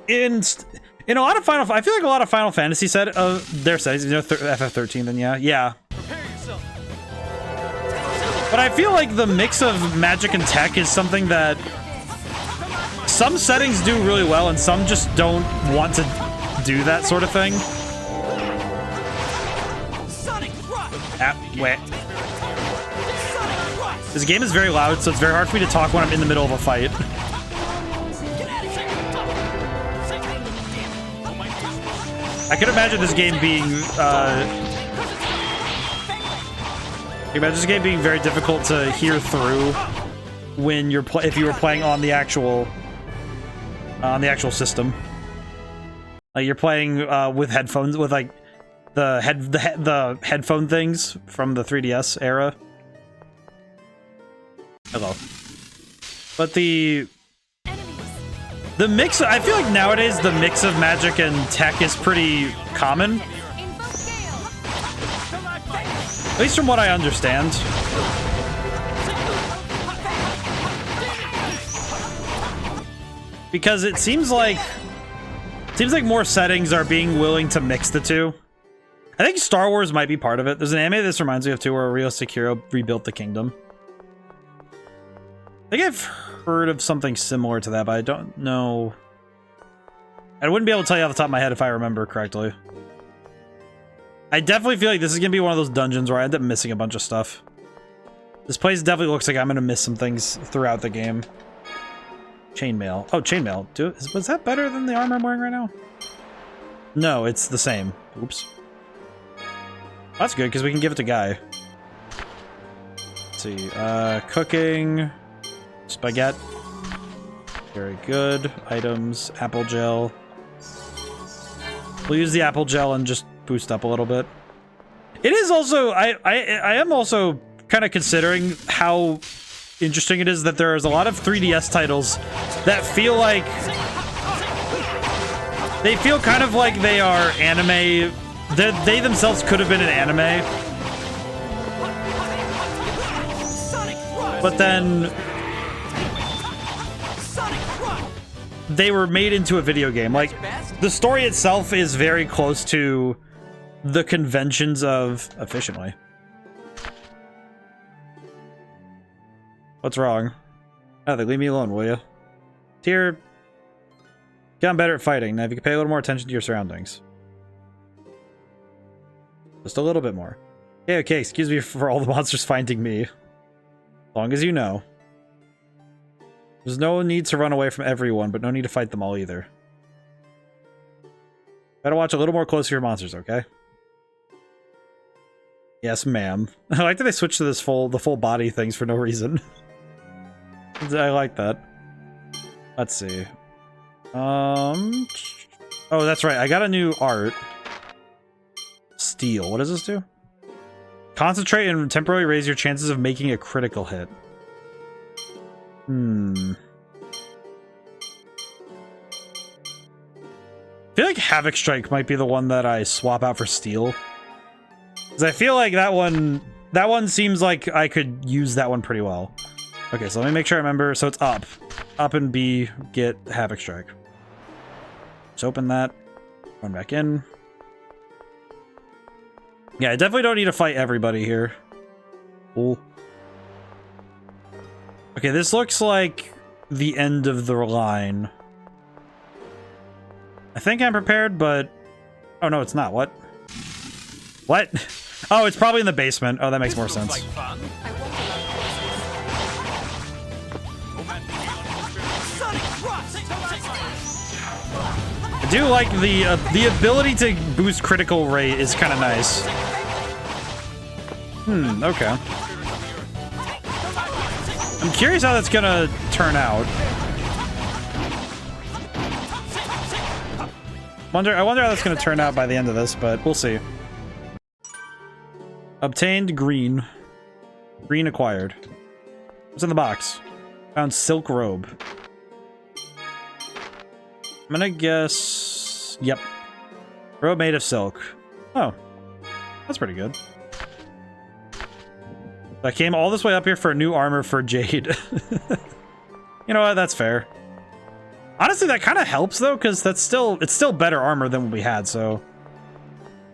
in a lot of I feel like a lot of Final Fantasy their settings, you know, FF13, then yeah. But I feel like the mix of magic and tech is something that some settings do really well, and some just don't want to do that sort of thing. Wait. This game is very loud, so it's very hard for me to talk when I'm in the middle of a fight. I could imagine this game being very difficult to hear through when if you were playing on the actual system. Like you're playing with headphones, with like the headphone things from the 3DS era. Hello. But the mix, I feel like nowadays the mix of magic and tech is pretty common. At least from what I understand. Because it seems like more settings are being willing to mix the two. I think Star Wars might be part of it. There's an anime this reminds me of too, where a realistic hero rebuilt the kingdom. I think I've heard of something similar to that, but I don't know. I wouldn't be able to tell you off the top of my head if I remember correctly. I definitely feel like this is going to be one of those dungeons where I end up missing a bunch of stuff. This place definitely looks like I'm going to miss some things throughout the game. Chainmail. Oh, chainmail. Was that better than the armor I'm wearing right now? No, it's the same. Oops. That's good, because we can give it to Guy. Let's see. Cooking. Spaghetti. Very good. Items. Apple gel. We'll use the apple gel and just boost up a little bit. It is also... I am also kind of considering how interesting it is that there's a lot of 3DS titles that feel like... They feel kind of like they are anime... They themselves could have been an anime. But then... They were made into a video game. Like, the story itself is very close to the conventions of... Efficiently. What's wrong? Nothing. Leave me alone, will you? Tyr, gotten better at fighting. Now, if you could pay a little more attention to your surroundings. Just a little bit more. Okay, excuse me for all the monsters finding me. As long as you know. There's no need to run away from everyone, but no need to fight them all either. Gotta watch a little more close to your monsters, okay? Yes, ma'am. I like that they switched to this the full body things for no reason. I like that. Let's see. Oh, that's right. I got a new art. Steel. What does this do? Concentrate and temporarily raise your chances of making a critical hit. I feel like Havoc Strike might be the one that I swap out for Steel. Because I feel like that one seems like I could use that one pretty well. Okay, so let me make sure I remember. So it's up. Up and B, get Havoc Strike. Let's open that. Run back in. Yeah, I definitely don't need to fight everybody here. Cool. Okay, this looks like the end of the line. I think I'm prepared, but... Oh, no, it's not. What? What? Oh, it's probably in the basement. Oh, that makes more sense. I do like the ability to boost critical rate is kind of nice. Okay. I'm curious how that's gonna turn out. I wonder how that's gonna turn out by the end of this, but we'll see. Obtained green. Green acquired. What's in the box? Found silk robe. I'm gonna guess... Yep. Robe made of silk. Oh. That's pretty good. I came all this way up here for new armor for Jade. You know what? That's fair. Honestly, that kind of helps, though, because it's still better armor than what we had, so...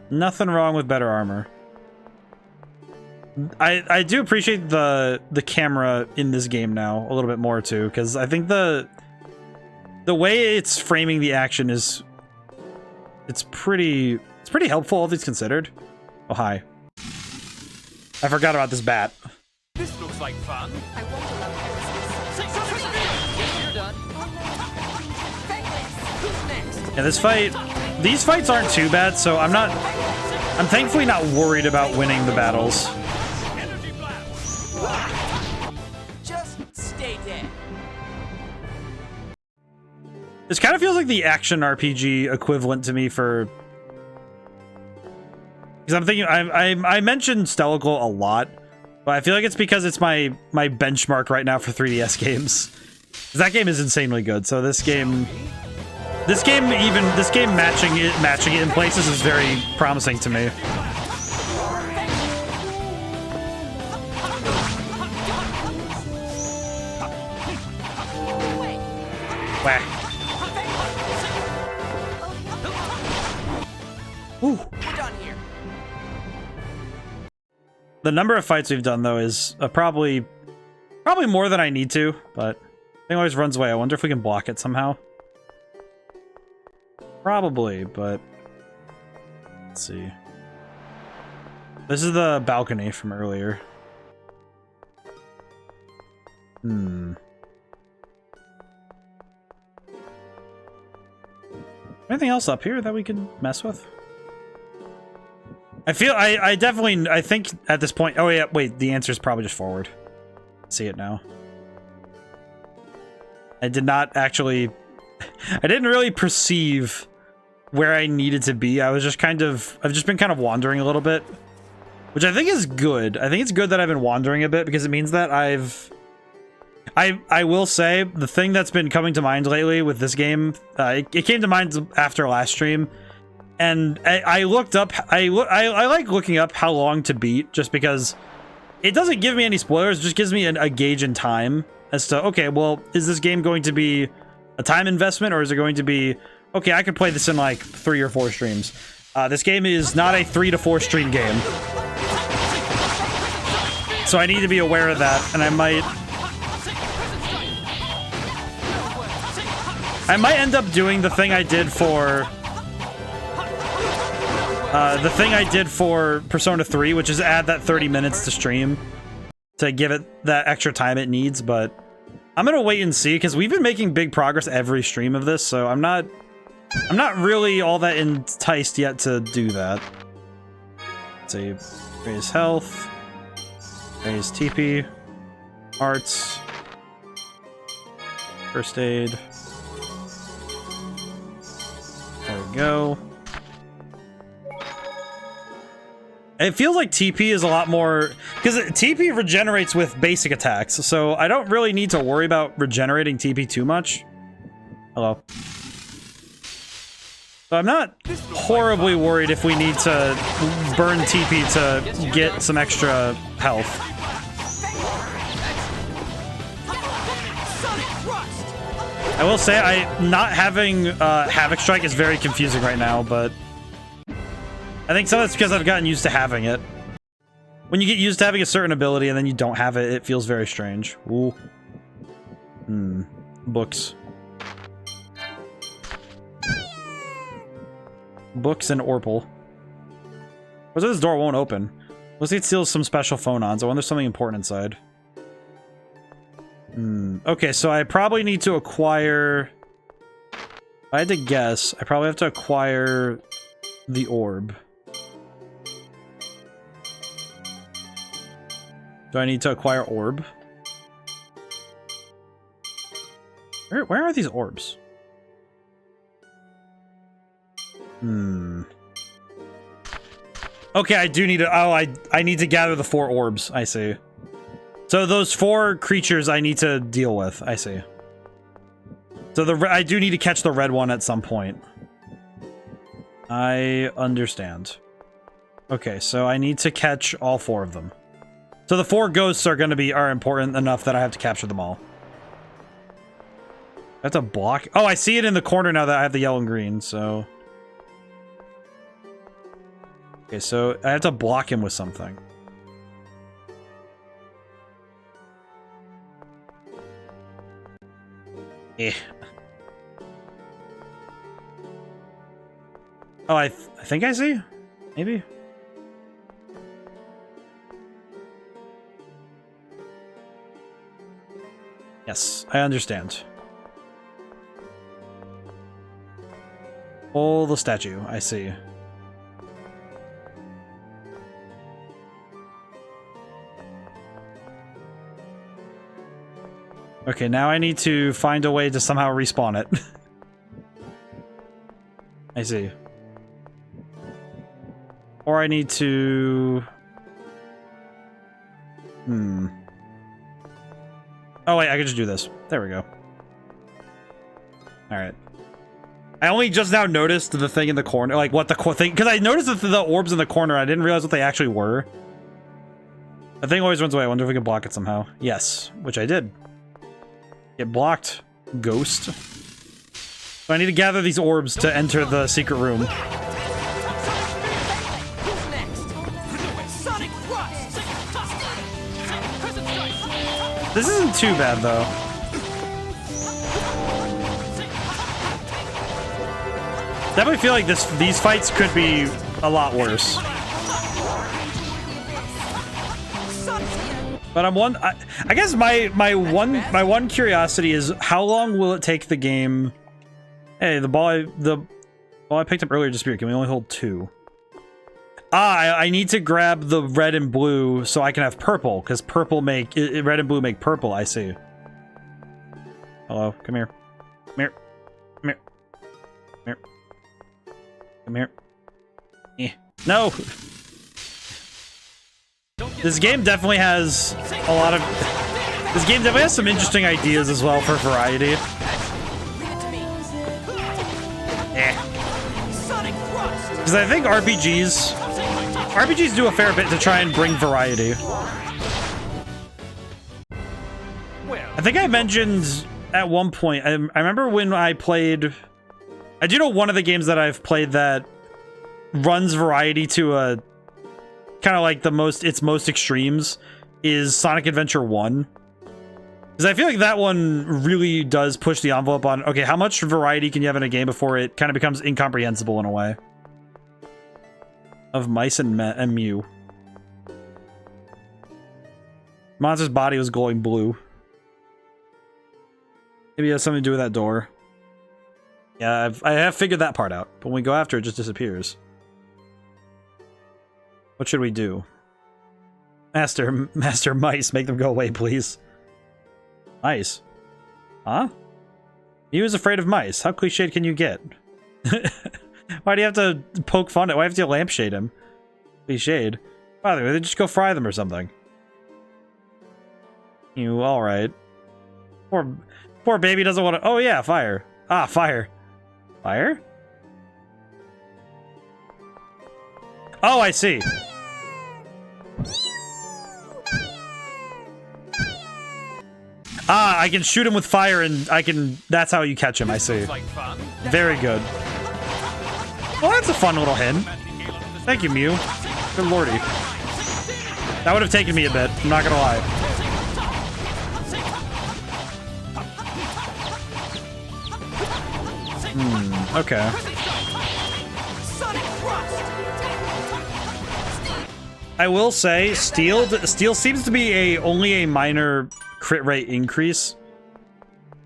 Nothing wrong with better armor. I do appreciate the camera in this game now a little bit more, too, because I think the way it's framing the action is... It's pretty helpful, all things considered. Oh, hi. I forgot about this bat. This looks like fun. I want to love You're done. Yeah, this fight... These fights aren't too bad, so I'm thankfully not worried about winning the battles. Just stay dead. This kind of feels like the action RPG equivalent to me for... Because I'm thinking, I mentioned Stellical a lot, but I feel like it's because it's my benchmark right now for 3DS games. That game is insanely good, so this game matching it in places is very promising to me. Whack. Ooh. We're done here. The number of fights we've done, though, is probably more than I need to, but thing always runs away. I wonder if we can block it somehow. Probably, but let's see. This is the balcony from earlier. Anything else up here that we can mess with? I think at this point... Oh, yeah, wait, the answer is probably just forward. See it now. I did not actually... I didn't really perceive where I needed to be. I've just been kind of wandering a little bit, which I think is good. I think it's good that I've been wandering a bit because it means that I will say the thing that's been coming to mind lately with this game, it came to mind after last stream, and I looked up. I like looking up how long to beat, just because it doesn't give me any spoilers. It just gives me a gauge in time as to, okay, well, is this game going to be a time investment, or is it going to be, okay, I could play this in like 3 or 4 streams. This game is not a 3 to 4 stream game, so I need to be aware of that, and I might end up doing the thing I did for Persona 3, which is add that 30 minutes to stream to give it that extra time it needs, but I'm gonna wait and see, because we've been making big progress every stream of this, so I'm not really all that enticed yet to do that. Let's see. Raise health. Raise TP. Arts. First aid. There we go. It feels like TP is a lot more, because TP regenerates with basic attacks, so I don't really need to worry about regenerating TP too much. Hello. So I'm not horribly worried if we need to burn TP to get some extra health. I will say, not having Havoc Strike is very confusing right now, but I think some of it's because I've gotten used to having it. When you get used to having a certain ability and then you don't have it, it feels very strange. Ooh. Books. Books and Orpal. What's this door won't open? Looks like it steals some special phonons. I wonder if there's something important inside. Okay, so I probably need to acquire... If I had to guess, I probably have to acquire the orb. Do I need to acquire orb? Where are these orbs? Okay, I do need to... Oh, I need to gather the 4 orbs. I see. So those 4 creatures I need to deal with. I see. So I do need to catch the red one at some point. I understand. Okay, so I need to catch all 4 of them. So the 4 ghosts are important enough that I have to capture them all. I have to block... Oh, I see it in the corner now that I have the yellow and green, so... Okay, so I have to block him with something. Eh. Oh, I think I see? Maybe? Yes, I understand. Pull the statue, I see. Okay, now I need to find a way to somehow respawn it. I see. Or I need to... Oh wait, I can just do this. There we go. Alright. I only just now noticed the thing in the corner, like what the thing, because I noticed the orbs in the corner, I didn't realize what they actually were. The thing always runs away. I wonder if we can block it somehow. Yes, which I did. Get blocked, ghost. So I need to gather these orbs to enter the secret room. This isn't too bad, though. Definitely feel like these fights could be a lot worse. But I guess my one curiosity is how long will it take the game? Hey, the ball I picked up earlier disappeared. Can we only hold 2? I need to grab the red and blue so I can have purple, because red and blue make purple. I see. Hello, come here. Come here. Come here. Come here. Come here. No! This game definitely has a lot of... This game definitely has some interesting ideas as well for variety. Because I think RPGs do a fair bit to try and bring variety. I think I mentioned at one point, I remember when I played... I do know one of the games that I've played that runs variety to a... kind of like its most extremes is Sonic Adventure 1. Because I feel like that one really does push the envelope on, okay, how much variety can you have in a game before it kind of becomes incomprehensible in a way? Of mice and Mew. Monster's body was glowing blue. Maybe it has something to do with that door. Yeah, I have figured that part out. But when we go after it, just disappears. What should we do? Master Mice, make them go away, please. Mice? Huh? He was afraid of mice. How cliched can you get? Why do you have to poke fun at? Why have you lampshade him? Cliched. By the way, they just go fry them or something. You alright. Poor baby doesn't want to. Oh yeah, fire. Ah, fire. Fire? Oh, I see. Ah, I can shoot him with fire and I can... That's how you catch him, I see. Very good. Well, that's a fun little hint. Thank you, Mew. Good lordy. That would have taken me a bit, I'm not gonna lie. Okay. I will say, steel seems to be only a minor crit rate increase.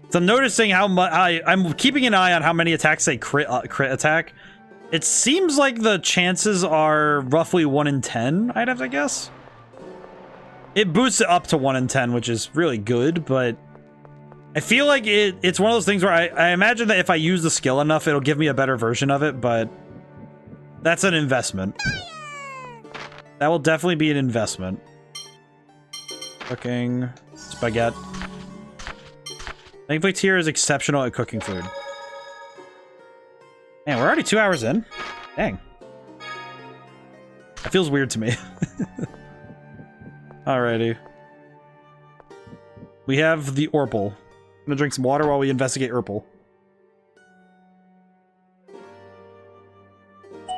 So I'm noticing how much I'm keeping an eye on how many attacks they crit attack. It seems like the chances are roughly 1 in 10, I'd have to guess. It boosts it up to 1 in 10, which is really good, but I feel like it's one of those things where I imagine that if I use the skill enough, it'll give me a better version of it, but that's an investment. That will definitely be an investment. Cooking. Spaghetti. Thankfully, Tyr is exceptional at cooking food. Man, we're already 2 hours in. Dang. That feels weird to me. Alrighty. We have the Orpal. I'm gonna drink some water while we investigate Orpal.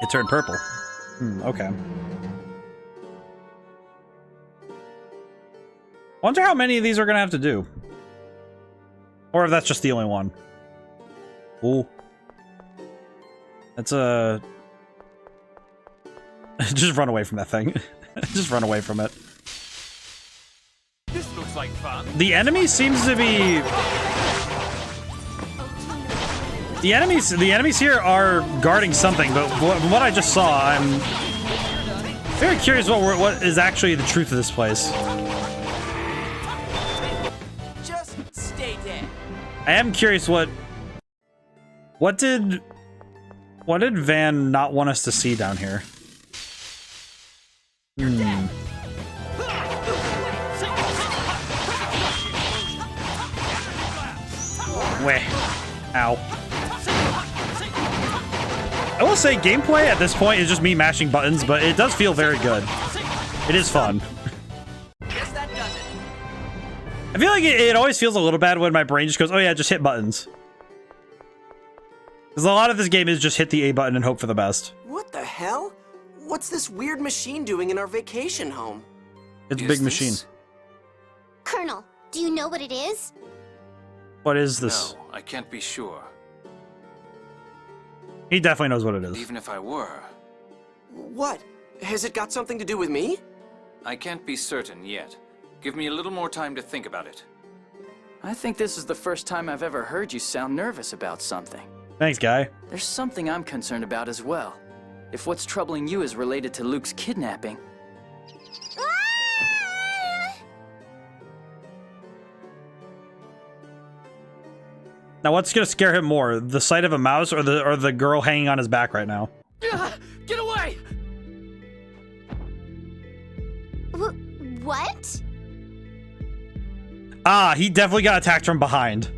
It turned purple. Okay. Wonder how many of these are gonna have to do. Or if that's just the only one. Ooh. That's a... Just run away from that thing. Just run away from it. This looks like fun. The enemy seems to be... The enemies here are guarding something, but from what I just saw, I'm very curious what is actually the truth of this place. Just stay dead. I am curious what did Van not want us to see down here? Weh. Ow. I will say gameplay at this point is just me mashing buttons, but it does feel very good. It is fun. I feel like it always feels a little bad when my brain just goes, oh yeah, just hit buttons. Because a lot of this game is just hit the A button and hope for the best. What the hell? What's this weird machine doing in our vacation home? It's a big machine. Colonel, do you know what it is? What is this? No, I can't be sure. He definitely knows what it is. Even if I were. What? Has it got something to do with me? I can't be certain yet. Give me a little more time to think about it. I think this is the first time I've ever heard you sound nervous about something. Thanks, guy. There's something I'm concerned about as well. If what's troubling you is related to Luke's kidnapping. Now, what's gonna scare him more? The sight of a mouse or the girl hanging on his back right now? Get away! What? Ah, he definitely got attacked from behind.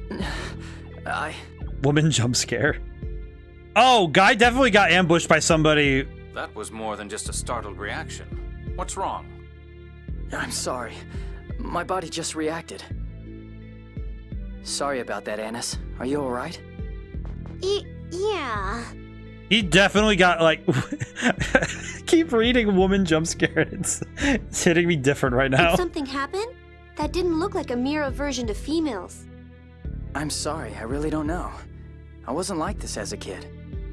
Woman jump scare. Oh, guy definitely got ambushed by somebody. That was more than just a startled reaction. What's wrong? I'm sorry. My body just reacted. Sorry about that, Annis. Are you alright? Yeah. He definitely got, like... Keep reading woman jump scare. It's hitting me different right now. Did something happen? That didn't look like a mere aversion to females. I'm sorry, I really don't know. I wasn't like this as a kid.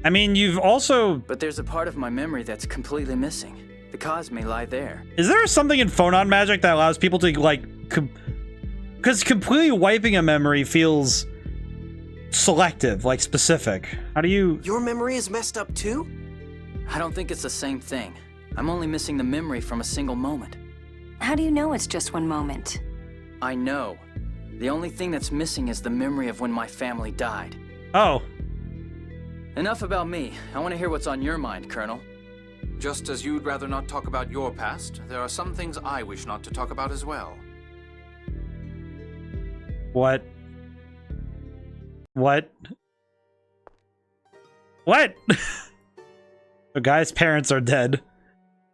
I mean, you've also... But there's a part of my memory that's completely missing. The cause may lie there. Is there something in Phonon magic that allows people to, like... Because completely wiping a memory feels selective, like specific? How do you... Your memory is messed up too? I don't think it's the same thing. I'm only missing the memory from a single moment. How do you know it's just one moment? I know. The only thing that's missing is the memory of when my family died. Oh. Enough about me. I want to hear what's on your mind, Colonel. Just as you'd rather not talk about your past, there are some things I wish not to talk about as well. What? What? What? The guy's parents are dead.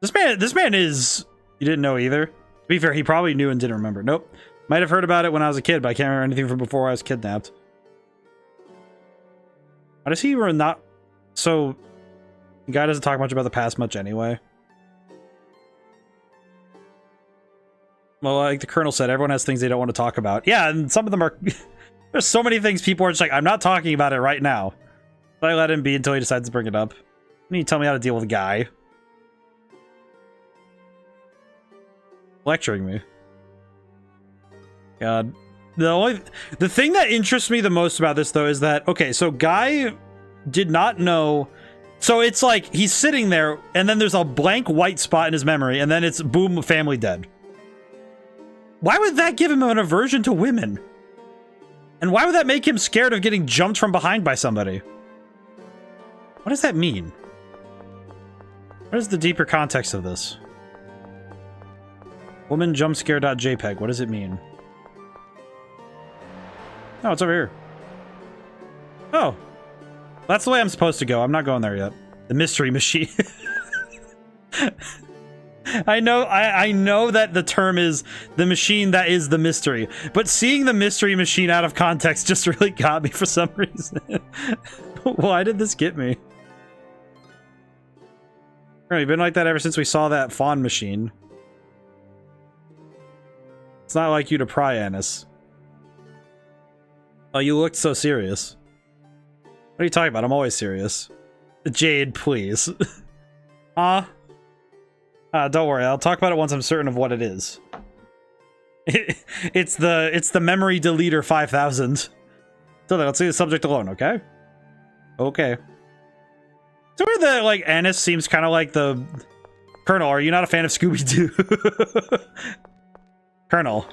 This man is... You didn't know either? To be fair, he probably knew and didn't remember. Nope. Might have heard about it when I was a kid, but I can't remember anything from before I was kidnapped. Why does he not... So... The guy doesn't talk much about the past much anyway. Well, like the Colonel said, everyone has things they don't want to talk about. Yeah, and some of them are... There's so many things people are just like, I'm not talking about it right now. But I let him be until he decides to bring it up. You need to tell me how to deal with a guy. Lecturing me. God. The thing that interests me the most about this, though, is that, okay, so Guy did not know... So it's like, he's sitting there, and then there's a blank white spot in his memory, and then it's, boom, family dead. Why would that give him an aversion to women? And why would that make him scared of getting jumped from behind by somebody? What does that mean? What is the deeper context of this? Woman jumpscare.jpg. What does it mean? Oh, it's over here. Oh. That's the way I'm supposed to go. I'm not going there yet. The mystery machine. I know that the term is the machine that is the mystery, but seeing the mystery machine out of context just really got me for some reason. Why did this get me? You've been like that ever since we saw that fawn machine. It's not like you to pry, Annis. Oh, you looked so serious. What are you talking about? I'm always serious. Jade, please. Don't worry. I'll talk about it once I'm certain of what it is. It's the memory deleter 5000. So let's leave the subject alone, okay? Okay. So where the, like, Annis seems kind of like the... Colonel, are you not a fan of Scooby-Doo? Colonel,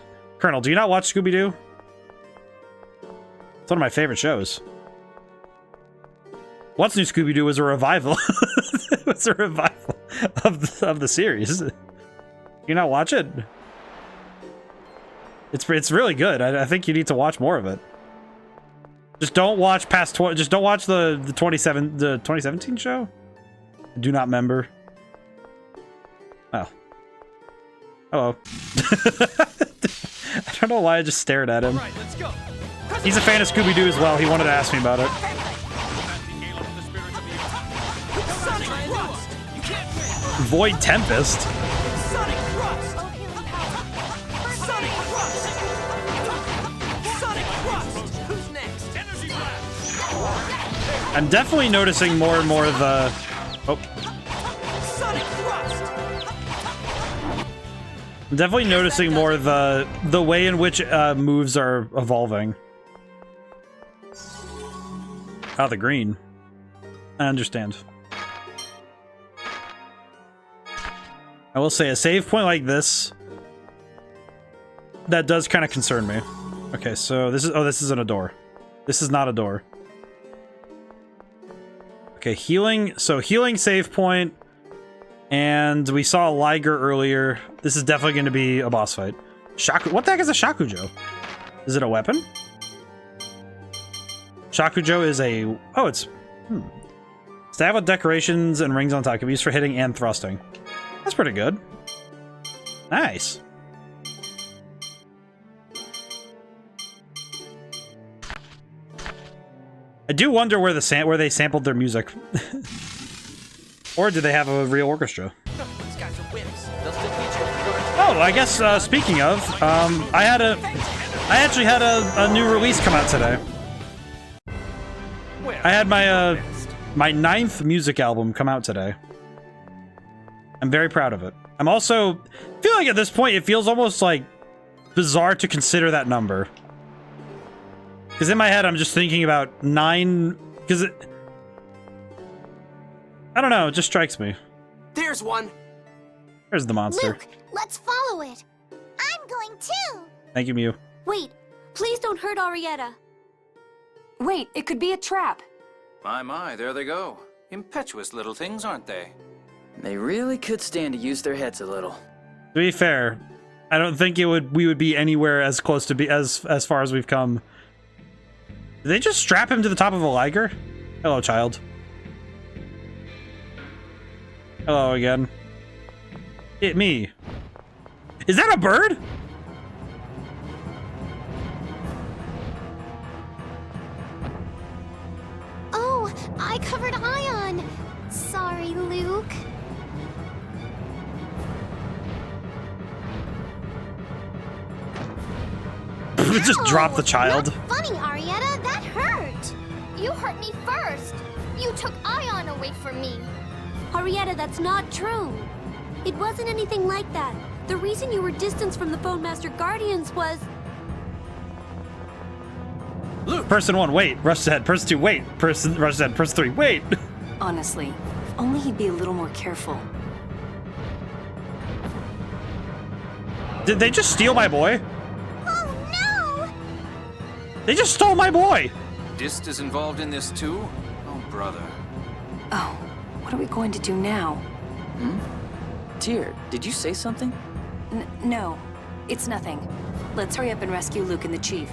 do you not watch Scooby-Doo? It's one of my favorite shows. What's New Scooby-Doo was a revival. It was a revival of the series. You not watch it? It's really good. I think you need to watch more of it. Just don't watch past just don't watch the 2017 show. I do not remember. Oh. Hello. I don't know why I just stared at him. All right, let's go. He's a fan of Scooby-Doo as well. He wanted to ask me about it. Void Tempest? Sonic Thrust! Sonic Thrust! Sonic Thrust! Who's next? Energy Blast! I'm definitely noticing more and more of the... Oh. Sonic Thrust! I'm definitely noticing more of the way in which moves are evolving. Oh, the green. I understand. I will say a save point like this, that does kind of concern me. Okay, so this isn't a door. This is not a door. Okay, healing. So healing save point, and we saw a Liger earlier. This is definitely going to be a boss fight. What the heck is a Shakujo? Is it a weapon? Shakujo is a... Oh, it's... Staff with decorations and rings on top. Can be used for hitting and thrusting. That's pretty good. Nice. I do wonder where where they sampled their music. Or do they have a real orchestra? Oh, I guess speaking of, I actually had a new release come out today. I had my my 9th music album come out today. I'm very proud of it. I'm also feel like at this point it feels almost like bizarre to consider that number. Because in my head, I'm just thinking about 9... Because I don't know, it just strikes me. There's one. There's the monster. Luke, let's follow it. I'm going too. Thank you, Mew. Wait, please don't hurt Arietta. Wait, it could be a trap. My, there they go. Impetuous little things, aren't they? They really could stand to use their heads a little. To be fair, I don't think we would be anywhere as close to be as far as we've come. Did they just strap him to the top of a liger? Hello, child. Hello again. Me. Is that a bird? Oh, I covered Ion. Sorry, Luke. Just drop the child. Not funny, Arietta. That hurt. You hurt me first. You took Ion away from me. Arietta, that's not true. It wasn't anything like that. The reason you were distanced from the Phone Master Guardians was... Luke. Person 1, wait. Rush ahead. Person 2, wait. Rush ahead. Person 3, wait. Honestly, if only he'd be a little more careful. Did they just steal my boy? Oh, no! They just stole my boy! Dist is involved in this too? Oh, brother. Oh, what are we going to do now? Tyr, did you say something? No, it's nothing. Let's hurry up and rescue Luke and the Chief.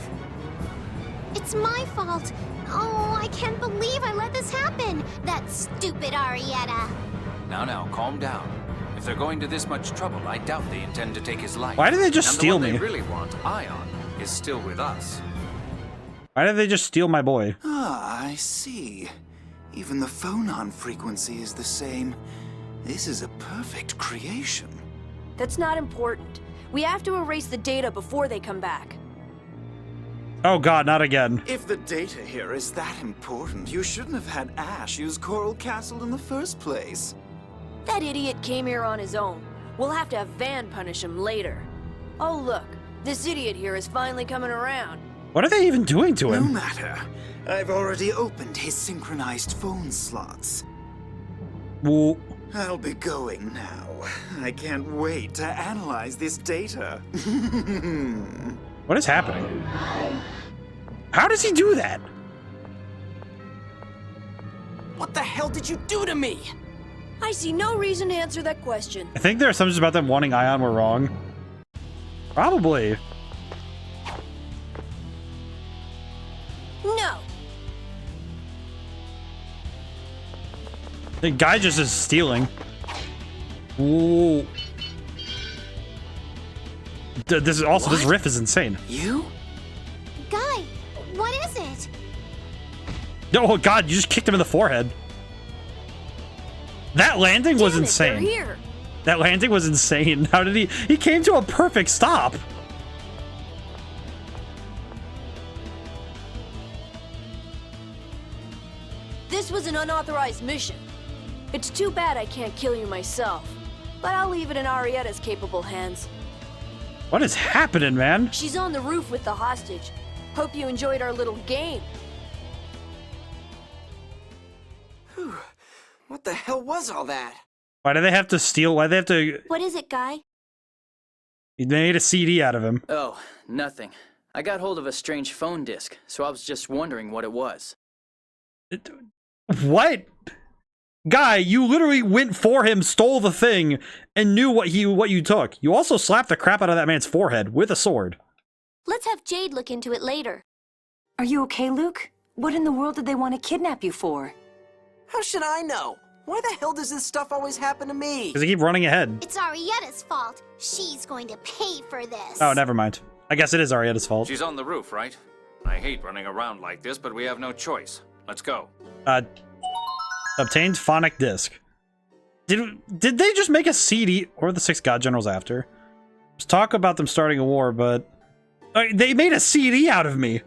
It's my fault. Oh, I can't believe I let this happen. That stupid Arietta. Now, calm down. If they're going to this much trouble, I doubt they intend to take his life. Why did they just steal me? me? They really want, Ion, is still with us. Why did they just steal my boy? Ah, I see. Even the phonon frequency is the same. This is a perfect creation. That's not important. We have to erase the data before they come back. Oh god, not again. If the data here is that important, you shouldn't have had Ash use Coral Castle in the first place. That idiot came here on his own. We'll have to have Van punish him later. Oh look, this idiot here is finally coming around. What are they even doing to him? No matter. I've already opened his synchronized phone slots. Well, I'll be going now. I can't wait to analyze this data. what is happening? How does he do that? What the hell did you do to me? I see no reason to answer that question. I think there are assumptions about them wanting Ion were wrong. Probably. No. The guy just is stealing. Ooh. This is also, this riff is insane. You? Guy, what is it? Oh god, you just kicked him in the forehead. That landing was insane. They're here. That landing was insane. How did he came to a perfect stop. This was an unauthorized mission. It's too bad I can't kill you myself. But I'll leave it in Arietta's capable hands. What is happening, man? She's on the roof with the hostage. Hope you enjoyed our little game. Whew. What the hell was all that? Why do they have to steal? Why do they have to... What is it, Guy? They made a CD out of him. Oh, nothing. I got hold of a strange phone disc, so I was just wondering what it was. What? Guy, you literally went for him, stole the thing, and knew what you took. You also slapped the crap out of that man's forehead with a sword. Let's have Jade look into it later. Are you okay, Luke? What in the world did they want to kidnap you for? How should I know? Why the hell does this stuff always happen to me? Because they keep running ahead. It's Arietta's fault. She's going to pay for this. Oh, never mind. I guess it is Arietta's fault. She's on the roof, right? I hate running around like this, but we have no choice. Let's go. Obtained phonic disc. Did they just make a CD or the 6 God Generals after? Let's talk about them starting a war, but they made a CD out of me.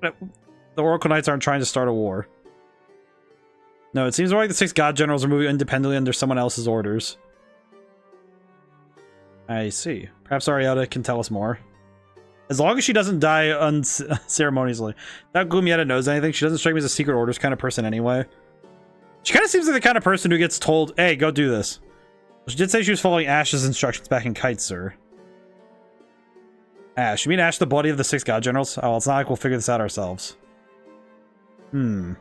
The Oracle Knights aren't trying to start a war. No, it seems more like the 6 God Generals are moving independently under someone else's orders. I see. Perhaps Arietta can tell us more. As long as she doesn't die unceremoniously. Not Gloomietta knows anything. She doesn't strike me as a secret orders kind of person anyway. She kind of seems like the kind of person who gets told, hey, go do this. She did say she was following Ash's instructions back in Kitesur. Ash. You mean Ash, the body of the 6 god generals? Oh, well, it's not like we'll figure this out ourselves. So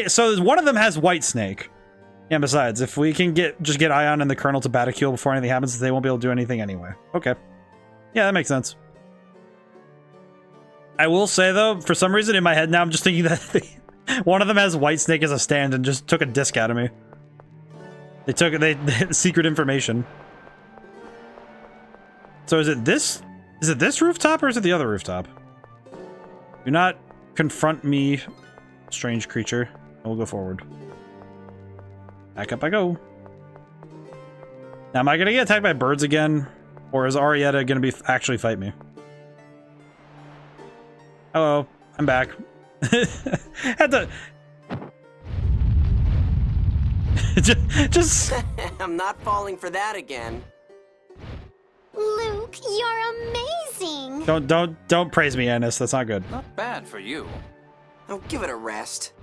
so one of them has White Snake. And besides, if we can just get Ion and the Colonel to Battlecule before anything happens, they won't be able to do anything anyway. Okay. Yeah, that makes sense. I will say, though, for some reason in my head now, I'm just thinking that one of them has White Snake as a stand and just took a disc out of me. They secret information. So is it this rooftop or is it the other rooftop? Do not confront me, strange creature. I will go forward. Back up I go. Now, am I going to get attacked by birds again? Or is Arietta going to actually fight me? Hello, I'm back. Had to... just... I'm not falling for that again. Luke, you're amazing! Don't praise me, Ennis. That's not good. Not bad for you. Oh, give it a rest.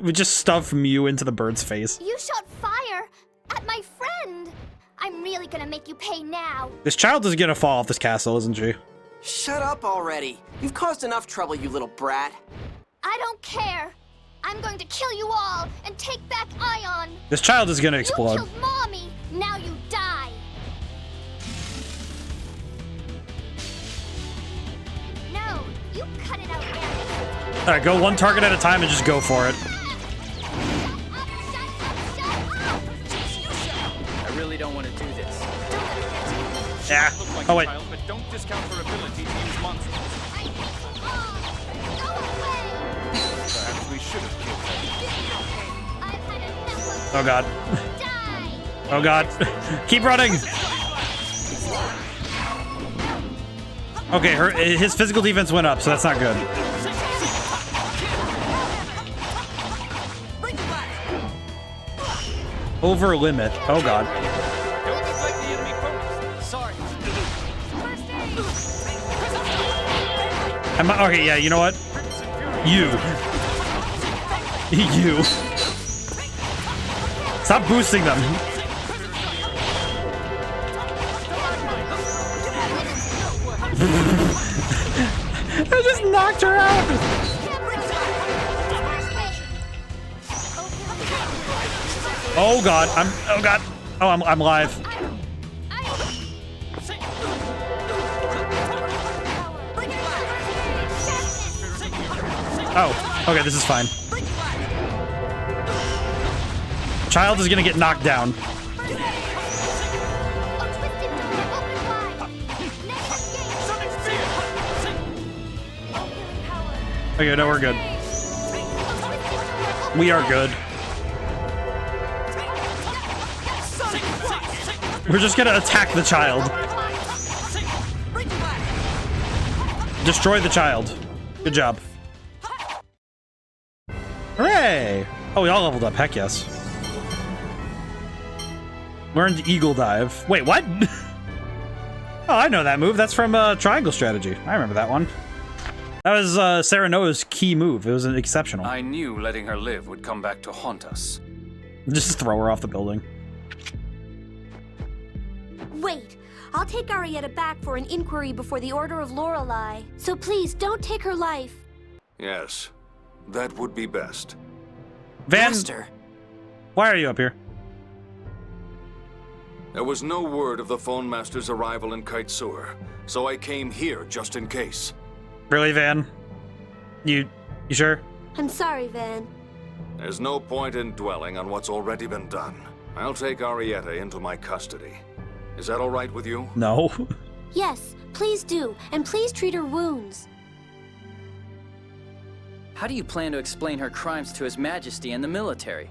We just stuff Mew into the bird's face. You shot fire at my friend! I'm really gonna make you pay now. This child is gonna fall off this castle, isn't she? Shut up already. You've caused enough trouble, you little brat. I don't care. I'm going to kill you all and take back Ion. This child is gonna explode. You killed Mommy. Now you die. No, you cut it out there. All right, go one target at a time and just go for it. I really don't want to do this. Yeah. Oh wait. But don't discount her ability to use monsters. Perhaps we should have killed her. Oh god. Oh god. Keep running. Okay, his physical defense went up, so that's not good. Over limit. Oh god. Don't neglect the enemy Fonics. Sorry. Okay, yeah, you know what? You. Stop boosting them. I just knocked her out. Oh god, I'm live. Oh, okay, this is fine. Child is gonna get knocked down. Okay, no, we're good. We are good. We're just gonna attack the child. Destroy the child. Good job. Hooray! Oh, we all leveled up. Heck yes. Learned Eagle Dive. Wait, what? Oh, I know that move. That's from Triangle Strategy. I remember that one. That was Sarah Noah's key move. It was an exceptional. I knew letting her live would come back to haunt us. Just throw her off the building. Wait, I'll take Arietta back for an inquiry before the Order of Lorelei. So please, don't take her life. Yes, that would be best. Van, Master. Why are you up here? There was no word of the Phone Master's arrival in Kitesur, so I came here just in case. Really, Van? You sure? I'm sorry, Van. There's no point in dwelling on what's already been done. I'll take Arietta into my custody. Is that all right with you? No. Yes, please do, and please treat her wounds. How do you plan to explain her crimes to His Majesty and the military?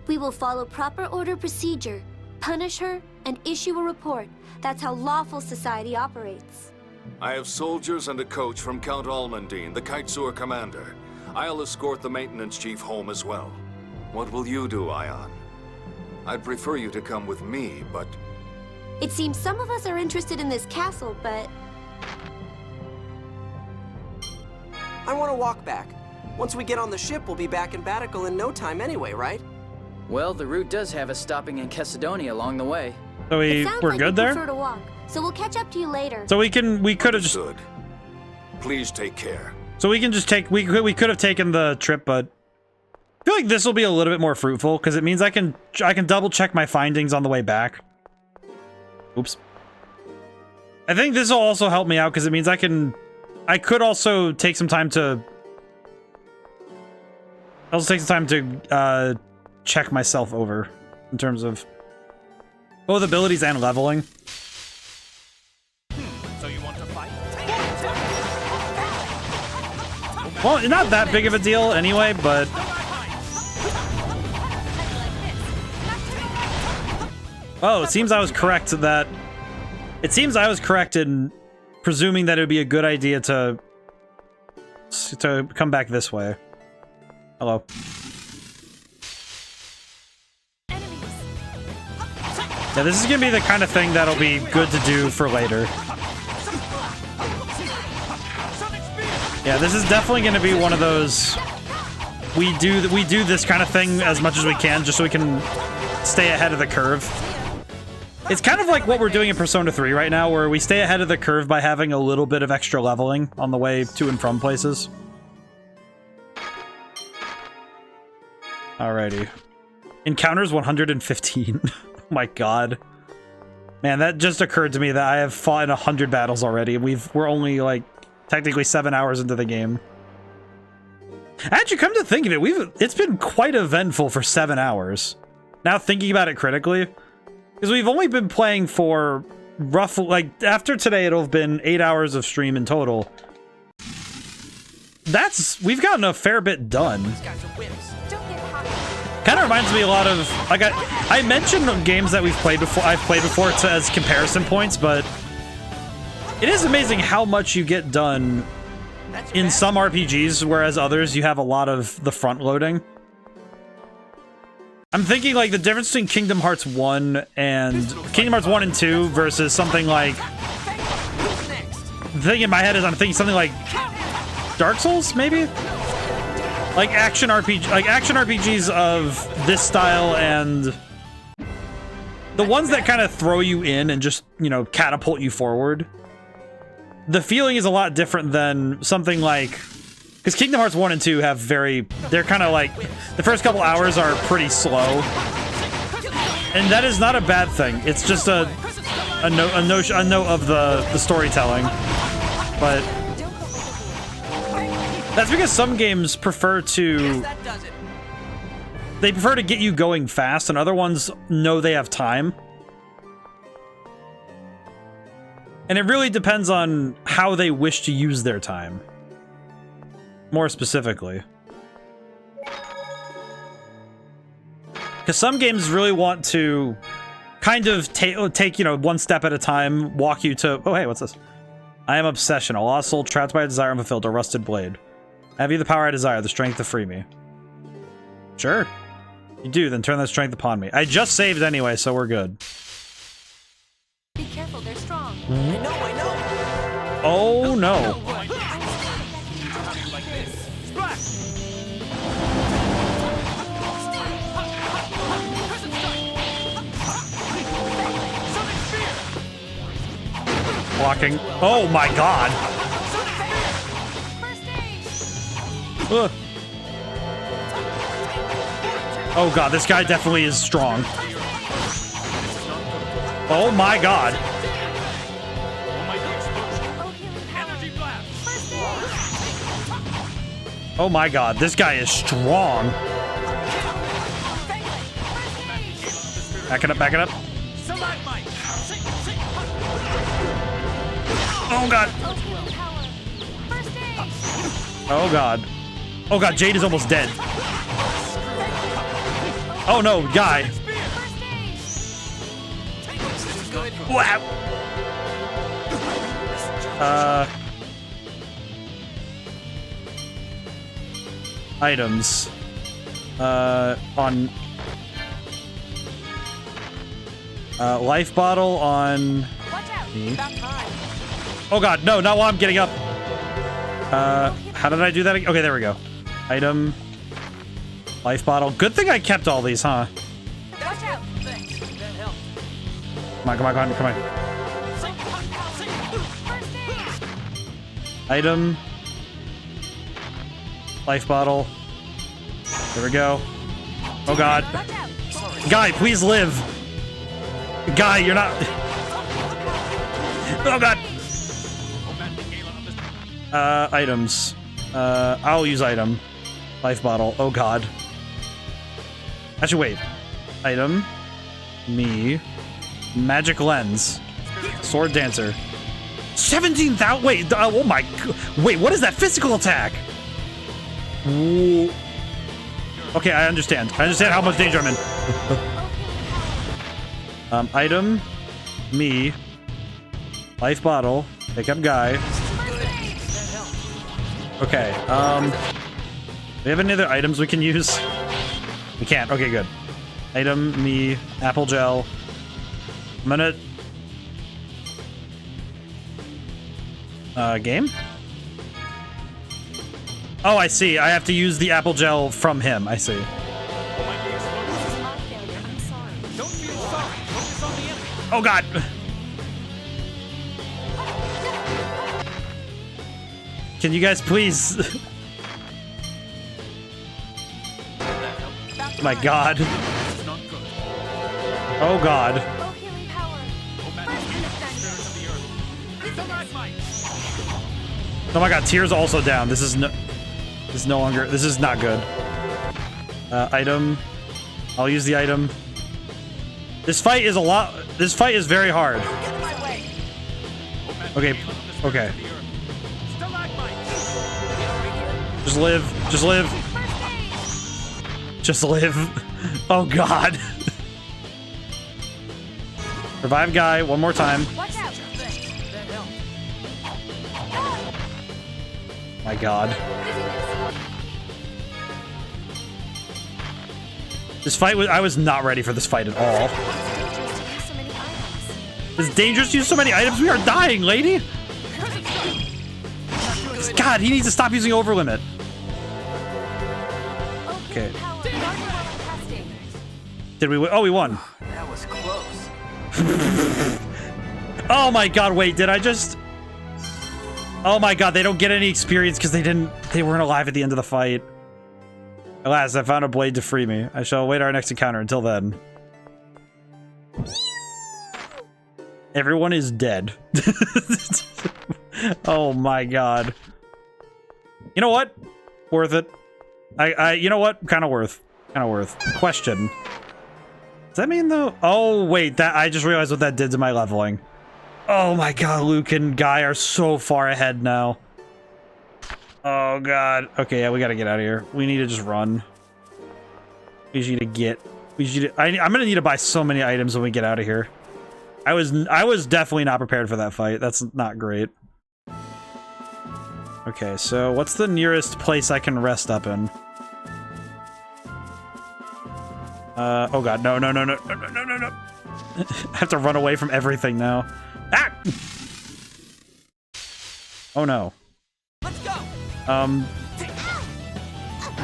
We will follow proper order procedure, punish her, and issue a report. That's how lawful society operates. I have soldiers and a coach from Count Almandine, the Kitesur commander. I'll escort the maintenance chief home as well. What will you do, Ion? I'd prefer you to come with me, but It seems some of us are interested in this castle, but... I want to walk back. Once we get on the ship, we'll be back in Batical in no time anyway, right? Well, the route does have us stopping in Kessadonia along the way. So we're good there? Prefer to walk, so we'll catch up to you later. So we could have just... Please take care. So we can just take... We could have taken the trip, but... I feel like this will be a little bit more fruitful, because it means I can double check my findings on the way back. Oops. I think this will also help me out, because it means I could also take some time to... check myself over in terms of both abilities and leveling. So you want to fight? Well, not that big of a deal anyway, but... Oh, it seems I was correct that... It seems I was correct in presuming that it would be a good idea to come back this way. Hello. Yeah, this is gonna be the kind of thing that'll be good to do for later. Yeah, this is definitely gonna be one of those... We do this kind of thing as much as we can, just so we can stay ahead of the curve. It's kind of like what we're doing in Persona 3 right now, where we stay ahead of the curve by having a little bit of extra leveling on the way to and from places. Alrighty. Encounters 115. Oh my god. Man, that just occurred to me that I have fought in 100 battles already, and we're only, like, technically 7 hours into the game. Actually, come to think of it, it's been quite eventful for 7 hours. Now thinking about it critically, because we've only been playing for roughly, like, after today it'll have been 8 hours of stream in total. We've gotten a fair bit done. Kind of reminds me a lot of, like, I mentioned games that I've played before as comparison points, but it is amazing how much you get done in some RPGs, whereas others you have a lot of the front loading. I'm thinking like the difference between Kingdom Hearts 1 and Kingdom Hearts 1 and 2 versus something like, the thing in my head is I'm thinking something like Dark Souls, maybe? Like action RPGs of this style, and the ones that kind of throw you in and just, you know, catapult you forward. The feeling is a lot different than something like, because Kingdom Hearts 1 and 2 have they're kind of like, the first couple hours are pretty slow. And that is not a bad thing. It's just a note of the storytelling. But that's because some games prefer to get you going fast, and other ones know they have time. And it really depends on how they wish to use their time. More specifically. Because some games really want to kind of take, you know, one step at a time, walk you to... Oh, hey, what's this? I am obsession, a lost soul trapped by a desire unfulfilled, a rusted blade. Have you the power I desire, the strength to free me? Sure. You do, then turn that strength upon me. I just saved anyway, so we're good. Be careful, they're strong. I know. Oh, no. Blocking. Oh my god. Ugh. Oh god, this guy definitely is strong. Oh my god. Oh my god, this guy is strong. Back it up, back it up. Oh god. Oh god. Oh god, Jade is almost dead. Oh no, guy. Wow. Items. On... Life bottle on me. Oh god, no, not while I'm getting up. How did I do that? Okay, there we go. Item. Life bottle. Good thing I kept all these, huh? Watch out. Thanks. That helped. Come on, come on, come on, come on. Item. Life bottle. There we go. Oh god. Guy, please live. Guy, you're not. Oh god. Items. I'll use item. Life bottle. Oh god. Actually, wait. Item. Me. Magic lens. Sword dancer. 17,000. Wait. Oh my. Wait. What is that physical attack? Ooh. Okay, I understand. I understand how much danger I'm in. Item. Me. Life bottle. Pick up guy. Okay. Do we have any other items we can use? We can't. Okay, good. Item, me, apple gel. I'm gonna... game? Oh, I see. I have to use the apple gel from him. I see. Oh, God. Can you guys please... My god. Oh god. Oh my god, Tier's also down. This is no longer, this is not good. Item. I'll use the item. This fight is very hard. Okay, okay. Just live, just live. Just live. Oh god. Revive guy one more time. My god. This fight was, I was not ready for this fight at all. It's dangerous to use so many items. We are dying, lady. God, he needs to stop using overlimit. Okay. Did we win? Oh, we won. That was close. Oh my god, wait, did I just... Oh my god, they don't get any experience because they weren't alive at the end of the fight. Alas, I found a blade to free me. I shall await our next encounter. Until then. Everyone is dead. Oh my god. You know what? Worth it. You know what? Kind of worth. Kind of worth. Question. Does that mean though? Oh wait, I just realized what that did to my leveling. Oh my god, Luke and Guy are so far ahead now. Oh god. Okay, yeah, we gotta get out of here. We need to just run. We need to get. I'm gonna need to buy so many items when we get out of here. I was definitely not prepared for that fight. That's not great. Okay, so what's the nearest place I can rest up in? Oh god, no. I have to run away from everything now. Ah! Oh no. Let's go.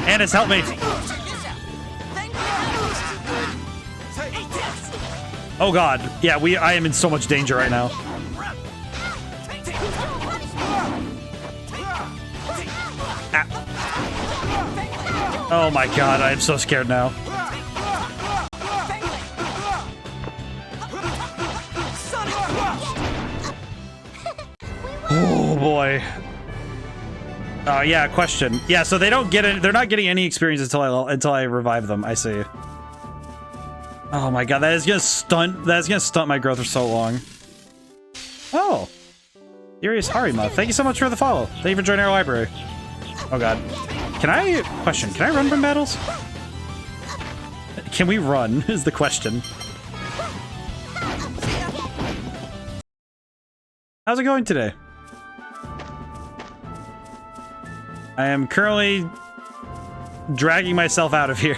Annis, help me! Oh god, yeah, I am in so much danger right now. Ah. Oh my god, I am so scared now. Oh boy. Oh yeah, question. Yeah, so they don't get it. They're not getting any experience until I revive them. I see. Oh my god, that is gonna stunt my growth for so long. Oh. Furious Harima, thank you so much for the follow. Thank you for joining our library. Oh god. Can I run from battles? Can we run is the question. How's it going today? I am currently dragging myself out of here.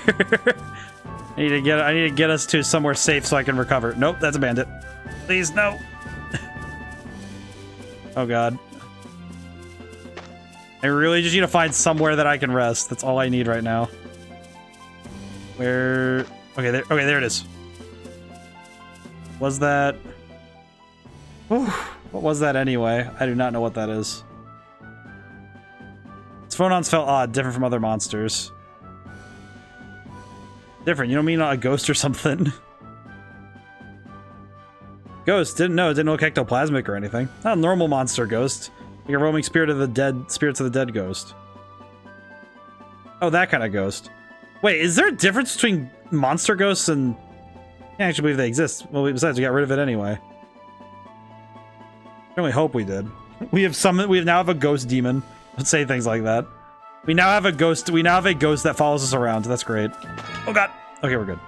I need to get us to somewhere safe so I can recover. Nope, that's a bandit. Please, no. Oh god. I really just need to find somewhere that I can rest. That's all I need right now. Where? Okay, there it is. Was that? Whew, what was that anyway? I do not know what that is. Its phonons felt odd, different from other monsters. Different. You don't mean a ghost or something? Ghost? Didn't look ectoplasmic or anything. Not a normal monster ghost. Like a roaming spirits of the dead ghost. Oh, that kind of ghost. Wait, is there a difference between monster ghosts and... I can't actually believe they exist. Well, besides, we got rid of it anyway. I only hope we did. We now have a ghost demon. Let's say things like that. We now have a ghost that follows us around. That's great. Oh god. Okay, we're good.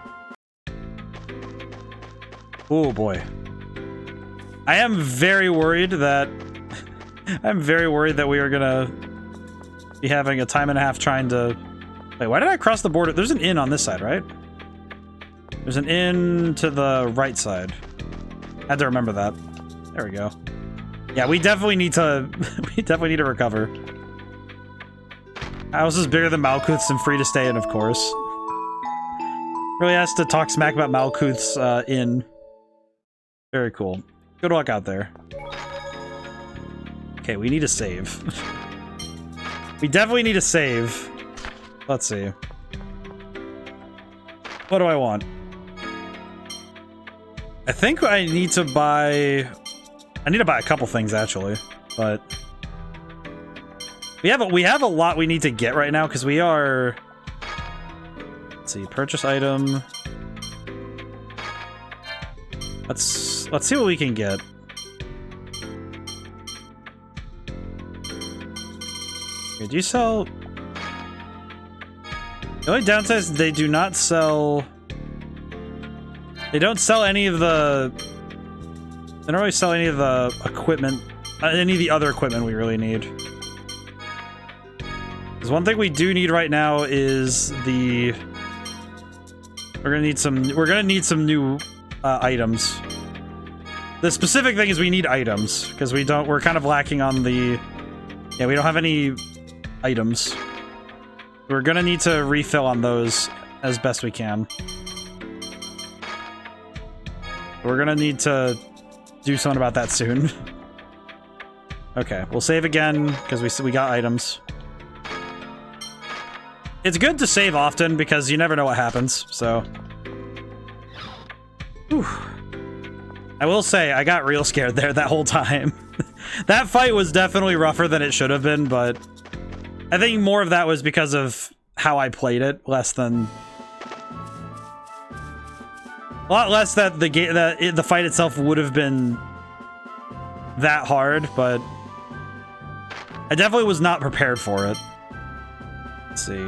Oh boy. I am very worried that we are gonna be having a time and a half trying to... Wait, why did I cross the border? There's an inn on this side, right? There's an inn to the right side. I had to remember that. There we go. Yeah, we definitely need to recover. House is bigger than Malkuth's and free to stay in, of course. Really has to talk smack about Malkuth's inn. Very cool. Good luck out there. Okay, we need to save. We definitely need to save. Let's see. What do I want? I think I need to buy... I need to buy a couple things, actually. But... We have a lot we need to get right now, because we are... Let's see, purchase item... Let's see what we can get. Okay, do you sell... The only downside is they do not sell... They don't sell any of the... They don't really sell any of the equipment... any of the other equipment we really need. Because one thing we do need right now is the... We're gonna need some new items. The specific thing is we need items, because we're kind of lacking on the... Yeah, we don't have any items. We're gonna need to refill on those as best we can. We're gonna need to do something about that soon. Okay, we'll save again, because we got items. It's good to save often, because you never know what happens, so... Whew. I will say, I got real scared there that whole time. That fight was definitely rougher than it should have been, but... I think more of that was because of how I played it, less than... A lot less that the fight itself would have been that hard, but... I definitely was not prepared for it. Let's see,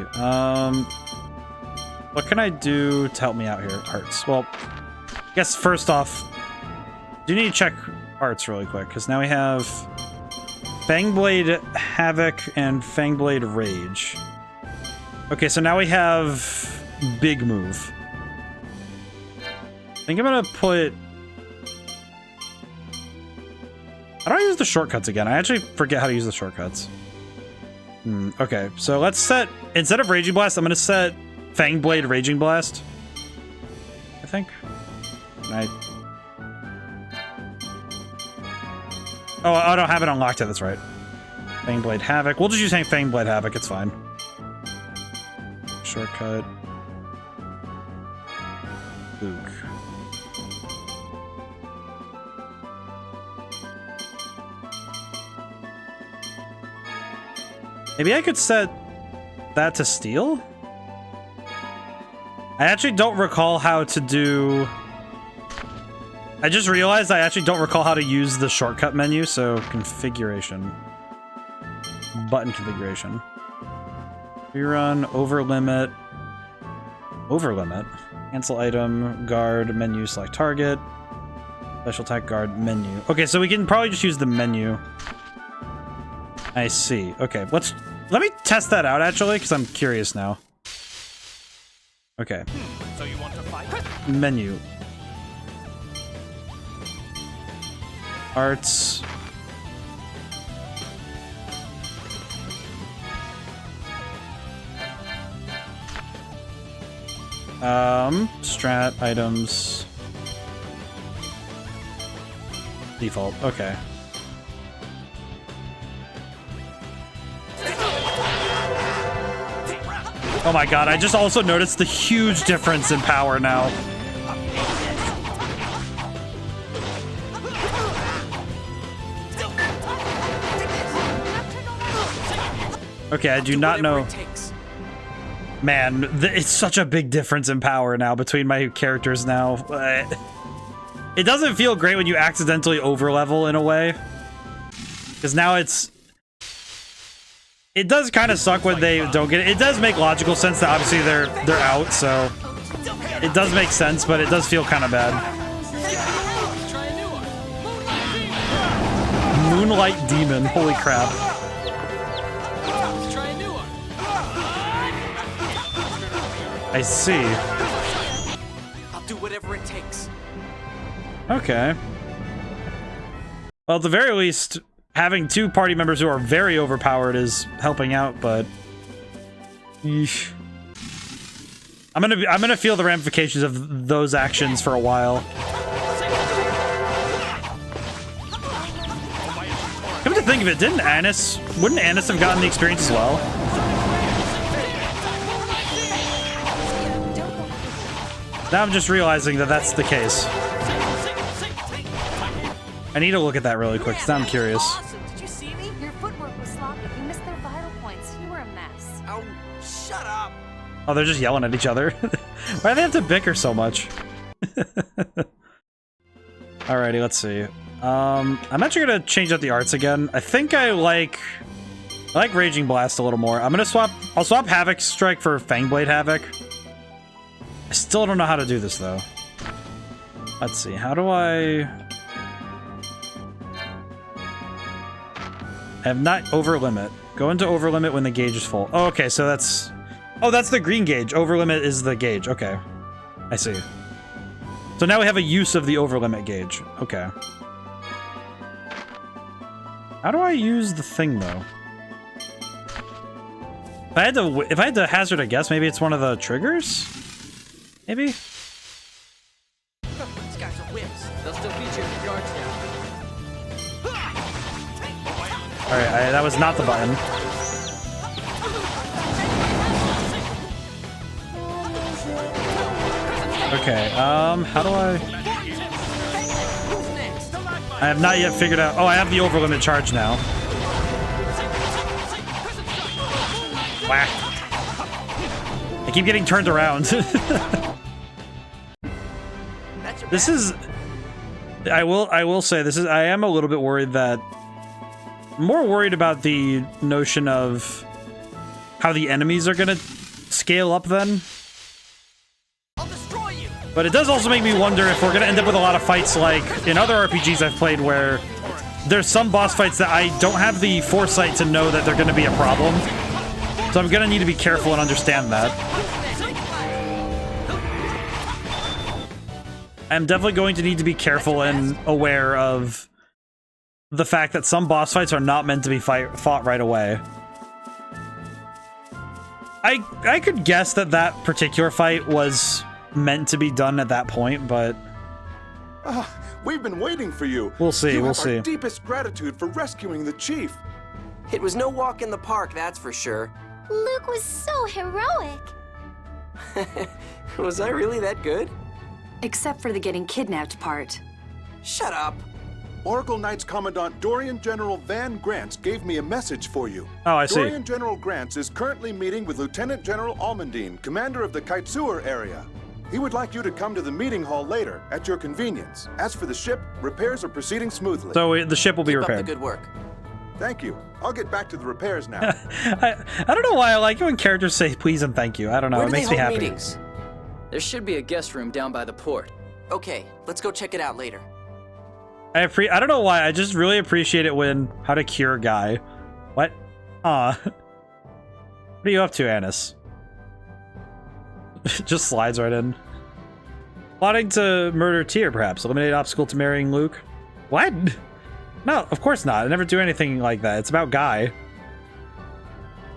what can I do to help me out here? Arts. Well, I guess first off, do need to check arts really quick, because now we have Fangblade Havoc and Fangblade Rage. Okay, so now we have Big Move. I think I'm gonna put... How do I use the shortcuts again? I actually forget how to use the shortcuts. Okay, so let's set... Instead of Raging Blast, I'm gonna set Fangblade Raging Blast. I think. Oh, I don't have it unlocked yet, that's right. Fangblade Havoc. We'll just use Fangblade Havoc, it's fine. Shortcut. Luke. Maybe I could set that to Steel? I actually don't recall how to do... I just realized I actually don't recall how to use the shortcut menu, so configuration. Button configuration. Rerun, overlimit. Overlimit. Cancel item, guard, menu, select target. Special attack, guard, menu. Okay, so we can probably just use the menu. I see. Okay, let me test that out, actually, because I'm curious now. Okay. So you want to fight? Menu. Arts. Strat, items. Default, okay. Oh my god, I just also noticed the huge difference in power now. Okay, I do not know. Man, it's such a big difference in power now between my characters now. It doesn't feel great when you accidentally overlevel in a way. Because now it's... It does kind of suck when they don't get it. It does make logical sense that obviously they're out, so... It does make sense, but it does feel kind of bad. Moonlight Demon, holy crap. I see. I'll do whatever it takes. Okay. Well, at the very least, having two party members who are very overpowered is helping out, but... Yeesh. I'm gonna feel the ramifications of those actions for a while. Come to think of it, wouldn't Annis have gotten the experience as well? Now I'm just realizing that that's the case. I need to look at that really quick, because now I'm curious. Awesome. Did you see me? Your footwork was sloppy. You missed their vital points. You were a mess. Oh, shut up. Oh, they're just yelling at each other. Why do they have to bicker so much? Alrighty, let's see. I'm actually gonna change out the arts again. I think I like Raging Blast a little more. I'll swap Havoc Strike for Fangblade Havoc. I still don't know how to do this though. Let's see, how do I have not over limit. Go into over limit when the gauge is full. Oh, okay, so that's... Oh, that's the green gauge. Over limit is the gauge. Okay. I see. So now we have a use of the over limit gauge. Okay. How do I use the thing though? If I had to hazard a guess, maybe it's one of the triggers? Maybe? These guys are whips. They'll still beat you if your guard's down. Alright, that was not the button. Okay, how do I have not yet figured out... Oh, I have the overlimit charge now. Whack. I keep getting turned around. This is... I will say, I am a little bit worried that... I'm more worried about the notion of how the enemies are gonna scale up then. But it does also make me wonder if we're gonna end up with a lot of fights like in other RPGs I've played where there's some boss fights that I don't have the foresight to know that they're gonna be a problem. So I'm gonna need to be careful and understand that. I'm definitely going to need to be careful and aware of the fact that some boss fights are not meant to be fought right away. I could guess that particular fight was meant to be done at that point, but... We've been waiting for you. We'll see, we'll see. You have our deepest gratitude for rescuing the chief. It was no walk in the park, that's for sure. Luke was so heroic. Was I really that good? Except for the getting kidnapped part. Shut up. Oracle Knights Commandant Dorian General Van Grants gave me a message for you. Oh, I see. Dorian General Grants is currently meeting with Lieutenant General Almondine, commander of the Kaitsur area. He would like you to come to the meeting hall later, at your convenience. As for the ship, repairs are proceeding smoothly. So the ship will be repaired. Keep up the good work. Thank you. I'll get back to the repairs now. I don't know why I like it when characters say please and thank you. I don't know. Where It makes me happy. Meetings? There should be a guest room down by the port. Okay, let's go check it out later. I don't know why. I just really appreciate it when how to cure guy. What? What are you up to, Annis? Just slides right in. Plotting to murder Tyr, perhaps. Eliminate obstacle to marrying Luke. What? No, of course not. I never do anything like that. It's about Guy.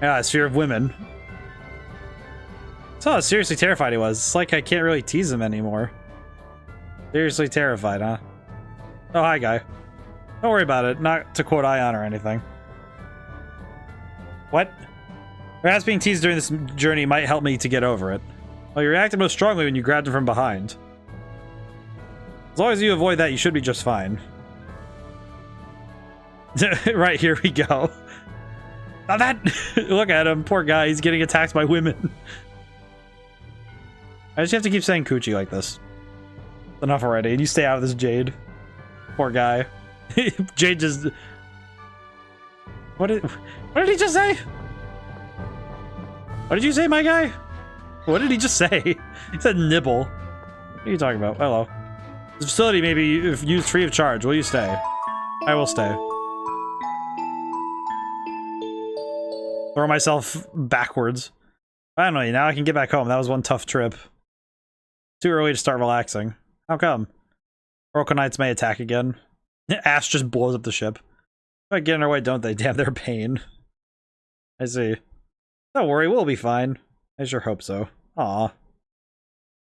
Yeah, it's fear of women. That's how seriously terrified he was. It's like I can't really tease him anymore. Seriously terrified, huh? Oh, hi, Guy. Don't worry about it. Not to quote Ion or anything. What? Perhaps being teased during this journey might help me to get over it. Well, you reacted most strongly when you grabbed him from behind. As long as you avoid that, you should be just fine. Right, here we go. Now that... Look at him, poor guy. He's getting attacked by women. I just have to keep saying coochie like this. Enough already. And you stay out of this, Jade. Poor guy. Jade just... What did he just say? What did you say, my guy? What did he just say? He said nibble. What are you talking about? Hello. This facility may be used free of charge. Will you stay? I will stay. Throw myself backwards. Finally, now I can get back home. That was one tough trip. Too early to start relaxing. How come? Oracle Knights may attack again. Ash just blows up the ship. They get in our way, don't they? Damn, they're a pain. I see. Don't worry, we'll be fine. I sure hope so. Aw.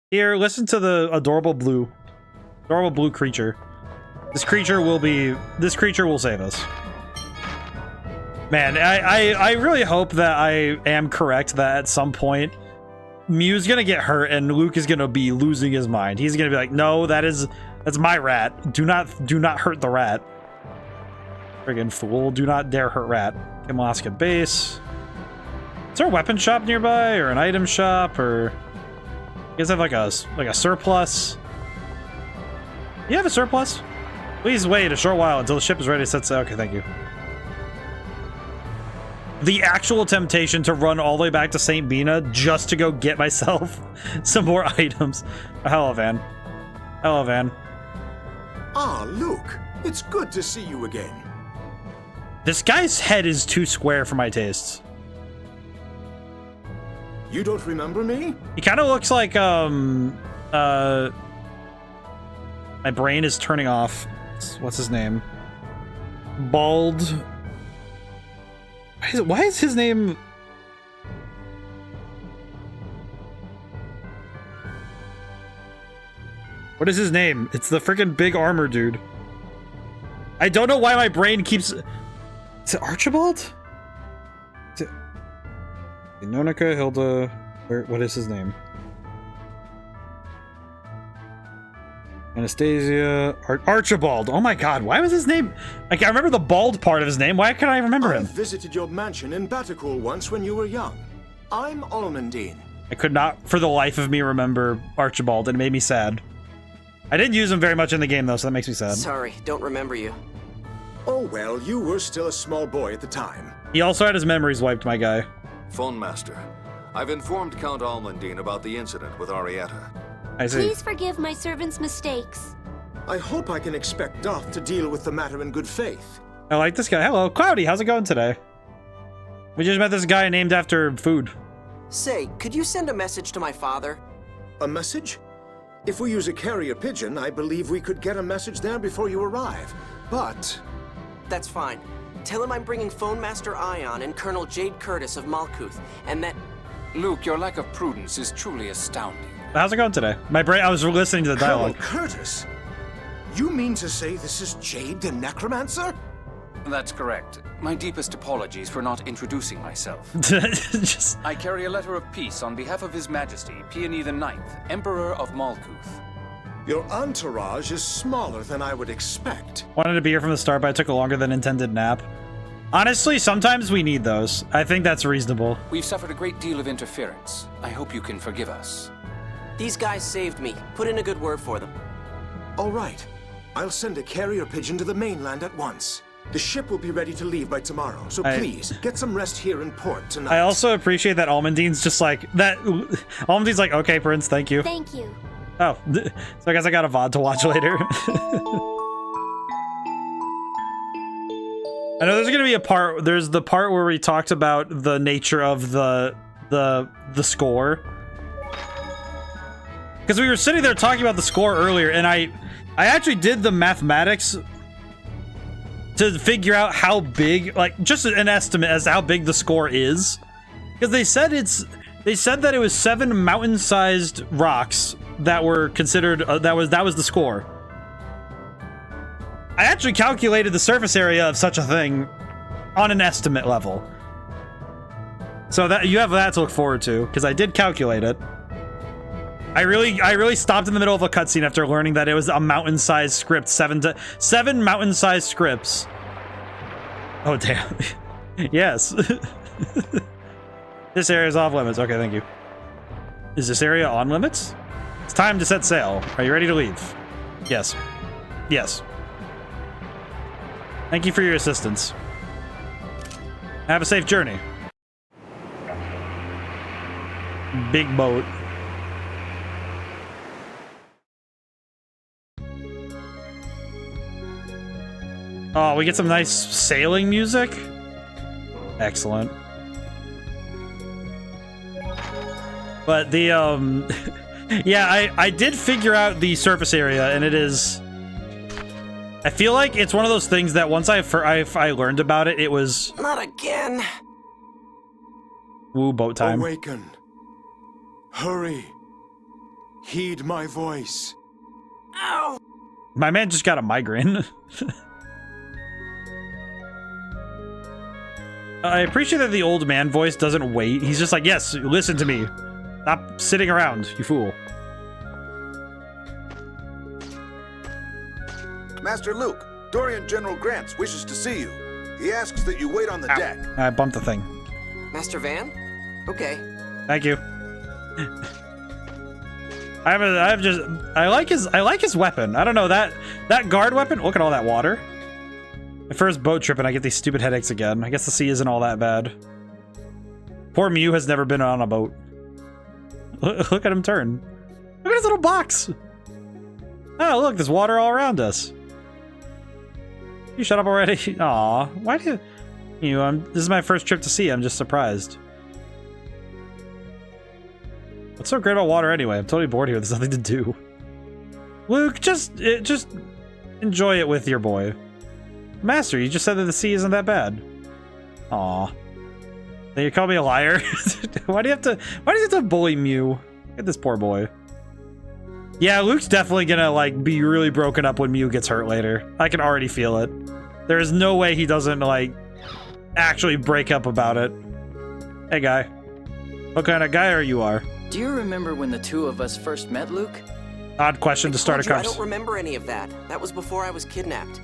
Here, listen to the adorable blue creature. This creature will save us. Man, I really hope that I am correct that at some point Mew's gonna get hurt and Luke is gonna be losing his mind. He's gonna be like, no, that's my rat. Do not hurt the rat. Friggin' fool. Do not dare hurt rat. Kimalaska base. Is there a weapon shop nearby or an item shop or you guys have like a surplus? You have a surplus? Please wait a short while until the ship is ready to set sail. Okay, thank you. The actual temptation to run all the way back to St. Bina just to go get myself some more items. Hello, Van. Hello, Van. Ah, Luke. It's good to see you again. This guy's head is too square for my tastes. You don't remember me? He kind of looks like, my brain is turning off. What's his name? Bald. Why is his name... What is his name? It's the freaking big armor dude. I don't know why my brain keeps... Is it Archibald? Is it... Nonica, Hilda... What is his name? Anastasia... Archibald! Oh my god, why was his name... Like, I remember the bald part of his name. Why can't I remember him? I visited your mansion in Batikul once when you were young. I'm Almondine. I could not, for the life of me, remember Archibald, and it made me sad. I didn't use him very much in the game, though, so that makes me sad. Sorry, don't remember you. Oh, well, you were still a small boy at the time. He also had his memories wiped, my guy. Phone Master, I've informed Count Almondine about the incident with Arietta. I see. Please forgive my servant's mistakes. I hope I can expect Doth to deal with the matter in good faith. I like this guy. Hello, Cloudy. How's it going today? We just met this guy named after food. Say, could you send a message to my father? A message? If we use a carrier pigeon, I believe we could get a message there before you arrive. But... That's fine. Tell him I'm bringing Phone Master Ion and Colonel Jade Curtis of Malkuth, and that... Luke, your lack of prudence is truly astounding. How's it going today? My brain, I was listening to the dialogue. Colonel Curtis? You mean to say this is Jade the Necromancer? That's correct. My deepest apologies for not introducing myself. I carry a letter of peace on behalf of His Majesty, Peony IX, Emperor of Malkuth. Your entourage is smaller than I would expect. Wanted to be here from the start, but I took a longer than intended nap. Honestly, sometimes we need those. I think that's reasonable. We've suffered a great deal of interference. I hope you can forgive us. These guys saved me. Put in a good word for them. All right. I'll send a carrier pigeon to the mainland at once. The ship will be ready to leave by tomorrow, so please, get some rest here in port tonight. I also appreciate that Almondine's just like, that. Almondine's like, okay, Prince, thank you. Thank you. Oh, so I guess I got a VOD to watch later. I know there's gonna be a part, there's the part where we talked about the nature of the score. Because we were sitting there talking about the score earlier, and I actually did the mathematics to figure out how big, like, just an estimate as to how big the score is. Because they said that it was 7 mountain-sized rocks that were considered, that was the score. I actually calculated the surface area of such a thing on an estimate level. So that you have that to look forward to, because I did calculate it. I really stopped in the middle of a cutscene after learning that it was a mountain-sized script, 7 mountain-sized scripts. Oh damn. Yes. This area is off limits. Okay, thank you. Is this area on limits? It's time to set sail. Are you ready to leave? Yes. Yes. Thank you for your assistance. Have a safe journey. Big boat. Oh, we get some nice sailing music. Excellent. But the yeah, I did figure out the surface area, and it is, I feel like it's one of those things that once I learned about it, it was not again. Woo, boat time. Awaken. Hurry. Heed my voice. Ow. My man just got a migraine. I appreciate that the old man voice doesn't wait. He's just like, yes, listen to me. Stop sitting around, you fool. Master Luke, Dorian General Grants wishes to see you. He asks that you wait on the deck. I bumped the thing. Master Van? Okay. Thank you. I like his weapon. I don't know, that guard weapon. Look at all that water. My first boat trip and I get these stupid headaches again. I guess the sea isn't all that bad. Poor Mew has never been on a boat. Look at him turn. Look at his little box. Oh, look, there's water all around us. You shut up already? Aw, why do you this is my first trip to sea. I'm just surprised. What's so great about water anyway? I'm totally bored here. There's nothing to do. Luke, just enjoy it with your boy. Master, you just said that the sea isn't that bad. Aw. Then you call me a liar? Why do you have to bully Mew? Look at this poor boy. Yeah, Luke's definitely gonna, like, be really broken up when Mew gets hurt later. I can already feel it. There is no way he doesn't, like, actually break up about it. Hey, guy. What kind of guy are you? Do you remember when the two of us first met, Luke? Odd question to start a conversation. I don't remember any of that. That was before I was kidnapped.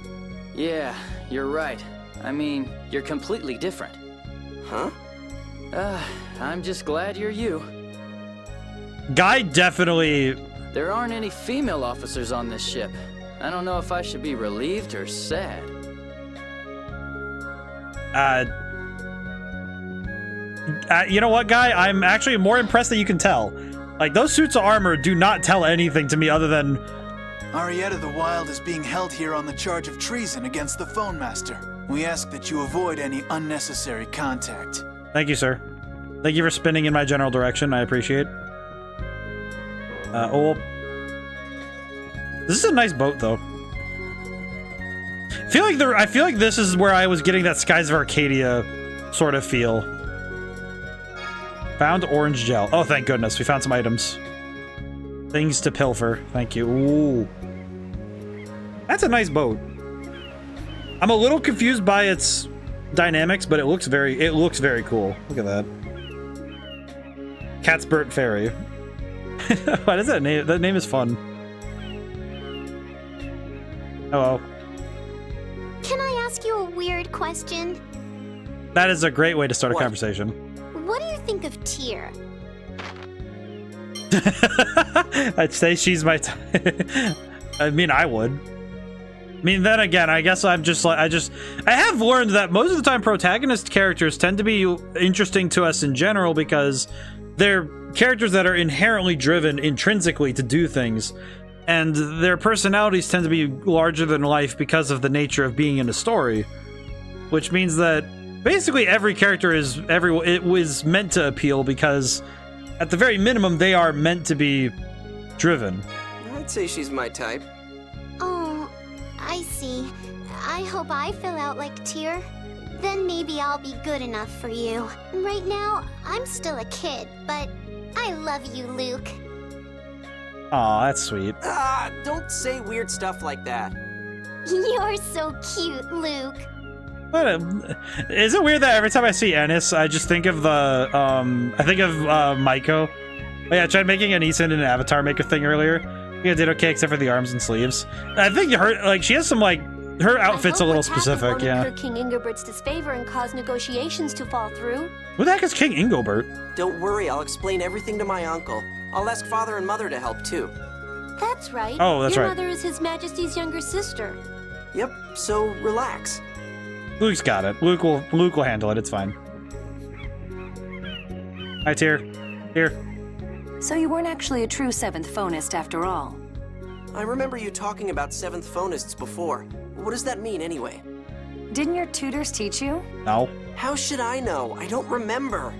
Yeah, you're right. I mean, you're completely different. Huh? I'm just glad you're you. Guy definitely... There aren't any female officers on this ship. I don't know if I should be relieved or sad. You know what, Guy? I'm actually more impressed that you can tell. Like, those suits of armor do not tell anything to me other than... Arietta the Wild is being held here on the charge of treason against the Phone Master. We ask that you avoid any unnecessary contact. Thank you, sir. Thank you for spinning in my general direction. I appreciate. This is a nice boat, though. I feel like this is where I was getting that Skies of Arcadia sort of feel. Found orange gel. Oh, thank goodness. We found some items. Things to pilfer. Thank you. Ooh. That's a nice boat. I'm a little confused by its dynamics, but it looks very cool. Look at that. Catsburt Ferry. What is that name? That name is fun. Hello. Can I ask you a weird question? That is a great way to start a conversation. What do you think of Tyr? I'd say she's my I mean, I would. I mean, then again, I guess I'm just like, I have learned that most of the time protagonist characters tend to be interesting to us in general because they're characters that are inherently driven intrinsically to do things, and their personalities tend to be larger than life because of the nature of being in a story, which means that basically every character it was meant to appeal because at the very minimum they are meant to be driven. I'd say she's my type. Oh, I see. I hope I fill out like Tyr. Then maybe I'll be good enough for you. Right now, I'm still a kid, but I love you, Luke. Aw, that's sweet. Don't say weird stuff like that. You're so cute, Luke. Is it weird that every time I see Ennis, I just think of the, I think of, Maiko? Oh, yeah, I tried making an Ethan in an Avatar Maker thing earlier. Yeah, did okay except for the arms and sleeves. I think her, like, she has some, like, her outfit's a little specific, yeah. Incur King Ingobert's disfavor and cause negotiations to fall through. Who the heck is King Ingobert? Don't worry, I'll explain everything to my uncle. I'll ask Father and Mother to help, too. That's right. Oh, that's Your right. mother is His Majesty's younger sister. Yep, so relax. Luke's got it. Luke will handle it, it's fine. Hi, Tyr. Here. So you weren't actually a true 7th Fonist after all. I remember you talking about 7th Fonists before. What does that mean, anyway? Didn't your tutors teach you? No. How should I know? I don't remember.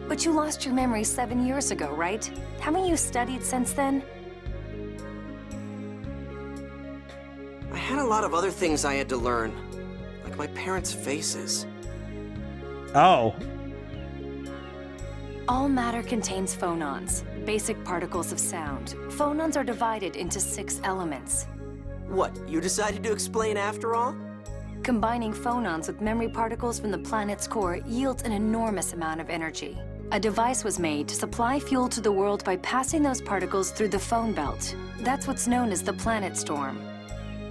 But you lost your memory 7 years ago, right? Haven't you studied since then? I had a lot of other things I had to learn. Like my parents' faces. Oh. All matter contains phonons, basic particles of sound. Phonons are divided into 6 elements. What, you decided to explain after all? Combining phonons with memory particles from the planet's core yields an enormous amount of energy. A device was made to supply fuel to the world by passing those particles through the phone belt. That's what's known as the planet storm.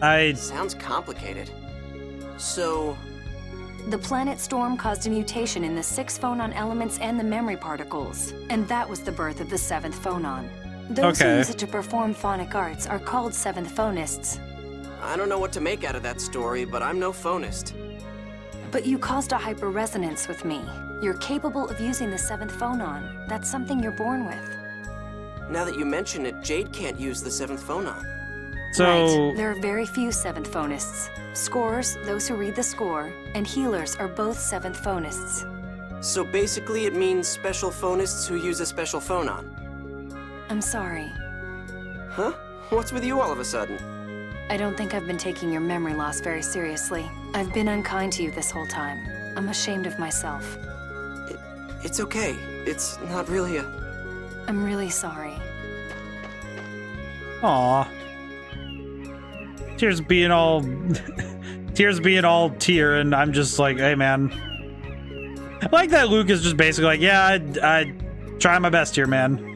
Sounds complicated. So... The planet storm caused a mutation in the 6 phonon elements and the memory particles, and that was the birth of the 7th phonon. Those who use it to perform phonic arts are called 7th Fonists. I don't know what to make out of that story, but I'm no phonist. But you caused a hyperresonance with me. You're capable of using the 7th phonon. That's something you're born with. Now that you mention it, Jade can't use the 7th phonon. So... Right. There are very few 7th Fonists. Scorers, those who read the score, and healers are both 7th Fonists. So basically it means special phonists who use a special phonon. I'm sorry. Huh? What's with you all of a sudden? I don't think I've been taking your memory loss very seriously. I've been unkind to you this whole time. I'm ashamed of myself. It's okay. It's not really a... I'm really sorry. Aw. Tears being all... Tears being all Tyr, and I'm just like, hey, man. I like that Luke is just basically like, yeah, I try my best here, man.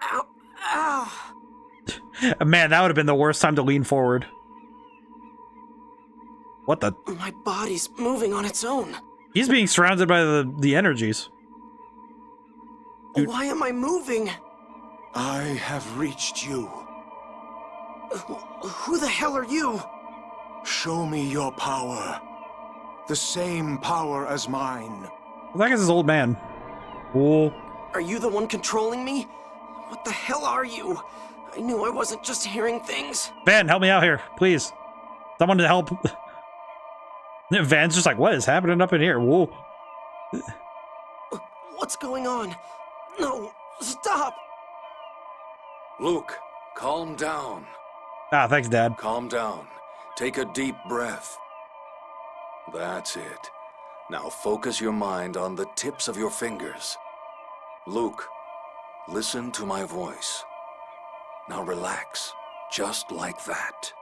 Ow. Ow. Man, that would have been the worst time to lean forward. What the? My body's moving on its own. He's being surrounded by the energies. Dude. Why am I moving? I have reached you. Who the hell are you? Show me your power. The same power as mine. That guy's his old man. Whoa. Are you the one controlling me? What the hell are you? I knew I wasn't just hearing things. Van, help me out here, please. Someone to help. Van's just like, what is happening up in here? Whoa. What's going on? No, stop! Luke, calm down. Ah, thanks, Dad. Calm down. Take a deep breath. That's it. Now focus your mind on the tips of your fingers. Luke, listen to my voice. Now relax, just like that.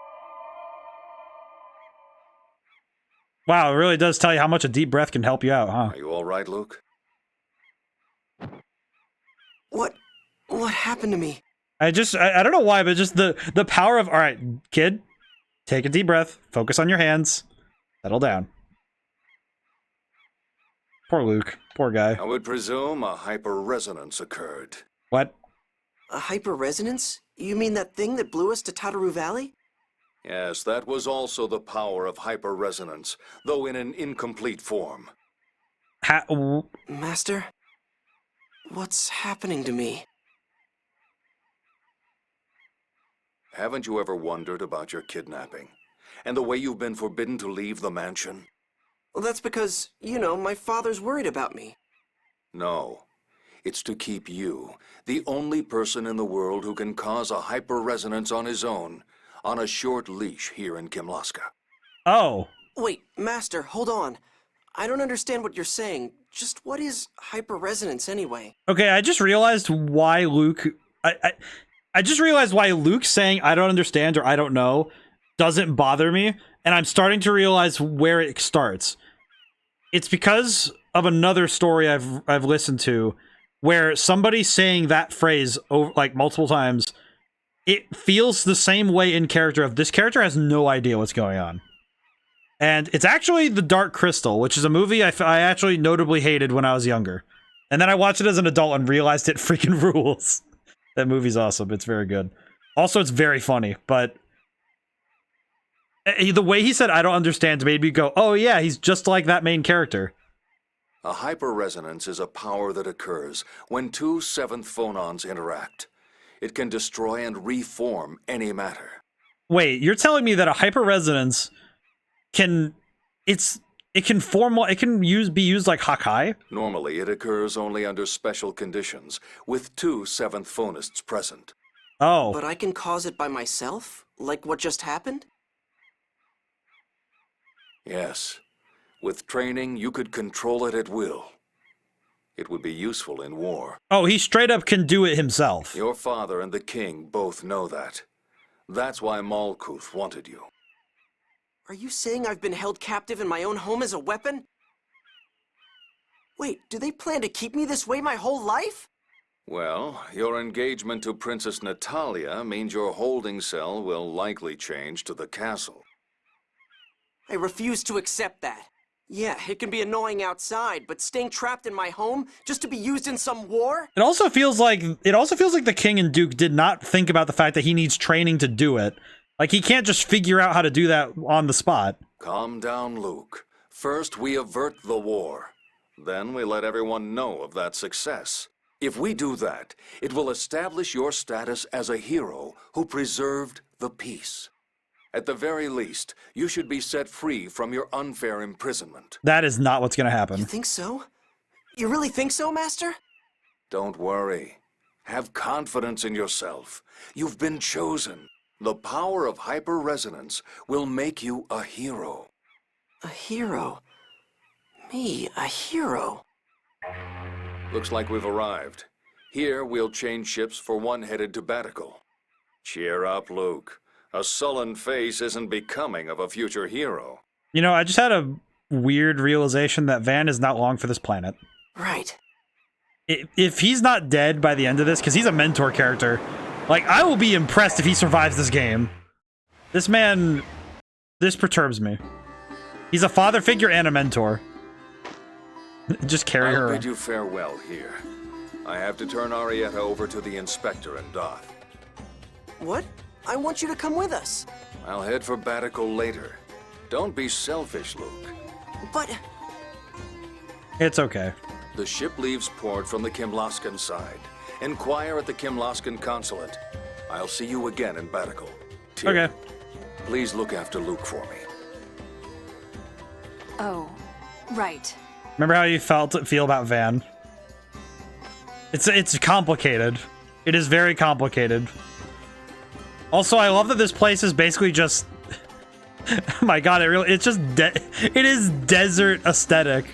Wow, it really does tell you how much a deep breath can help you out, huh? Are you all right, Luke? What happened to me? I don't know why, but just the power of, all right, kid, take a deep breath, focus on your hands, settle down. Poor Luke, poor guy. I would presume a hyperresonance occurred. What? A hyperresonance? You mean that thing that blew us to Tataru Valley? Yes, that was also the power of hyperresonance, though in an incomplete form. Master? What's happening to me? Haven't you ever wondered about your kidnapping? And the way you've been forbidden to leave the mansion? Well, that's because, you know, my father's worried about me. No. It's to keep you, the only person in the world who can cause a hyper-resonance on his own, on a short leash here in Kimlaska. Oh. Wait, Master, hold on. I don't understand what you're saying. Just what is hyper-resonance anyway? Okay, I just realized why Luke... I just realized why Luke saying I don't understand or I don't know doesn't bother me, and I'm starting to realize where it starts. It's because of another story I've listened to where somebody saying that phrase over, like multiple times, it feels the same way in character of this character has no idea what's going on. And it's actually The Dark Crystal, which is a movie I actually notably hated when I was younger. And then I watched it as an adult and realized it freaking rules. That movie's awesome. It's very good. Also, it's very funny, but the way he said I don't understand made me go, oh yeah, he's just like that main character. A hyperresonance is a power that occurs when two seventh phonons interact. It can destroy and reform any matter. Wait, you're telling me that a hyperresonance can be used like Hakai? Normally, it occurs only under special conditions, with two seventh phonists present. Oh. But I can cause it by myself? Like what just happened? Yes. With training, you could control it at will. It would be useful in war. Oh, he straight up can do it himself. Your father and the king both know that. That's why Malkuth wanted you. Are you saying I've been held captive in my own home as a weapon? Wait, do they plan to keep me this way my whole life? Well, your engagement to Princess Natalia means your holding cell will likely change to the castle. I refuse to accept that. Yeah, it can be annoying outside, but staying trapped in my home just to be used in some war? It also feels like the king and duke did not think about the fact that he needs training to do it. Like, he can't just figure out how to do that on the spot. Calm down, Luke. First, we avert the war. Then we let everyone know of that success. If we do that, it will establish your status as a hero who preserved the peace. At the very least, you should be set free from your unfair imprisonment. That is not what's going to happen. You think so? You really think so, Master? Don't worry. Have confidence in yourself. You've been chosen. The power of hyper-resonance will make you a hero. A hero? Me, a hero? Looks like we've arrived. Here, we'll change ships for one headed to Batical. Cheer up, Luke. A sullen face isn't becoming of a future hero. You know, I just had a weird realization that Van is not long for this planet. Right. If he's not dead by the end of this, because he's a mentor character, like, I will be impressed if he survives this game. This man, this perturbs me. He's a father figure and a mentor. Just carry her. I'll bid you farewell here. I have to turn Arietta over to the inspector in Doth. What? I want you to come with us. I'll head for Batical later. Don't be selfish, Luke. But... It's okay. The ship leaves port from the Kimlaskan side. Inquire at the Kimlaskan consulate. I'll see you again in Batical. Okay. Please look after Luke for me. Oh, right. Remember how you feel about Van? It's complicated. It is very complicated. Also, I love that this place is basically just... oh my god, it's just... it is desert aesthetic.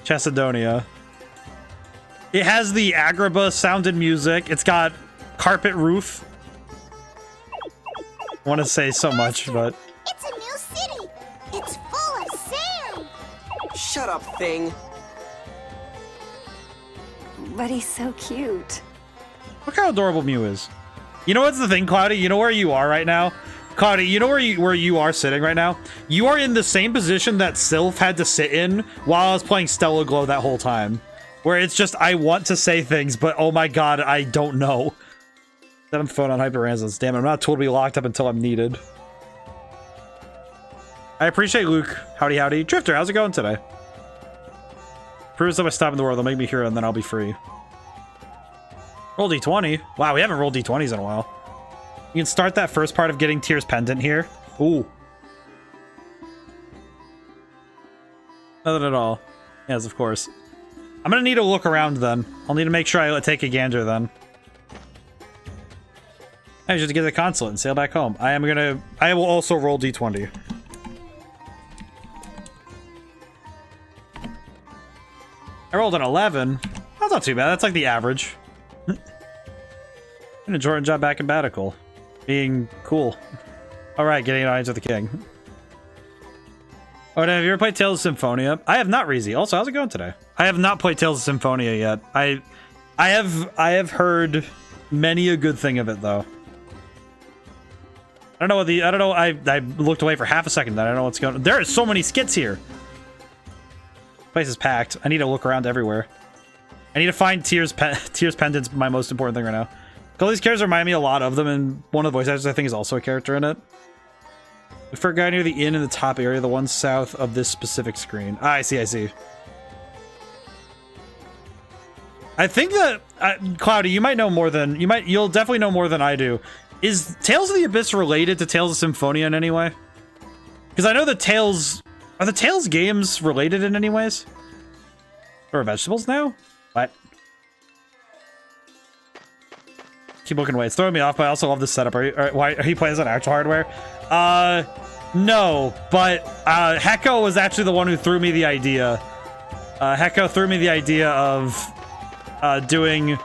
Chesedonia. It has the Agrabah sounded music. It's got carpet roof. I want to say so much, but... It's a new city! It's full of sand! Shut up, thing. But he's so cute. Look how adorable Mew is. You know what's the thing, Cloudy? You know where you are right now? Cloudy, you know where you are sitting right now? You are in the same position that Sylph had to sit in while I was playing Stellar Glow that whole time. Where it's just, I want to say things, but oh my god, I don't know. 7th phone on hyper-resonance. Damn it, I'm not totally locked up until I'm needed. I appreciate Luke. Howdy, howdy. Drifter, how's it going today? Proves that I stop in the world, they'll make me hero, and then I'll be free. Roll D20. Wow, we haven't rolled D20s in a while. You can start that first part of getting Tyr's pendant here. Ooh. Nothing at all. Yes, of course. I'm gonna need to look around then. I'll need to make sure I take a gander then. I just get the consulate and sail back home. I will also roll d20. I rolled an 11. That's not too bad. That's like the average. I'm gonna Jordan job back in Batical. Being cool. Alright, getting an audience with the king. Oh, have you ever played Tales of Symphonia? I have not, Reezy. Also, how's it going today? I have not played Tales of Symphonia yet. I have heard many a good thing of it though. I don't know. I looked away for half a second. I don't know what's going on. There are so many skits here. Place is packed. I need to look around everywhere. I need to find Tears Pendant's my most important thing right now. All these characters remind me a lot of them, and one of the voice actors I think is also a character in it. Look for a guy near the inn in the top area, the one south of this specific screen. Ah, I see. I think that Cloudy, you might know more than you'll definitely know more than I do. Is Tales of the Abyss related to Tales of Symphonia in any way? Because I know the are the Tales games related in any ways? Or vegetables now? What? Keep looking away. It's throwing me off, but I also love this setup. Why are you playing this on actual hardware? No, but Hecko was actually the one who threw me the idea. Hecko threw me the idea of doing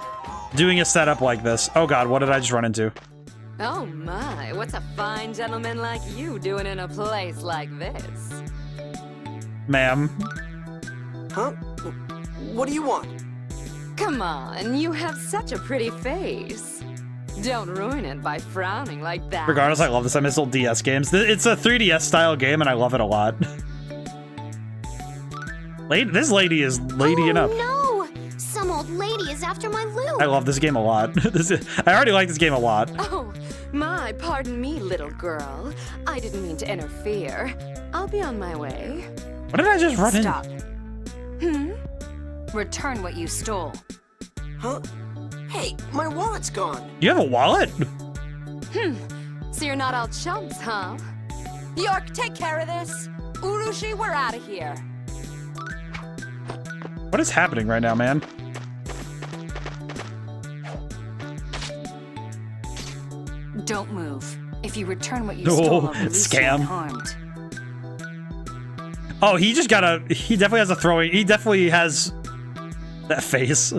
a setup like this. Oh god, what did I just run into? Oh my, what's a fine gentleman like you doing in a place like this? Ma'am. Huh? What do you want? Come on, you have such a pretty face. Don't ruin it by frowning like that. Regardless, I love this. I miss old DS games. It's a 3DS style game, and I love it a lot. This lady is ladying up. No! Some old lady is after my loot. I love this game a lot. I already like this game a lot. Oh, my, pardon me, little girl. I didn't mean to interfere. I'll be on my way. What did I just run in? Stop. Return what you stole. Huh? Hey, my wallet's gone. You have a wallet? So you're not all chumps, huh? York, take care of this. Urushi, we're out of here. What is happening right now, man? Don't move. If you return what you stole, I'll release you unharmed. Oh, he definitely has a throwing. He definitely has that face.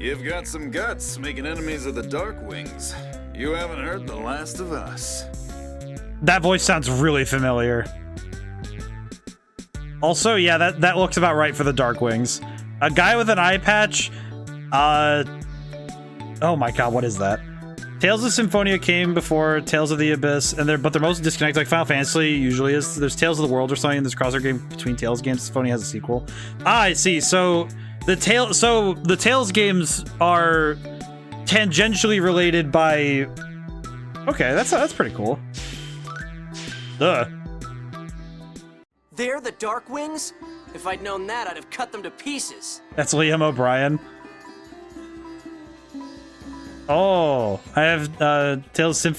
You've got some guts making enemies of the Darkwings. You haven't heard the last of us. That voice sounds really familiar. Also, yeah, that looks about right for the Darkwings. A guy with an eye patch. Oh my god, what is that? Tales of Symphonia came before Tales of the Abyss, and they're most disconnected, like Final Fantasy usually is. There's Tales of the World or something. There's crossover game between Tales games. Symphonia has a sequel. Ah, I see. So the Tales games are tangentially related by. Okay, that's pretty cool. Ugh. They're the Darkwings? If I'd known that, I'd have cut them to pieces. That's Liam O'Brien. Oh, I have Tales of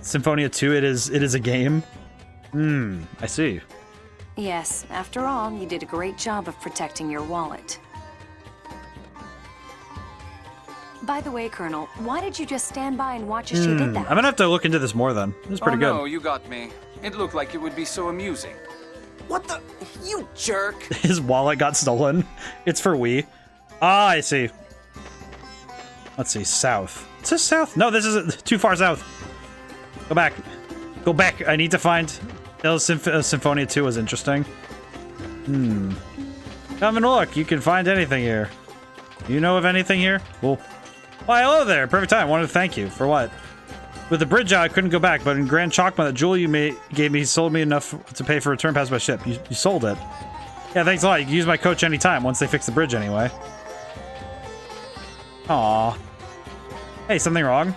Symphonia 2. It is a game. I see. Yes, after all, you did a great job of protecting your wallet. By the way, Colonel, why did you just stand by and watch as she did that? I'm gonna have to look into this more then. This is pretty good. No, you got me. It looked like it would be so amusing. What the? You jerk. His wallet got stolen. It's for Wii. Ah, I see. Let's see, south. Is this south? No, this is too far south. Go back. Go back. I need to find... Tales of Symphonia 2 was interesting. Come and look. You can find anything here. You know of anything here? Cool. Why, hello there. Perfect time. Wanted to thank you. For what? With the bridge out, I couldn't go back, but in Grand Chokma, that jewel you gave me sold me enough to pay for return pass by ship. You sold it. Yeah, thanks a lot. You can use my coach anytime, once they fix the bridge anyway. Aww. Hey, something wrong?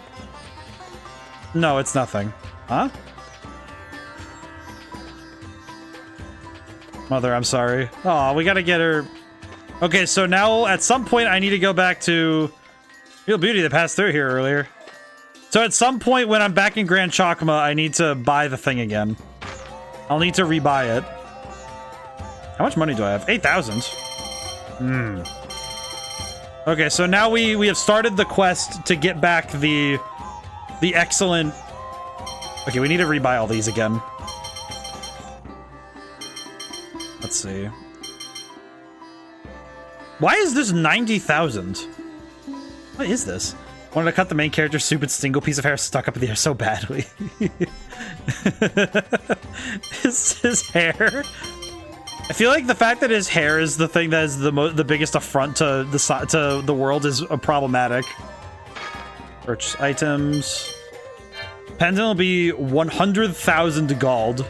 No, it's nothing. Huh? Mother, I'm sorry. Aw, we gotta get her... Okay, so now, at some point, I need to go back to... Real Beauty that passed through here earlier. So at some point when I'm back in Grand Chokma, I need to buy the thing again. I'll need to rebuy it. How much money do I have? 8,000. Okay, so now we have started the quest to get back the excellent... Okay, we need to rebuy all these again. Let's see. Why is this 90,000? What is this? Wanted to cut the main character's stupid single piece of hair stuck up in the air so badly. His hair... I feel like the fact that his hair is the thing that is the biggest affront to the world is problematic. Purchase items. Pendant will be 100,000 gold.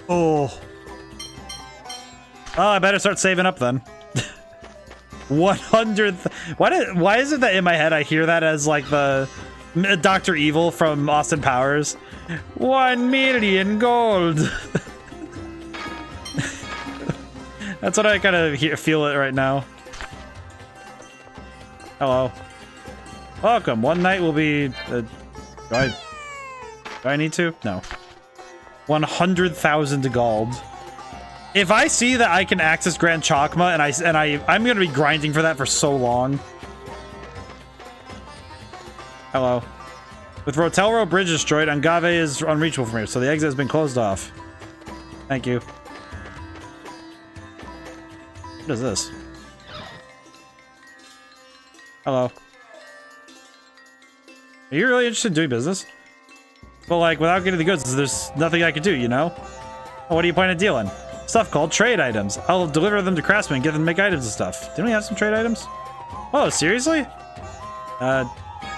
Oh. Oh, I better start saving up then. 100. Why is it that in my head I hear that as like the Dr. Evil from Austin Powers? 1 million gold. That's what I kind of feel it right now. Hello. Welcome. One night will be... do I need to? No. 100,000 gold. If I see that I can access Grand Chakma I'm going to be grinding for that for so long. Hello. With Rotelro Bridge destroyed, Angave is unreachable from here, so the exit has been closed off. Thank you. What is this? Hello. Are you really interested in doing business? But like, without getting the goods, there's nothing I can do, you know? Oh, what are you planning on dealing? Stuff called trade items. I'll deliver them to craftsmen and get them to make items and stuff. Didn't we have some trade items? Oh, seriously?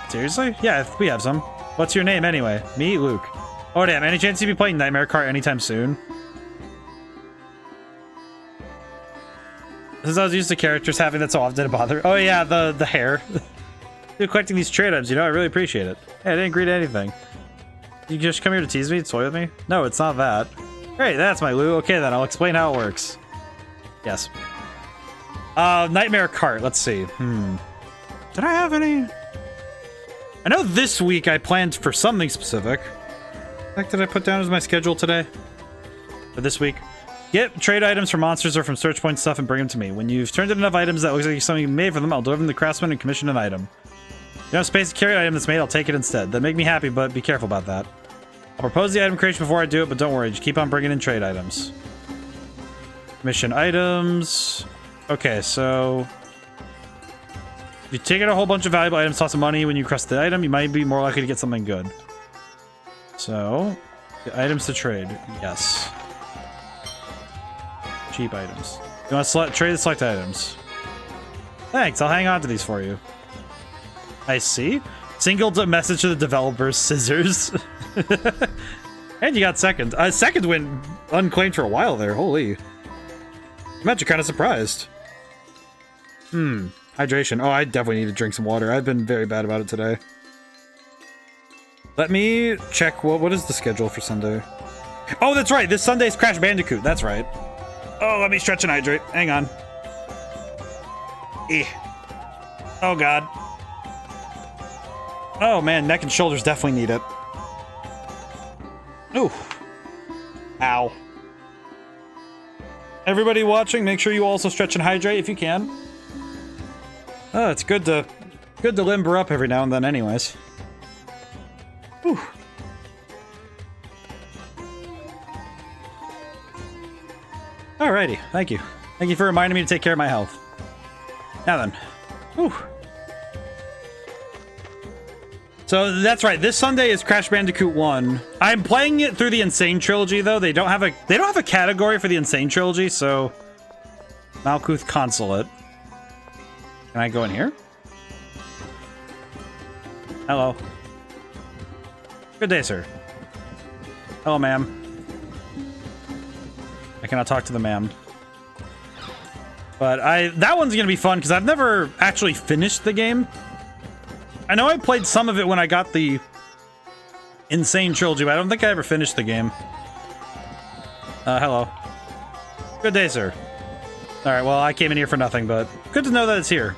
Seriously? Yeah, we have some. What's your name anyway? Me, Luke. Oh damn, any chance you'd be playing Nightmare Kart anytime soon? Since I was used to characters having that so often to bother. Oh yeah, the hair. Dude, collecting these trade items, you know, I really appreciate it. Hey, I didn't agree to anything. You just come here to tease me, toy with me? No, it's not that. Great, that's my Lou. Okay then, I'll explain how it works. Yes. Nightmare Kart, let's see. Did I have any? I know this week I planned for something specific. What did I put down as my schedule today? For this week? Get trade items from monsters or from search point stuff and bring them to me. When you've turned in enough items that looks like something you made for them, I'll deliver them to the craftsman and commission an item. You don't have space to carry an item that's made, I'll take it instead. That'd make me happy, but be careful about that. I'll propose the item creation before I do it, but don't worry, just keep on bringing in trade items. Commission items. Okay, so... if you take out a whole bunch of valuable items, toss some money when you crest the item, you might be more likely to get something good. So, the items to trade. Yes. Cheap items. You want to trade the select items? Thanks, I'll hang on to these for you. I see. Single message to the developers, scissors. And you got second. Second went unclaimed for a while there. Holy. I'm actually kind of surprised. Hydration. Oh, I definitely need to drink some water. I've been very bad about it today. Let me check. What is the schedule for Sunday? Oh, that's right. This Sunday's Crash Bandicoot. That's right. Oh, let me stretch and hydrate. Hang on. Oh, God. Oh, man. Neck and shoulders definitely need it. Ooh. Ow. Everybody watching, make sure you also stretch and hydrate if you can. Oh, it's good to limber up every now and then anyways. Whew. Alrighty, thank you. Thank you for reminding me to take care of my health. Now then. Whew. So that's right. This Sunday is Crash Bandicoot 1. I'm playing it through the Insane Trilogy though. They don't have a category for the Insane Trilogy, so Malkuth Consulate. Can I go in here? Hello. Good day, sir. Hello, ma'am. I cannot talk to the ma'am. But that one's gonna be fun because I've never actually finished the game. I know I played some of it when I got the Insane Trilogy, but I don't think I ever finished the game. Hello. Good day, sir. Alright, well, I came in here for nothing, but good to know that it's here.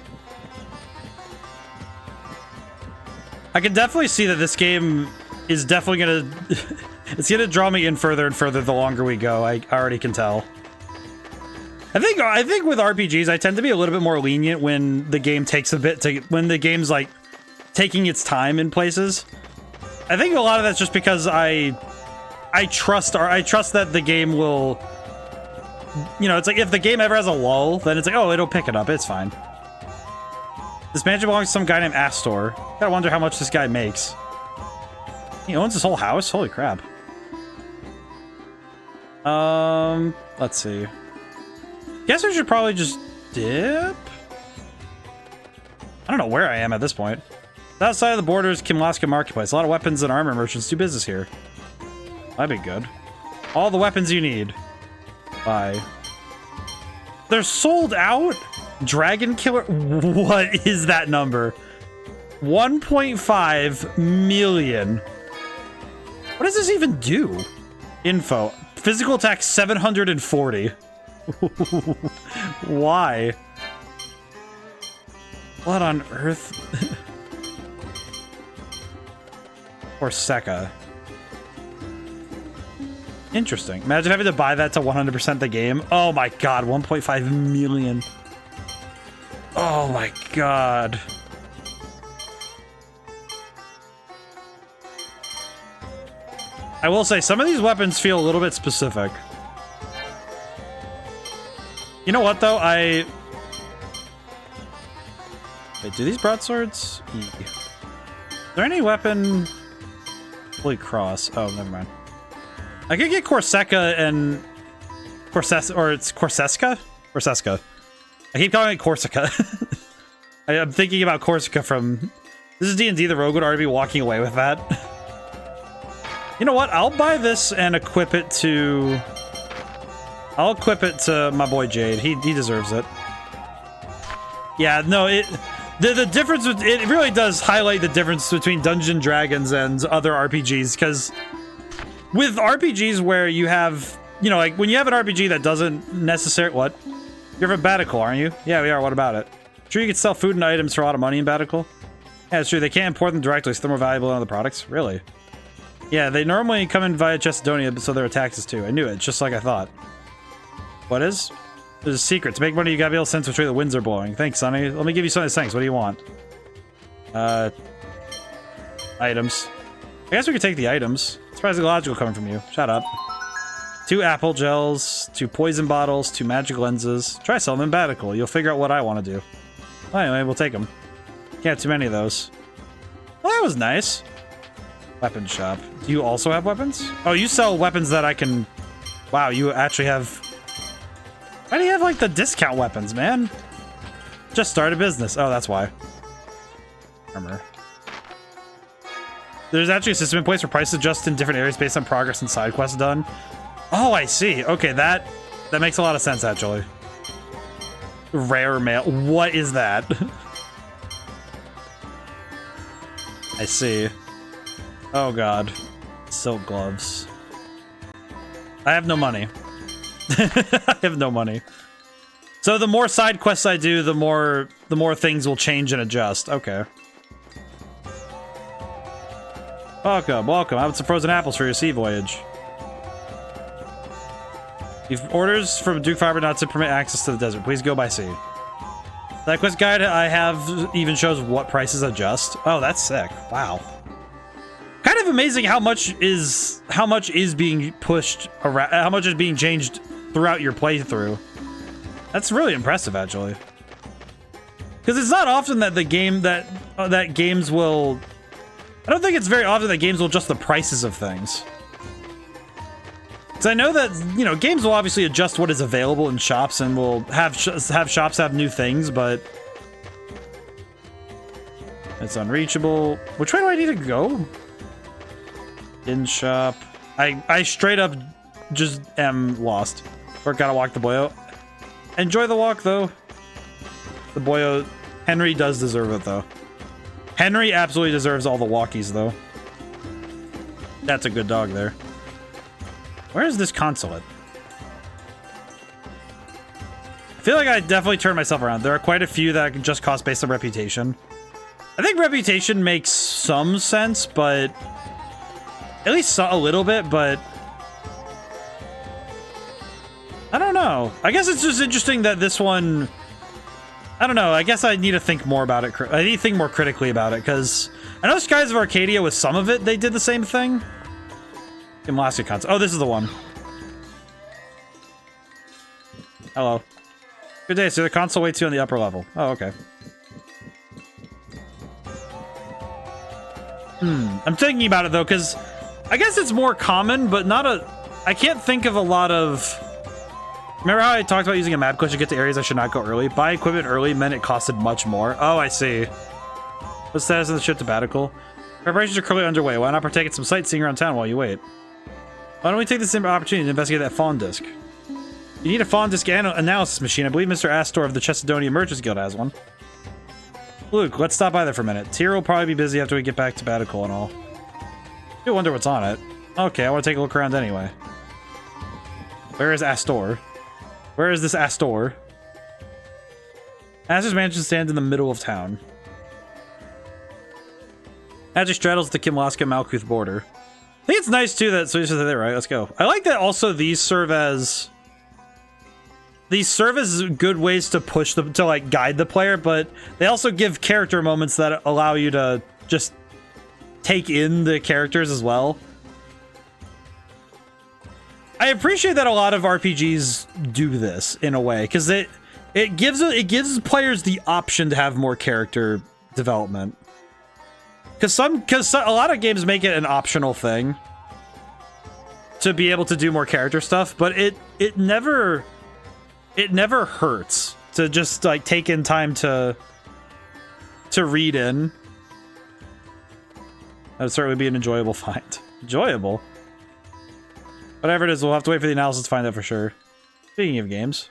I can definitely see that this game is definitely gonna... it's gonna draw me in further and further the longer we go. I already can tell. I think with RPGs, I tend to be a little bit more lenient when the game takes a bit to when the game's like taking its time in places. I think a lot of that's just because I trust that the game will, you know, it's like if the game ever has a lull, then it's like, oh, it'll pick it up. It's fine. This mansion belongs to some guy named Astor. Gotta wonder how much this guy makes. He owns this whole house? Holy crap. Let's see. Guess we should probably just dip? I don't know where I am at this point. Outside of the borders, Kimlaska Marketplace. A lot of weapons and armor merchants do business here. That'd be good. All the weapons you need. Bye. They're sold out? Dragon Killer? What is that number? 1.5 million. What does this even do? Info. Physical attack 740. Why? What on earth? Corsica. Interesting. Imagine having to buy that to 100% the game. Oh my god, 1.5 million. Oh my god. I will say, some of these weapons feel a little bit specific. You know what, though? Wait, do these broadswords? Is there any weapon... Holy cross. Oh, never mind. I could get Corsica and... or it's Corsica? Corsica. I keep calling it Corsica. I'm thinking about Corsica from... This is D&D, the rogue would already be walking away with that. You know what? I'll buy this and equip it to... I'll equip it to my boy Jade. He deserves it. Yeah, no, the difference... It really does highlight the difference between Dungeons & Dragons and other RPGs, because with RPGs where you have... You know, like, when you have an RPG that doesn't necessarily... What? You're from Batical, aren't you? Yeah, we are. What about it? Sure you can sell food and items for a lot of money in Batical? Yeah, it's true. They can't import them directly, so they're more valuable than other products. Really? Yeah, they normally come in via Chestonia, so there are taxes too. I knew it, just like I thought. What is? There's a secret. To make money, you gotta be able to sense which way the winds are blowing. Thanks, Sonny. Let me give you some of these things. What do you want? Items. I guess we could take the items. Surprisingly logical coming from you. Shut up. 2 apple gels, 2 poison bottles, 2 magic lenses. Try selling them in Batical. You'll figure out what I want to do. Well, anyway, we'll take them. Can't have too many of those. Well, that was nice. Weapon shop. Do you also have weapons? Oh, you sell weapons that I can... Wow, you actually have... Why do you have, like, the discount weapons, man? Just start a business. Oh, that's why. Armor. There's actually a system in place where prices adjust in different areas based on progress and side quests done. Oh, I see. Okay, that makes a lot of sense, actually. Rare mail. What is that? I see. Oh god. Silk gloves. I have no money. I have no money. So the more side quests I do, the more things will change and adjust. Okay. Welcome, welcome. I have some frozen apples for your sea voyage. You've orders from Duke Fiber not to permit access to the desert. Please go by sea. That quest guide I have even shows what prices adjust. Oh, that's sick. Wow. Kind of amazing how much is being pushed around, how much is being changed throughout your playthrough. That's really impressive, actually. Because it's not often that the game that games will. I don't think it's very often that games will adjust the prices of things. Because I know that, you know, games will obviously adjust what is available in shops and will have shops have new things, but it's unreachable. Which way do I need to go? In shop. I straight up just am lost. Or gotta walk the boyo. Enjoy the walk, though. The boyo... Henry does deserve it, though. Henry absolutely deserves all the walkies, though. That's a good dog there. Where is this consulate? I feel like I definitely turned myself around. There are quite a few that can just cost based on reputation. I think reputation makes some sense, but... At least a little bit, but... I don't know. I guess it's just interesting that this one... I don't know. I guess I need to think more about it. I need to think more critically about it, because I know Skies of Arcadia, with some of it, they did the same thing. Alaska console. Oh, this is the one. Hello. Good day, sir. The console waits you on the upper level. Oh, okay. I'm thinking about it, though, because I guess it's more common, but not a... I can't think of a lot of... Remember how I talked about using a map glitch to get to areas I should not go early? Buy equipment early meant it costed much more. Oh, I see. What's the status of the ship sabbatical? Preparations are currently underway. Why not partake in some sightseeing around town while you wait? Why don't we take this opportunity to investigate that fawn disc? You need a fawn disc analysis machine. I believe Mr. Astor of the Chesadonia Merchants Guild has one. Luke, let's stop by there for a minute. Tyr will probably be busy after we get back to sabbatical and all. I do wonder what's on it. Okay, I want to take a look around anyway. Where is Astor? Where is this Astor? Astor's mansion stands in the middle of town. Magic straddles the Kimlaska-Malkuth border. I think it's nice, too, that... So you're there, right? Let's go. I like that also these serve as... These serve as good ways to push them, to, like, guide the player, but they also give character moments that allow you to just take in the characters as well. I appreciate that a lot of RPGs do this in a way, because it gives players the option to have more character development. Because a lot of games make it an optional thing to be able to do more character stuff, but it never hurts to just like take in time to read in. That would certainly be an enjoyable find. Enjoyable. Whatever it is, we'll have to wait for the analysis to find out for sure. Speaking of games.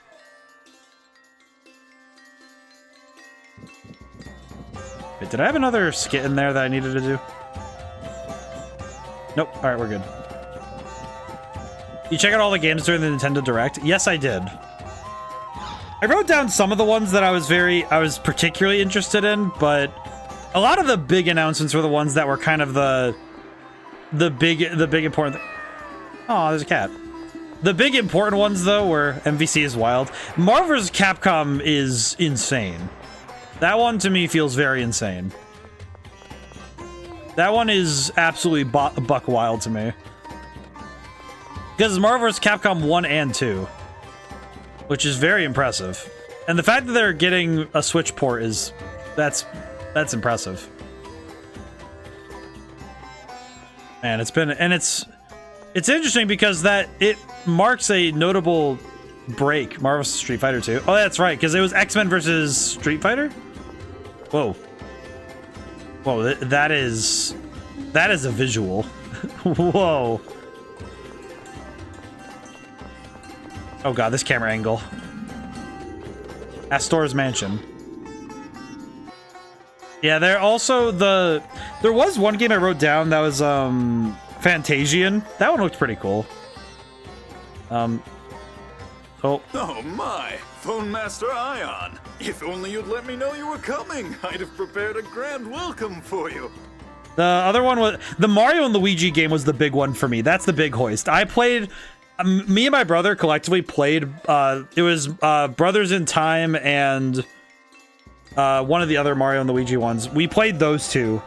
Wait, did I have another skit in there that I needed to do? Nope. Alright, we're good. You check out all the games during the Nintendo Direct? Yes, I did. I wrote down some of the ones that I was particularly interested in, but a lot of the big announcements were the ones that were kind of the big important thing. Oh, there's a cat. The big important ones, though, were MVC is wild. Marvel vs. Capcom is insane. That one, to me, feels very insane. That one is absolutely buck wild to me. Because Marvel vs. Capcom 1 and 2. Which is very impressive. And the fact that they're getting a Switch port is... That's impressive. Man, it's been... And it's interesting because it marks a notable break. Marvel vs. Street Fighter 2. Oh, that's right, because it was X-Men versus Street Fighter? Whoa. Whoa, that is a visual. Whoa. Oh god, this camera angle. Astor's mansion. Yeah, there was one game I wrote down that was Fantasian. That one looked pretty cool. Oh my, Phone Master Ion. If only you'd let me know you were coming, I'd have prepared a grand welcome for you. The other one was the Mario and Luigi game was the big one for me. That's the big hoist. I played, me and my brother collectively played, it was Brothers in Time and one of the other Mario and Luigi ones. We played those two.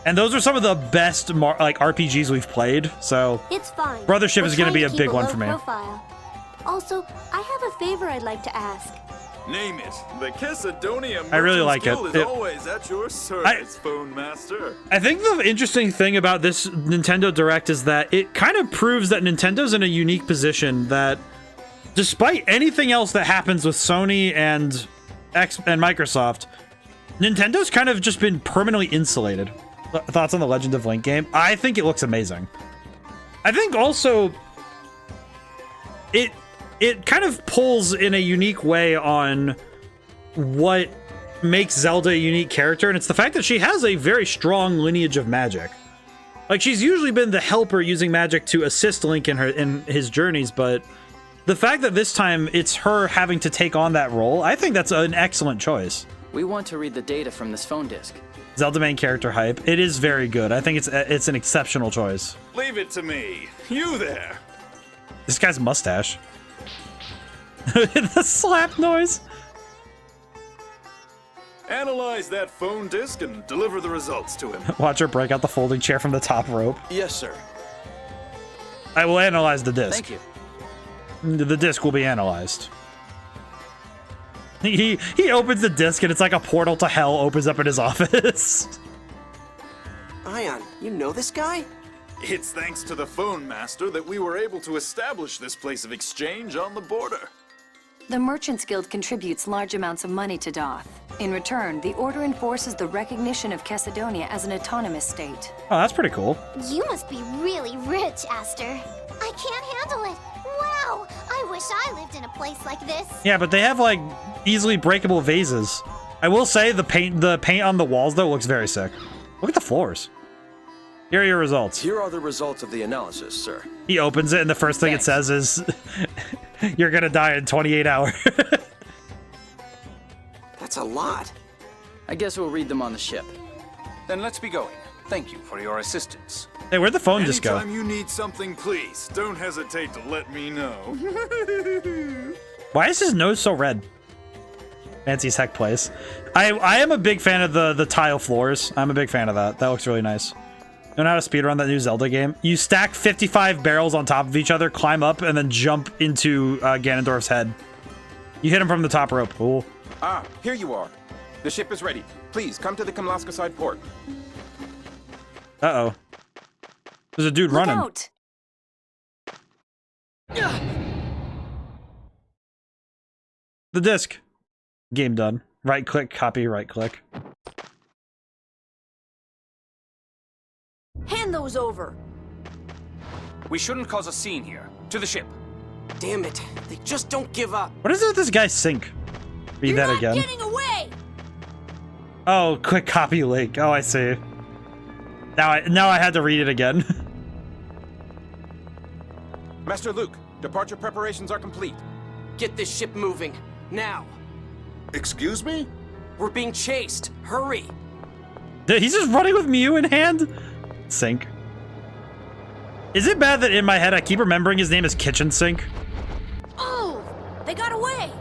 And those are some of the best RPGs we've played, so it's fine. Brothership is going to be a big one for me. Profile. Also, I have a favor I'd like to ask. Name it. The Chesadonia I really like Guild it. is always at your service, Phone Master. I think the interesting thing about this Nintendo Direct is that it kind of proves that Nintendo's in a unique position that despite anything else that happens with Sony and Microsoft, Nintendo's kind of just been permanently insulated. Thoughts on the Legend of Link game? I think it looks amazing. I think also it kind of pulls in a unique way on what makes Zelda a unique character, and it's the fact that she has a very strong lineage of magic. Like, she's usually been the helper using magic to assist Link in his journeys, but the fact that this time it's her having to take on that role, I think that's an excellent choice. We want to read the data from this phone disc. Zelda main character hype. It is very good. I think it's an exceptional choice. Leave it to me. You there. This guy's mustache. The slap noise. Analyze that phone disc and deliver the results to him. Watch her break out the folding chair from the top rope. Yes, sir. I will analyze the disc. Thank you. The disc will be analyzed. He opens the disc and it's like a portal to hell opens up in his office. Ion, you know this guy? It's thanks to the phone master that we were able to establish this place of exchange on the border. The Merchants Guild contributes large amounts of money to Doth. In return, the Order enforces the recognition of Chesedonia as an autonomous state. Oh, that's pretty cool. You must be really rich, Aster. I can't handle it. Wow, I wish I lived in a place like this. Yeah, but they have like easily breakable vases. I will say the paint on the walls though looks very sick. Look at the floors. Here are your results. Here are the results of the analysis, sir. He opens it and the first thing it says is you're gonna die in 28 hours. That's a lot. I guess we'll read them on the ship. Then let's be going. Thank you for your assistance. Hey, where'd the phone just go? Anytime you need something, please, don't hesitate to let me know. Why is his nose so red? Fancy Heck place. I am a big fan of the tile floors. I'm a big fan of that. That looks really nice. You know how to speedrun that new Zelda game? You stack 55 barrels on top of each other, climb up, and then jump into Ganondorf's head. You hit him from the top rope. Cool. Ah, here you are. The ship is ready. Please, come to the Kamlaska side port. Uh-oh. There's a dude running. Out. The disc. Game done. Right click, copy, right click. Hand those over. We shouldn't cause a scene here. To the ship. Damn it. They just don't give up. What is it with this guy's sink? Read that again. Getting away. Oh, quick copy link. Oh, I see. Now I had to read it again. Master Luke, departure preparations are complete. Get this ship moving. Now. Excuse me? We're being chased. Hurry. He's just running with Mew in hand? Sink. Is it bad that in my head I keep remembering his name is Kitchen Sink? Oh, they got away.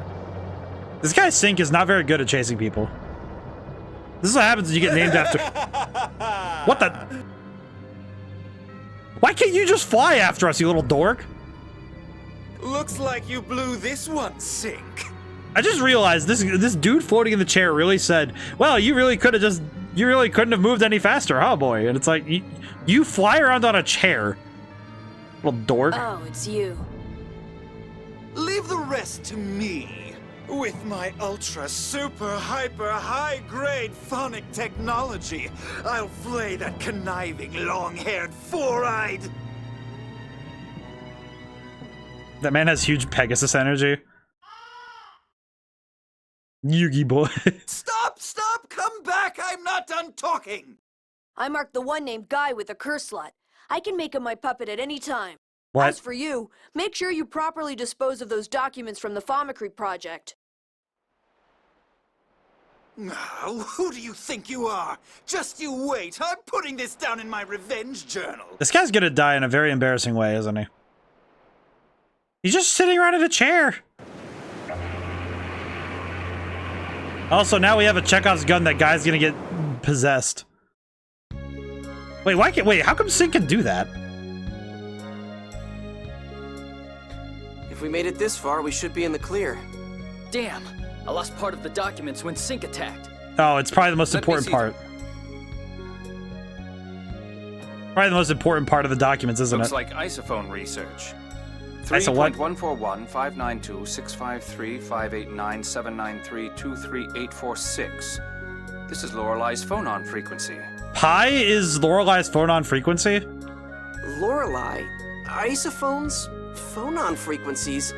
This guy Sink is not very good at chasing people. This is what happens when you get named after... What the... Why can't you just fly after us, you little dork? Looks like you blew this one, Sink. I just realized this dude floating in the chair really said, well, you really couldn't have moved any faster, huh, boy? And it's like, you fly around on a chair. Little dork. Oh, it's you. Leave the rest to me. With my ultra super hyper high grade phonic technology, I'll flay that conniving long-haired four-eyed. That man has huge Pegasus energy. Yugi boy. Stop, come back, I'm not done talking. I marked the one named Guy with a curse slot. I can make him my puppet at any time. What? As for you, make sure you properly dispose of those documents from the Fomicry project. Oh, who do you think you are? Just you wait, I'm putting this down in my revenge journal. This guy's gonna die in a very embarrassing way, isn't he? He's just sitting around in a chair. Also, now we have a Chekhov's gun that guy's gonna get possessed. Wait, how come Sink can do that? If we made it this far, we should be in the clear. Damn, I lost part of the documents when Sink attacked. Oh, it's probably the most important part. Probably the most important part of the documents, isn't Looks it? like isophone research. Iso what? 3.141 592 653 589 793 23846. This is Lorelei's phonon frequency. Pi is Lorelei's phonon frequency? Lorelei? Isophones? Phonon frequencies?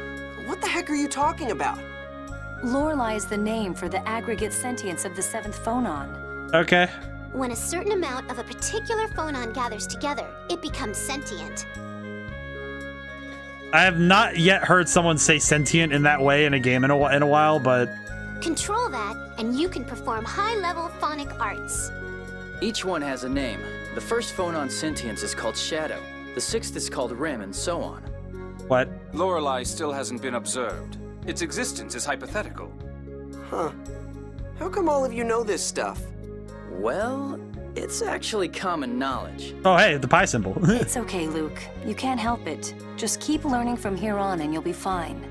What the heck are you talking about? Lorelei is the name for the aggregate sentience of the seventh phonon. Okay. When a certain amount of a particular phonon gathers together, it becomes sentient. I have not yet heard someone say sentient in that way in a game in a while, but... Control that, and you can perform high-level phonic arts. Each one has a name. The first phonon sentience is called Shadow. The sixth is called Rim, and so on. What? Lorelei still hasn't been observed. Its existence is hypothetical. Huh. How come all of you know this stuff? Well, it's actually common knowledge. Oh, hey, the pi symbol. It's okay, Luke. You can't help it. Just keep learning from here on and you'll be fine.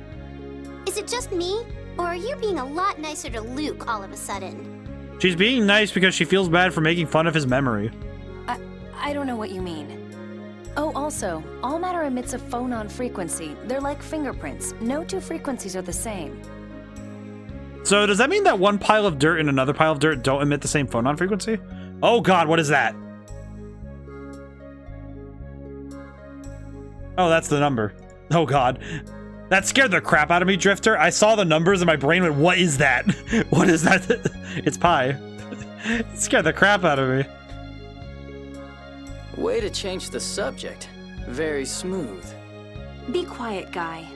Is it just me? Or are you being a lot nicer to Luke all of a sudden? She's being nice because she feels bad for making fun of his memory. I don't know what you mean. Oh, also, all matter emits a phonon frequency. They're like fingerprints. No two frequencies are the same. So does that mean that one pile of dirt and another pile of dirt don't emit the same phonon frequency? Oh god, what is that? Oh, that's the number. Oh god. That scared the crap out of me, Drifter. I saw the numbers and my brain went, what is that? What is that? It's pi. It scared the crap out of me. Way to change the subject. Very smooth. Be quiet, guy.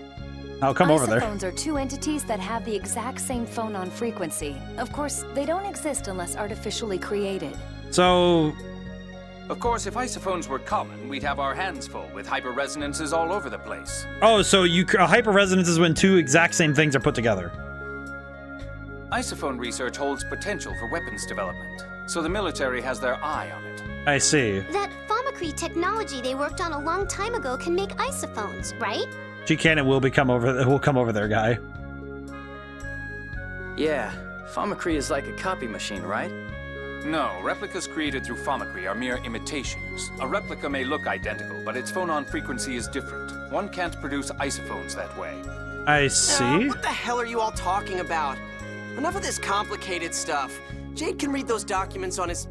I'll come over there. Isophones are two entities that have the exact same phonon frequency. Of course, they don't exist unless artificially created. So... Of course, if isophones were common, we'd have our hands full with hyperresonances all over the place. Oh, so a hyperresonance is when two exact same things are put together. Isophone research holds potential for weapons development, so the military has their eye on it. I see. That Fomicry technology they worked on a long time ago can make isophones, right? She can and will come over there, guy. Yeah, Fomicry is like a copy machine, right? No, replicas created through Fomicry are mere imitations. A replica may look identical, but its phonon frequency is different. One can't produce isophones that way. I see. What the hell are you all talking about? Enough of this complicated stuff. Jade can read those documents on his...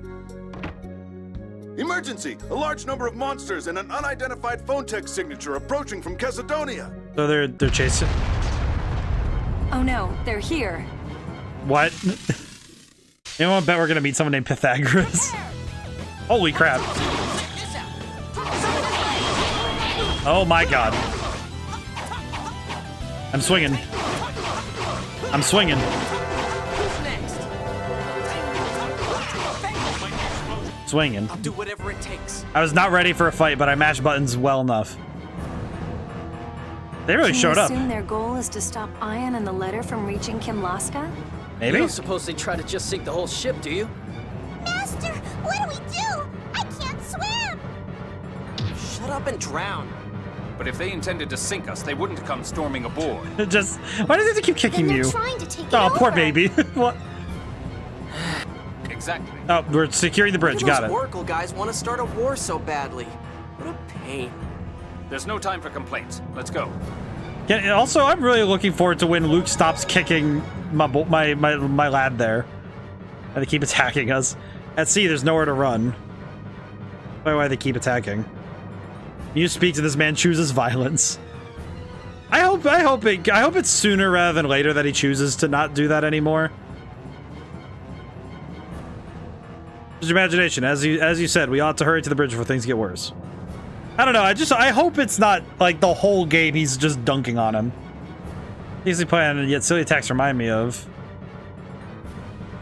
Emergency! A large number of monsters and an unidentified phone tech signature approaching from Casedonia. So they're chasing... Oh no, they're here. What? Anyone bet we're gonna meet someone named Pythagoras? Holy crap. Oh my god. I'm swinging. I'm swinging. Swinging. I'll do whatever it takes. I was not ready for a fight, but I mashed buttons well enough. They really showed up. Can you assume their goal is to stop Ion and the letter from reaching Kimlaska? Maybe? You don't suppose they try to just sink the whole ship, do you? Master, what do we do? I can't swim! Shut up and drown. But if they intended to sink us, they wouldn't come storming aboard. Just... Why does it have to keep kicking you? Trying to take it Oh, poor over. baby. What? Exactly. Oh, we're securing the bridge. Got it. Those Oracle guys want to start a war so badly. What a pain. There's no time for complaints. Let's go. Yeah, also, I'm really looking forward to when Luke stops kicking my lad there. And they keep attacking us. At sea, there's nowhere to run. Why they keep attacking? You speak to this man chooses violence. I hope it's sooner rather than later that he chooses to not do that anymore. Just your imagination. As you said, we ought to hurry to the bridge before things get worse. I don't know. I hope it's not like the whole game he's just dunking on him. Easily planned, and yet silly attacks remind me of.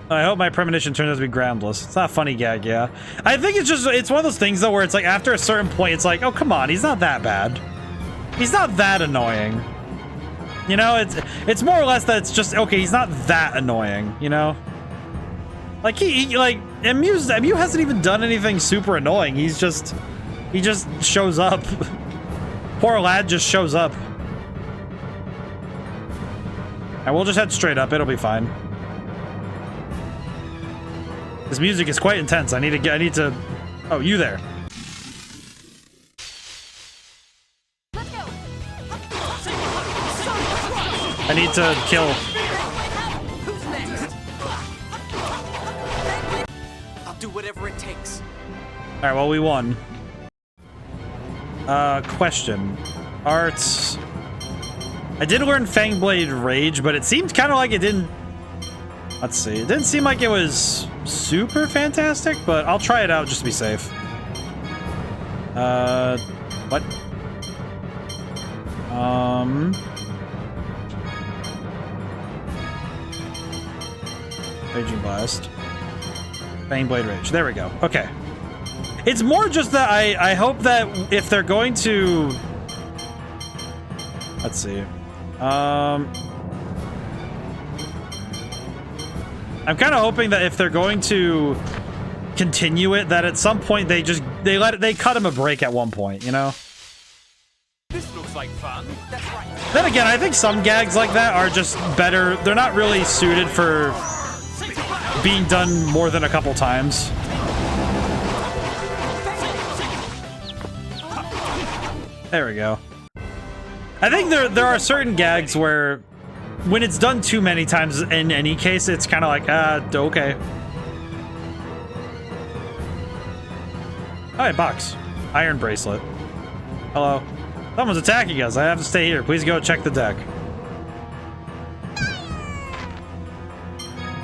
I hope my premonition turns out to be groundless. It's not a funny gag, yeah. I think it's one of those things though where it's like after a certain point, it's like, oh come on, he's not that bad. He's not that annoying. You know, it's more or less that it's just okay. He's not that annoying. You know, like Emu hasn't even done anything super annoying. He just shows up. Poor lad just shows up. And we'll just head straight up. It'll be fine. This music is quite intense. I need to. Oh, you there? I need to kill. I'll do whatever it takes. All right. Well, we won. Question. Arts. I did learn Fangblade Rage, but it seemed kind of like it didn't. Let's see. It didn't seem like it was super fantastic, but I'll try it out just to be safe. What? Raging Blast. Fangblade Rage. There we go. Okay. It's more just that I hope that if they're going to... Let's see. I'm kind of hoping that if they're going to continue it, that at some point they cut him a break at one point, you know? This looks like fun. That's right. Then again, I think some gags like that are just better. They're not really suited for being done more than a couple times. There we go. I think there are certain gags where when it's done too many times in any case, it's kind of like, okay. Hi, box. Iron bracelet. Hello. Someone's attacking us. I have to stay here. Please go check the deck.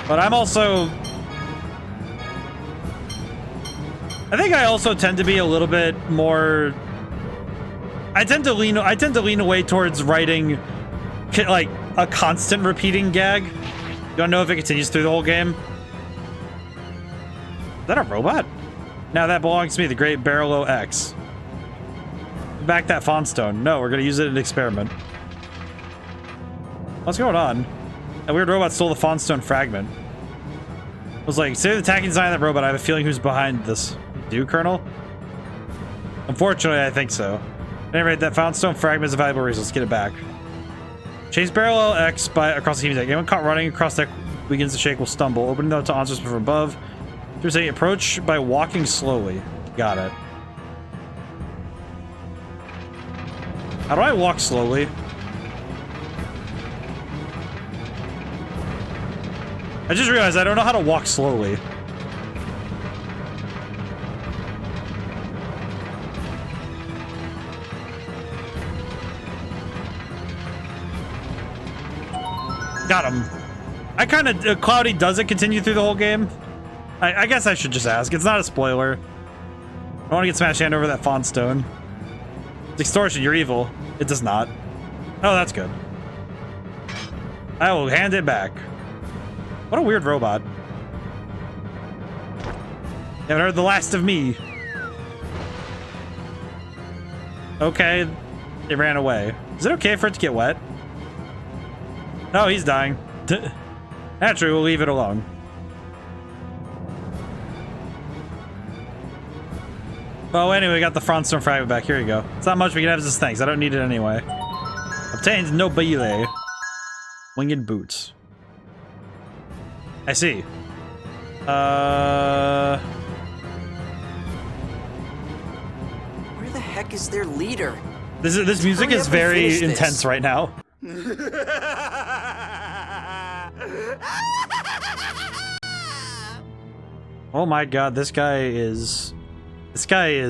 But I'm also... I think I also tend to be a little bit more... I tend to lean away towards writing like a constant repeating gag. Don't know if it continues through the whole game. Is that a robot? Now that belongs to me, the Great Barrel X. Back that font stone. No, we're gonna use it in an experiment. What's going on? A weird robot stole the font stone fragment. I was like, say the attacking design of that robot. I have a feeling who's behind this. Do, Colonel? Unfortunately, I think so. At any rate, that font stone fragment is a valuable resource. Let's get it back. Chase Barrel X across the team deck. Anyone caught running across deck begins to shake will stumble. Opening the door to answers from above. There's a approach by walking slowly. Got it. How do I walk slowly? I just realized I don't know how to walk slowly. Got him. I kind of... Cloudy, does it continue through the whole game? I guess I should just ask. It's not a spoiler. I don't want to get smashed hand over that font stone. It's extortion. You're evil. It does not. Oh, that's good. I will hand it back. What a weird robot. You haven't heard the last of me. Okay. It ran away. Is it okay for it to get wet? No, he's dying. Naturally, we'll leave it alone. Well, anyway, we got the front stone fragment back. Here you go. It's not much we can have as this thanks. I don't need it anyway. Obtains nobile. Winged boots. I see. Where the heck is their leader? This music is very intense right now. Oh my god, this guy is Guy.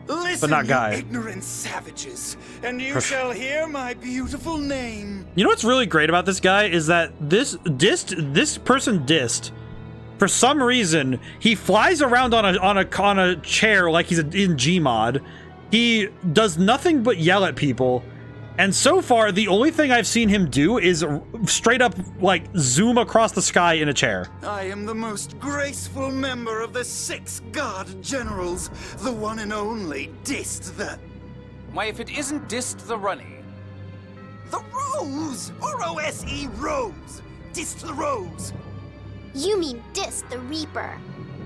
Listen, but not Guy. You ignorant savages, and you shall hear my beautiful name. You know what's really great about this guy is that this person dissed. For some reason, he flies around on a chair like he's in Gmod. He does nothing but yell at people. And so far, the only thing I've seen him do is straight up, like, zoom across the sky in a chair. I am the most graceful member of the 6 God Generals, the one and only Dist the... Why, if it isn't Dist the Runny. The Rose! R-O-S-E, Rose! Dist the Rose! You mean Dist the Reaper.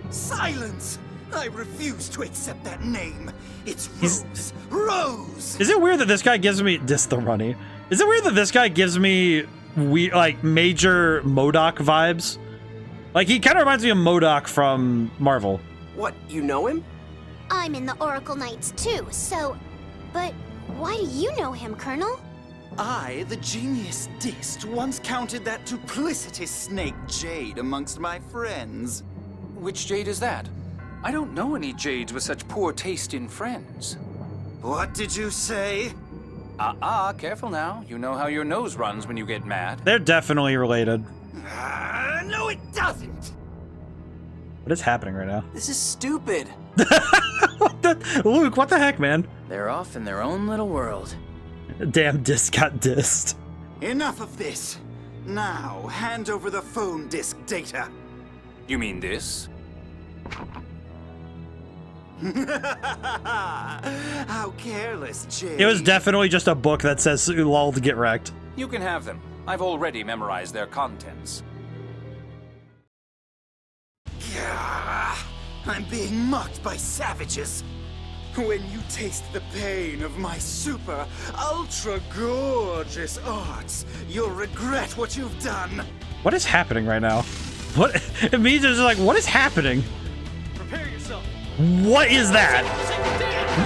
Silence! I refuse to accept that name. It's Rose. Rose! Is it weird that this guy gives me... Dist the Runny. Is it weird that this guy gives me, like, major MODOK vibes? Like, he kind of reminds me of MODOK from Marvel. What, you know him? I'm in the Oracle Knights too, so... But why do you know him, Colonel? I, the genius Dist, once counted that duplicitous snake Jade amongst my friends. Which Jade is that? I don't know any Jades with such poor taste in friends. What did you say? Careful now. You know how your nose runs when you get mad. They're definitely related. No, it doesn't! What is happening right now? This is stupid. Luke, what the heck, man? They're off in their own little world. Damn Dist got dissed. Enough of this. Now, hand over the phone disk data. You mean this? How careless, Jade. It was definitely just a book that says lol to get wrecked. You can have them. I've already memorized their contents. Gah! I'm being mocked by savages. When you taste the pain of my super, ultra gorgeous arts, you'll regret what you've done. What is happening right now? What? It means it's like, what is happening? Prepare yourself. What is that?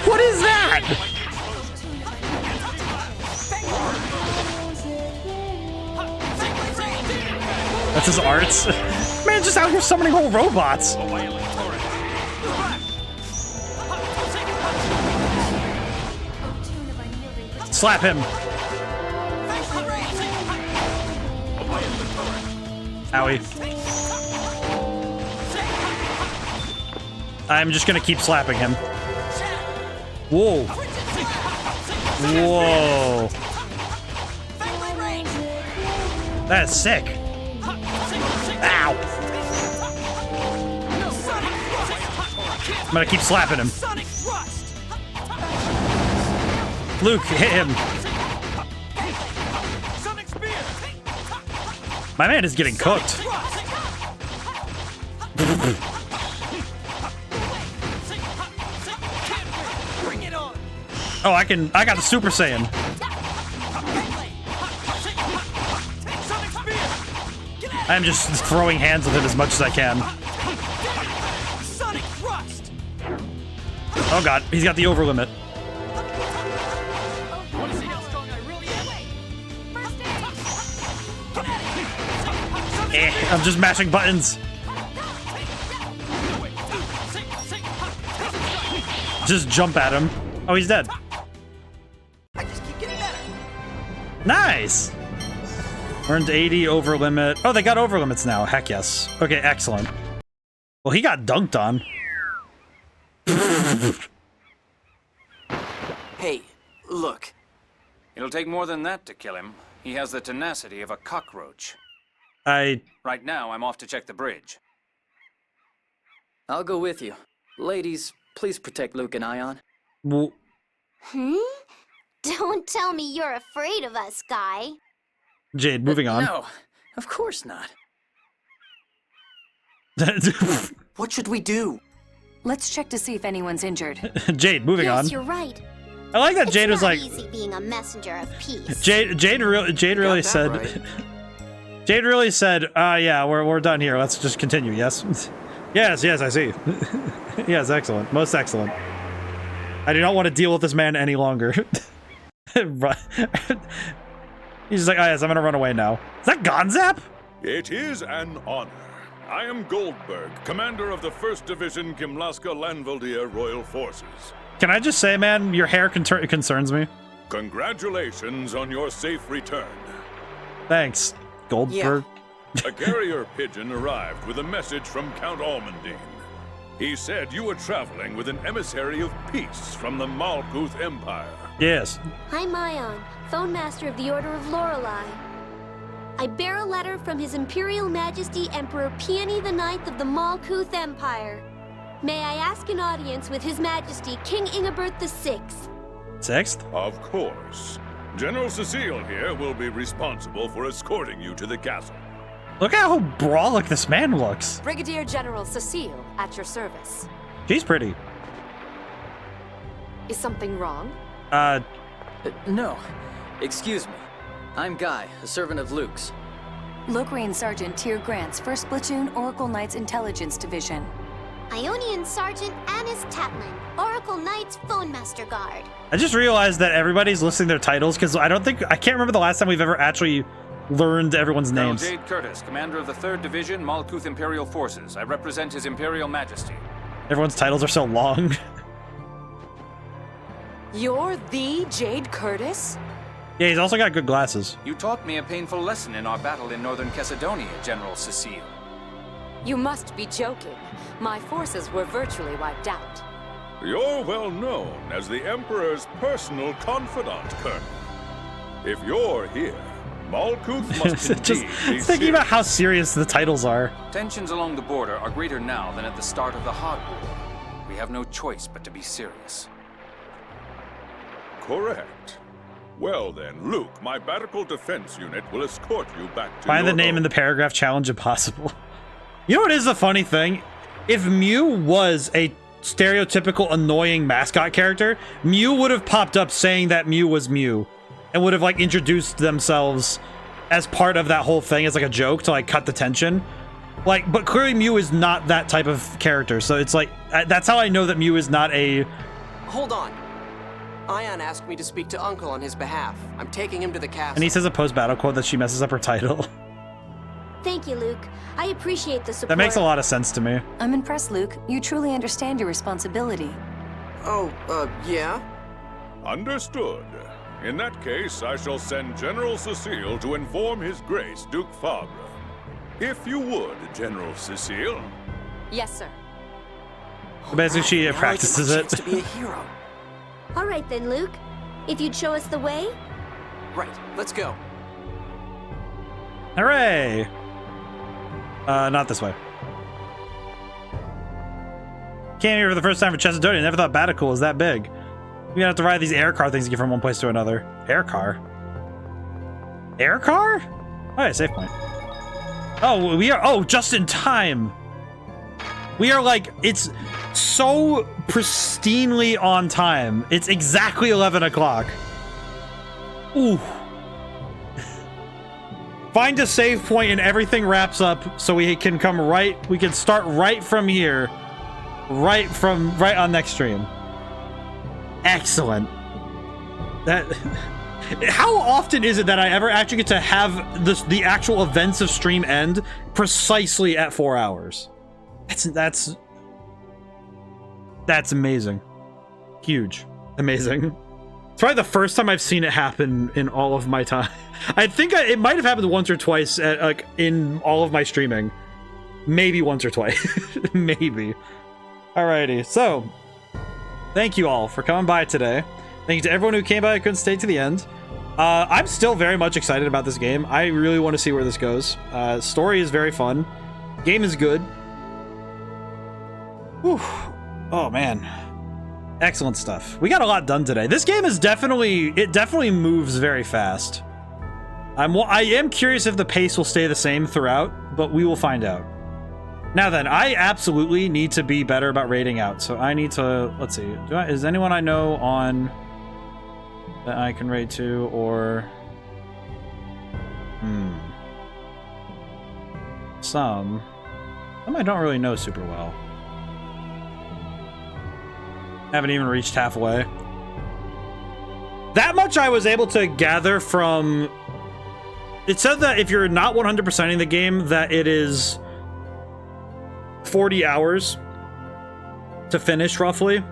What is that? That's his arts. Man, just out here summoning whole robots. Slap him. Owie. I'm just gonna keep slapping him. Whoa. Whoa. That is sick. Ow. I'm gonna keep slapping him. Luke, hit him. My man is getting cooked. Oh, I got the Super Saiyan. I'm just throwing hands with it as much as I can. Oh god, he's got the over limit. I'm just mashing buttons. Just jump at him. Oh, he's dead. Nice! Earned 80 over limit. Oh, they got over limits now. Heck yes. Okay, excellent. Well, he got dunked on. Hey, look. It'll take more than that to kill him. He has the tenacity of a cockroach. Right now, I'm off to check the bridge. I'll go with you. Ladies, please protect Luke and Ion. Well... Don't tell me you're afraid of us, Guy. Jade, moving on. No, of course not. What should we do? Let's check to see if anyone's injured. Jade, moving on. Yes, you're right. I like that Jade was like... It's not easy being a messenger of peace. Jade really said... Right. Jade really said, yeah, we're done here. Let's just continue, yes? Yes, I see. Yes, excellent. Most excellent. I do not want to deal with this man any longer. He's just like, oh yes, I'm gonna run away now. Is that Gonzap? It is an honor. I am Goldberg, commander of the 1st Division Kimlaska Lanvaldia Royal Forces. Can I just say, man, your hair concerns me. Congratulations on your safe return. Thanks, Goldberg. Yeah. A carrier pigeon arrived with a message from Count Almondine. He said you were traveling with an emissary of peace from the Malkuth Empire. Yes. I'm Ion, Phone Master of the Order of Lorelei. I bear a letter from His Imperial Majesty Emperor Peony IX of the Malkuth Empire. May I ask an audience with His Majesty King Ingobert VI? Sixth? Of course. General Cecile here will be responsible for escorting you to the castle. Look at how brolic this man looks. Brigadier General Cecile, at your service. She's pretty. Is something wrong? No. Excuse me. I'm Guy, a servant of Luke's. Lokrian Sergeant Tyr Grant's 1st Platoon Oracle Knights Intelligence Division. Ionian Sergeant Anis Tatlin, Oracle Knights Phone Master Guard. I just realized that everybody's listing their titles because I can't remember the last time we've ever actually learned everyone's names. Jade Curtis, commander of the 3rd Division, Malkuth Imperial Forces. I represent His Imperial Majesty. Everyone's titles are so long. You're the Jade Curtis? Yeah, he's also got good glasses. You taught me a painful lesson in our battle in Northern Macedonia, General Cecile. You must be joking. My forces were virtually wiped out. You're well known as the Emperor's personal confidant, Colonel. If you're here, Malkuth must indeed just be thinking about how serious the titles are. Tensions along the border are greater now than at the start of the Hard War. We have no choice but to be serious. Correct. Well then, Luke, my Batical Defense Unit will escort you back to Find the your name home. in the paragraph, challenge impossible. You know what is the funny thing? If Mew was a stereotypical annoying mascot character, Mew would have popped up saying that Mew was Mew and would have like introduced themselves as part of that whole thing as like a joke to like cut the tension. Like, but clearly Mew is not that type of character, so it's like that's how I know that Mew is not a... Hold on. Ion asked me to speak to Uncle on his behalf. I'm taking him to the castle. And he says a post-battle quote that she messes up her title. Thank you, Luke. I appreciate the support. That makes a lot of sense to me. I'm impressed, Luke. You truly understand your responsibility. Oh, yeah? Understood. In that case, I shall send General Cecile to inform His Grace, Duke Fabre. If you would, General Cecile. Yes, sir. Basically, she practices it. To be a hero. All right then, Luke. If you'd show us the way? Right, let's go. Hooray! Not this way. Came here for the first time for Chesadonia. Never thought Batical was that big. We're gonna have to ride these air car things to get from one place to another. Air car? Air car? Oh yeah, save point. Oh, we are, oh, just in time. We are like, it's so pristinely on time. It's exactly 11 o'clock. Ooh. Find a save point and everything wraps up so we can come right, we can start right from here. Right on next stream. Excellent. That... How often is it that I ever actually get to have the actual events of stream end precisely at 4 hours? That's amazing. Huge. Amazing. It's probably the first time I've seen it happen in all of my time. I think it might have happened once or twice at, like, in all of my streaming. Maybe once or twice. Maybe. Alrighty, so thank you all for coming by today. Thank you to everyone who came by and couldn't stay to the end. I'm still very much excited about this game. I really want to see where this goes. Story is very fun. Game is good. Whew. Oh man. Excellent stuff. We got a lot done today. This game is definitely moves very fast. I am curious if the pace will stay the same throughout, but we will find out. Now then, I absolutely need to be better about raiding out. So I need to, let's see. Is anyone I know on that I can raid to, or some I don't really know super well. Haven't even reached halfway. That much I was able to gather from... It said that if you're not 100%ing the game, that it is 40 hours to finish, roughly.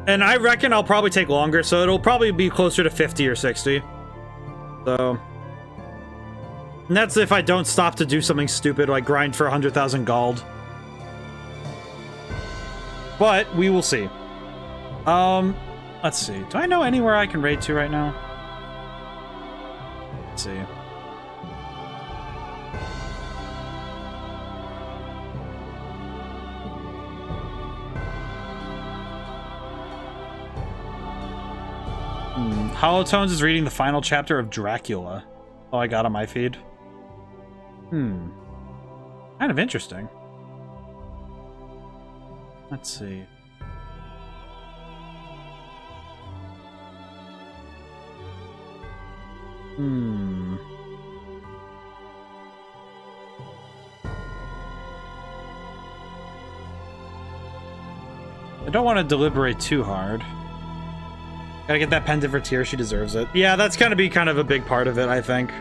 And I reckon I'll probably take longer, so it'll probably be closer to 50 or 60. So... And that's if I don't stop to do something stupid, like grind for 100,000 gold. But, we will see. Let's see. Do I know anywhere I can raid to right now? Let's see. Holotones is reading the final chapter of Dracula. Oh, I got on my feed. Kind of interesting. Let's see. I don't want to deliberate too hard. Gotta get that pendant for Tyr, she deserves it. Yeah, that's gonna be kind of a big part of it, I think.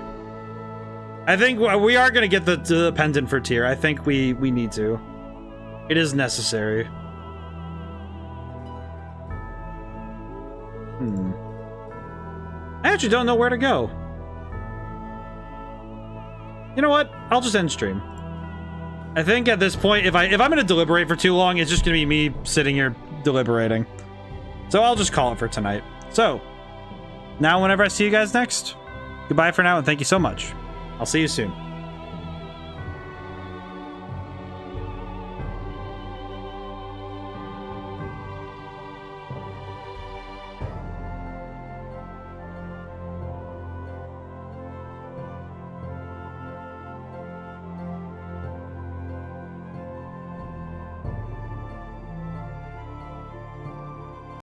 I think we are gonna get the pendant for Tyr. I think we need to. It is necessary. I actually don't know where to go. You know what? I'll just end stream. I think at this point, if I'm gonna deliberate for too long, it's just gonna be me sitting here deliberating. So I'll just call it for tonight. So, now whenever I see you guys next, goodbye for now and thank you so much. I'll see you soon.